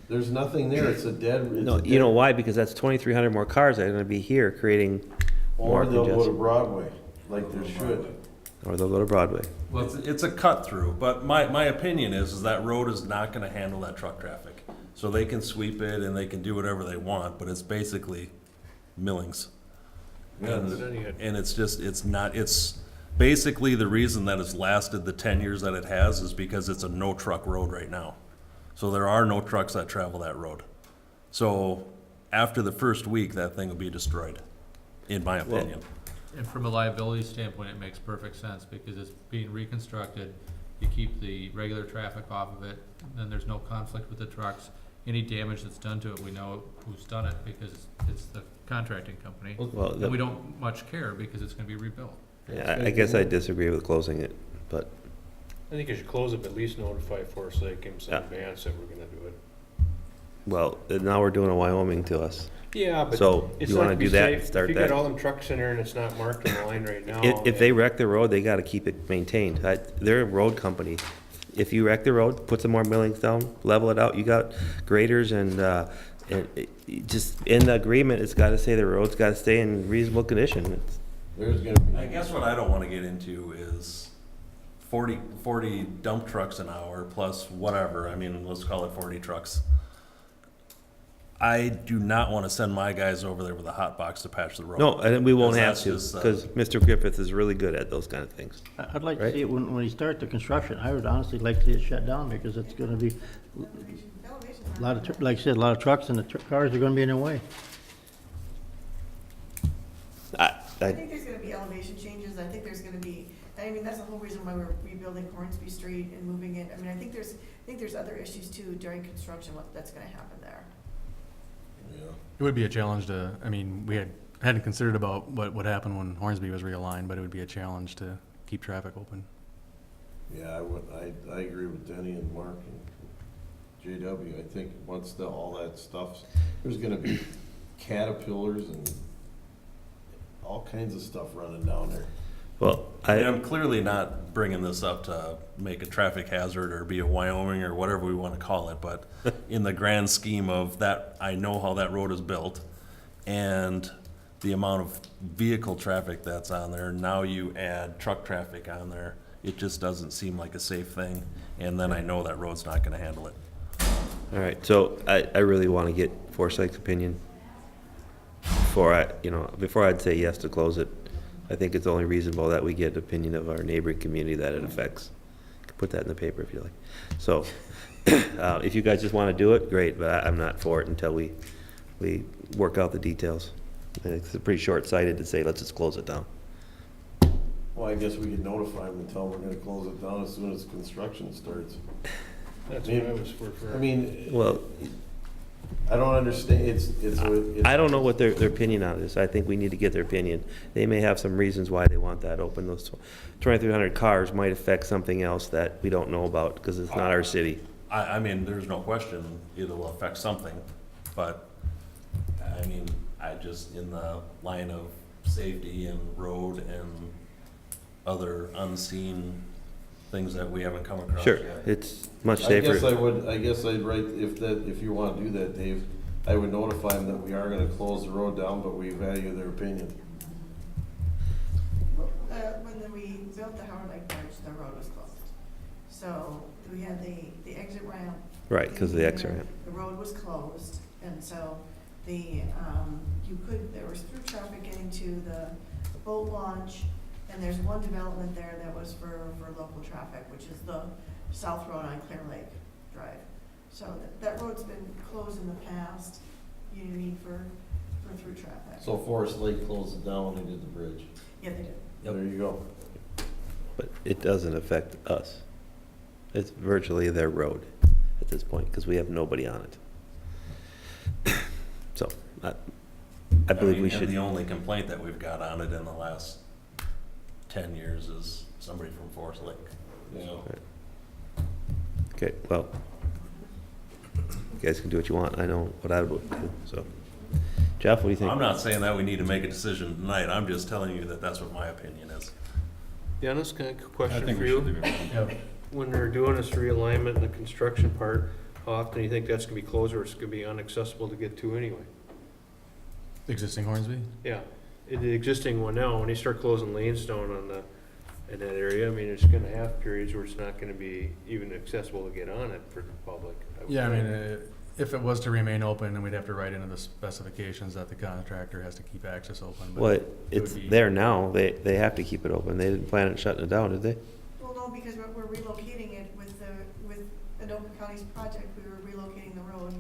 There's nothing there. It's a dead. it's No, a you know dead- why? Because that's 2,300 more cars that are gonna be here creating more Or they'll go to congestion. Broadway, like there should. Or they'll go to Broadway. Well, it's a cut through, but my opinion is that road is not gonna handle that truck traffic. So they can sweep it and they can do whatever they want, but it's basically millings. And it's just, it's basically the reason that it's lasted the 10 years that it has is because it's a no truck road right now. So there are no trucks that travel that road. So after the first week, that thing will be destroyed, in my opinion. And from a liability standpoint, it makes perfect sense because it's being reconstructed. You keep the regular traffic off of it, then there's no conflict with the trucks. Any damage that's done to it, we know who's done it because it's the contracting company. Well, And we don't much care because it's gonna be rebuilt. Yeah, I guess I disagree with closing it, but, I think you should close it, but at least notify Forest Lake, give them some Yeah. advance that we're gonna do it. well, now we're doing a Wyoming to us. Yeah, but. So, it's you not wanna to be do that, safe. start If you got that? all them trucks in there and it's not marked on the line right now. If they wreck the road, they gotta keep it maintained. They're a road company. If you wreck the road, put some more millings down, level it out, you got graders and just in the agreement, it's gotta say the road's gotta stay in reasonable condition. It's- There's gonna be. I guess what I don't wanna get into is 40 dump trucks an hour plus whatever, I mean, let's call it 40 trucks. I do not wanna send my guys over there with a hot box to patch the road. No, and we won't Because have that's to, just, because Mr. Griffith is really good at those kind of things. I'd like to Right. see it when you start the construction. I would honestly like to see it shut down because it's gonna be Elevation's a lot of, like I said, a lot of trucks and the cars are gonna be in their way. I think there's gonna be elevation changes, I think there's gonna be, I mean, that's the whole reason why we're rebuilding Hornsby Street and moving it. I mean, I think there's other issues too during construction, that's gonna happen there. Yeah. It would be a challenge to, I mean, we hadn't considered about what would happen when Hornsby was realigned, but it would be a challenge to keep traffic open. Yeah, I agree with Denny and Mark and JW. I think once all that stuff, there's gonna be caterpillars and all kinds of stuff running down there. Well, And I'm clearly not bringing this up to make a traffic hazard or be a Wyoming or whatever we want to call it, but in the grand scheme of that, I know how that road is built and the amount of vehicle traffic that's on there. Now you add truck traffic on there, it just doesn't seem like a safe thing. And then I know that road's not going to handle it. all right, so I really wanna get Forest Lake's opinion before I'd say yes to close it. I think it's only reasonable that we get opinion of our neighboring community that it affects. Could put that in the paper if you like. So, If you guys just want to do it, great, but I'm not for it until we work out the details. And it's pretty short-sighted to say, let's just close it down. Well, I guess we could notify them and tell them we're gonna close it down as soon as construction starts. That's what I was for. I mean, Well, I don't understand, it's. I don't know what their opinion on this. I think we need to get their opinion. They may have some reasons why they want that open. Those 2,300 cars might affect something else that we don't know about, because it's not our city. I mean, there's no question it'll affect something, but, I mean, I just, in the line of safety and road and other unseen things that we haven't come across Sure, yet. it's much I guess safer. I guess I'd write, if you wanna do that, Dave, I would notify them that we are gonna close the road down, but we value their opinion. When we built the Howard Lake Bridge, the road was closed. So we had the exit ramp. Right, because of the exit ramp. The road was closed, and so there was through traffic getting to the boat launch, and there's one development there that was for local traffic, which is the South Road on Clear Lake Drive. So that road's been closed in the past, you need for through traffic. So Forest Lake closed it down when they did the bridge. Yeah, they did. There you go. But it doesn't affect us. It's virtually their road at this point, because we have nobody on it. So, I believe we and should, the only complaint that we've got on it in the last 10 years is somebody from Forest Lake. So, okay, well, you guys can do what you want. I know what I would do, so. Jeff, what do you think? I'm not saying that we need to make a decision tonight, I'm just telling you that that's what my opinion is. Dennis, can I have a I question think for we should you? leave it alone. When they're doing this realignment and the construction part, how often do you think that's gonna be closed or it's gonna be inaccessible to get to anyway? Existing Hornsby? Yeah, in the existing one now, when you start closing lanes down in that area, I mean, it's gonna have periods where it's not gonna be even accessible to get on it for the public. would Yeah, I think. mean, if it was to remain open, then we'd have to write into the specifications that the contractor has to keep access open. but Well, it it's would be- there now. They have to keep it open. They didn't plan on shutting it down, did they? Well, no, because we're relocating it with Anoka County's project, we were relocating the road.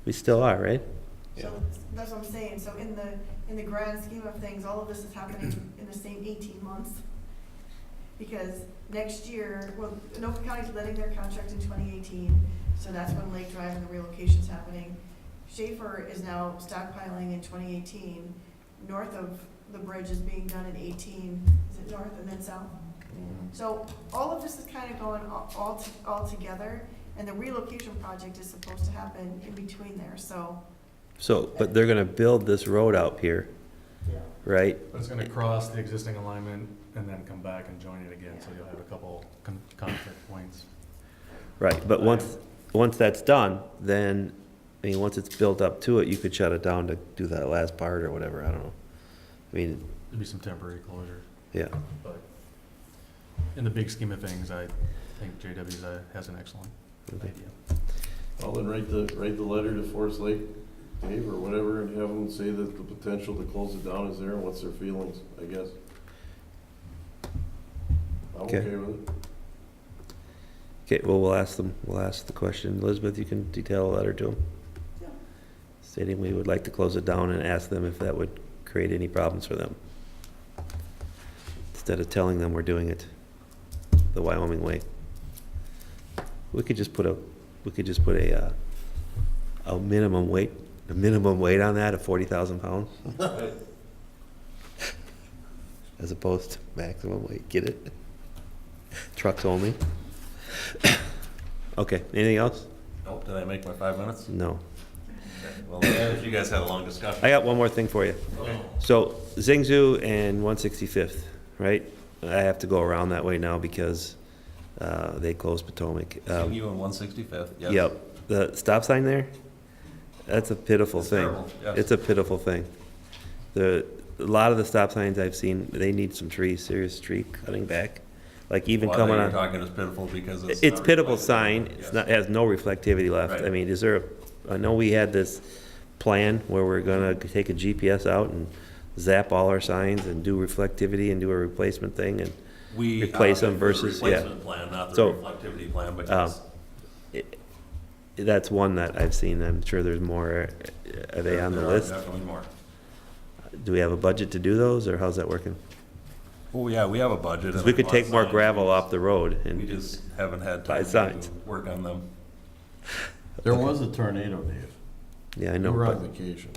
We still are, right? So that's what I'm saying, so in the grand scheme of things, all of this is happening in the same 18 months. Because next year, well, Anoka County's letting their contract in 2018, so that's when Lake Drive and the relocation's happening. Schaefer is now stockpiling in 2018, north of the bridge is being done in 18, is it north and then south? So all of this is kind of going all together, and the relocation project is supposed to happen in between there, so. So, but they're gonna build this road out here, right? But it's gonna cross the existing alignment and then come back and join it again, so you'll have a couple conflict points. Right, but once that's done, then, I mean, once it's built up to it, you could shut it down to do that last part or whatever, I don't know. I mean, There'd be some temporary closure, yeah, but in the big scheme of things, I think JW's has an excellent okay. idea. Well, then write the letter to Forest Lake, Dave, or whatever, and have them say that the potential to close it down is there, and what's their feelings, I guess. I'm Okay. okay with it. Okay, well, we'll ask the question. Elizabeth, you can detail a letter to them, Yeah. stating we would like to close it down and ask them if that would create any problems for them. Instead of telling them we're doing it the Wyoming way. We could just put a minimum weight on that of 40,000 pounds. As opposed to maximum weight, get it? Trucks only. Okay, anything else? Nope, did I make my 5 minutes? No. Okay. Well, you guys had a long discussion. I got one more thing for you. Okay. So Zingzhou and 165th, right? I have to go around that way now because they closed Potomac. You on 165th, yes. Yep. The stop sign there, that's a pitiful It's thing. terrible, yes. It's a pitiful thing. A lot of the stop signs I've seen, they need some trees, serious tree cutting back. Like even Well, I coming think on. you're talking is pitiful because it's. It's not pitiful reflected. sign, Yes. it's not, has no reflectivity left. I Right. mean, is there, I know we had this plan where we're gonna take a GPS out and zap all our signs and do reflectivity and do a replacement thing and We replace them did the versus, yeah. replacement plan, not the So, reflectivity plan, but yes. that's one that I've seen. I'm sure there's more. Are they on the There are list? Definitely more. Do we have a budget to do those, or how's that working? Oh, yeah, we have a budget. 'Cause and we a could lot take of more signs. gravel off the road We and, just haven't had Buy time signs. to work on them. There was a tornado, Dave. yeah, I You know, were on but vacation.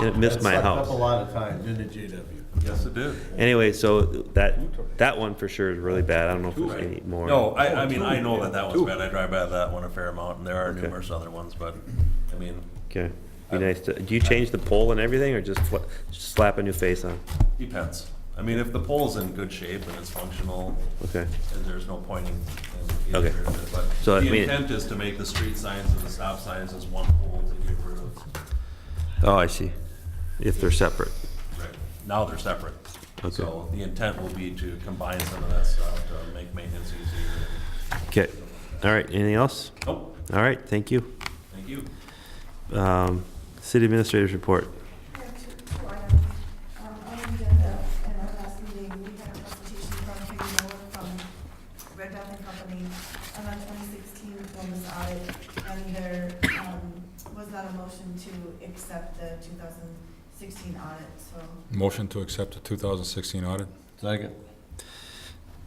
it missed my That sucked house. up a lot of time, didn't it, JW? Yes, it did. Anyway, so that one for sure is really bad. I don't know if there's any more. No, I mean, I know that one's bad. I drive by that one a fair amount, and there are Okay. numerous other ones, but, I mean, Okay, be nice to, do you change the pole and everything, or just just slap a new face on? depends. I mean, if the pole's in good shape and it's functional, Okay, and there's no pointing in Okay. either, but So, I the mean- intent is to make the street signs and the stop signs as one pole to get rid of. oh, I see, if they're separate. Right. Now they're separate. Okay. So the intent will be to combine some of that stuff to make maintenance easier. Okay, all right, anything else? Nope, All right, thank you. thank you. City Administrator's Report. I have two items. On the agenda, in our last meeting, we had a presentation from Katie Miller from Red Dot and Company on our 2016 Columbus audit, and there was not a motion to accept the 2016 audit, so. Motion to accept the 2016 audit. Second.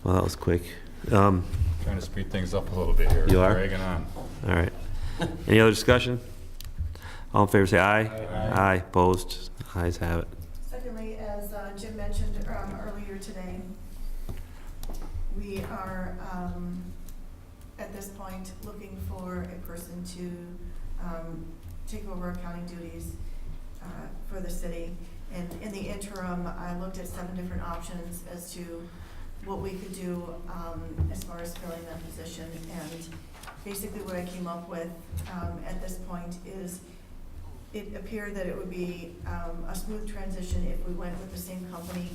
Well, that was quick. Trying to speed things up a little bit here. You are? Dragging on. All right. Any other discussion? All in favor, say aye. Aye. Opposed? Ayes have it. Secondly, as Jim mentioned earlier today, we are at this point looking for a person to take over accounting duties for the city. And in the interim, I looked at 7 different options as to what we could do as far as filling that position. And basically what I came up with at this point is it appeared that it would be a smooth transition if we went with the same company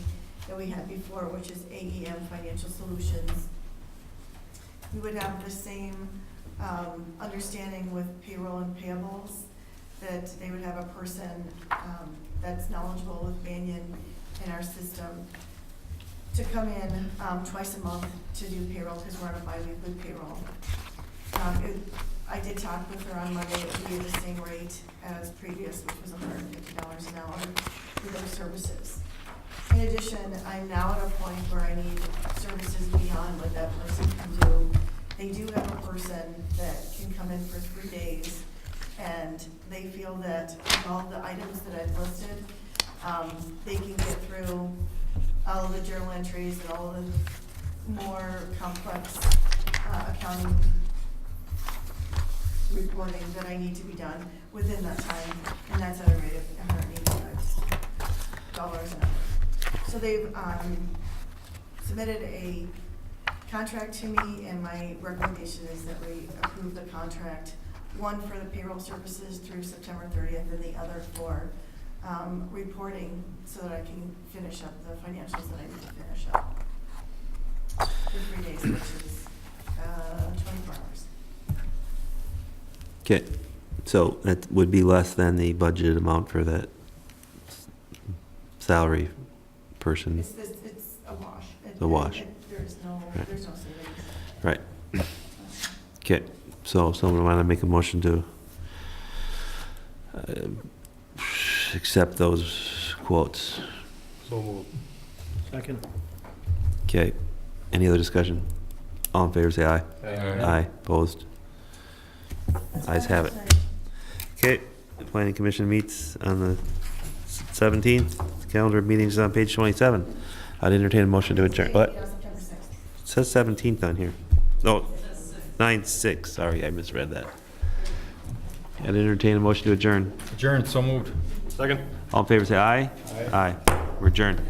that we had before, which is AEM Financial Solutions. We would have the same understanding with payroll and payables, that they would have a person that's knowledgeable with Banyan in our system to come in twice a month to do payroll, because we're on a bi-weekly payroll. I did talk with her on Monday. It would be the same rate as previous, which was $150 an hour for those services. In addition, I'm now at a point where I need services beyond what that person can do. They do have a person that can come in for 3 days, and they feel that with all the items that I've listed, they can get through all of the journal entries and all of the more complex accounting reporting that I need to be done within that time, and that's at a rate of $185 an hour. So they've submitted a contract to me, and my recommendation is that we approve the contract, one for the payroll services through September 30th, and the other for reporting, so that I can finish up the financials that I need to finish up for 3 days, which is 24 hours. Okay, so that would be less than the budgeted amount for that salary person. It's a wash. It's a wash. There's no savings. Right. Okay, so someone want to make a motion to accept those quotes? So moved. Second. Okay, any other discussion? All in favor, say aye. Aye. Aye, opposed? That's Ayes all I have it. tonight. Okay, the planning commission meets on the 17th. The calendar of meetings is on page 27. I'd entertain a motion to adjourn. What? It September 6th. says 17th on here. Oh, 9/6, sorry, I misread that. I'd entertain a motion to adjourn. Adjourned, so moved. Second. All in favor, say aye. Aye. We're adjourned.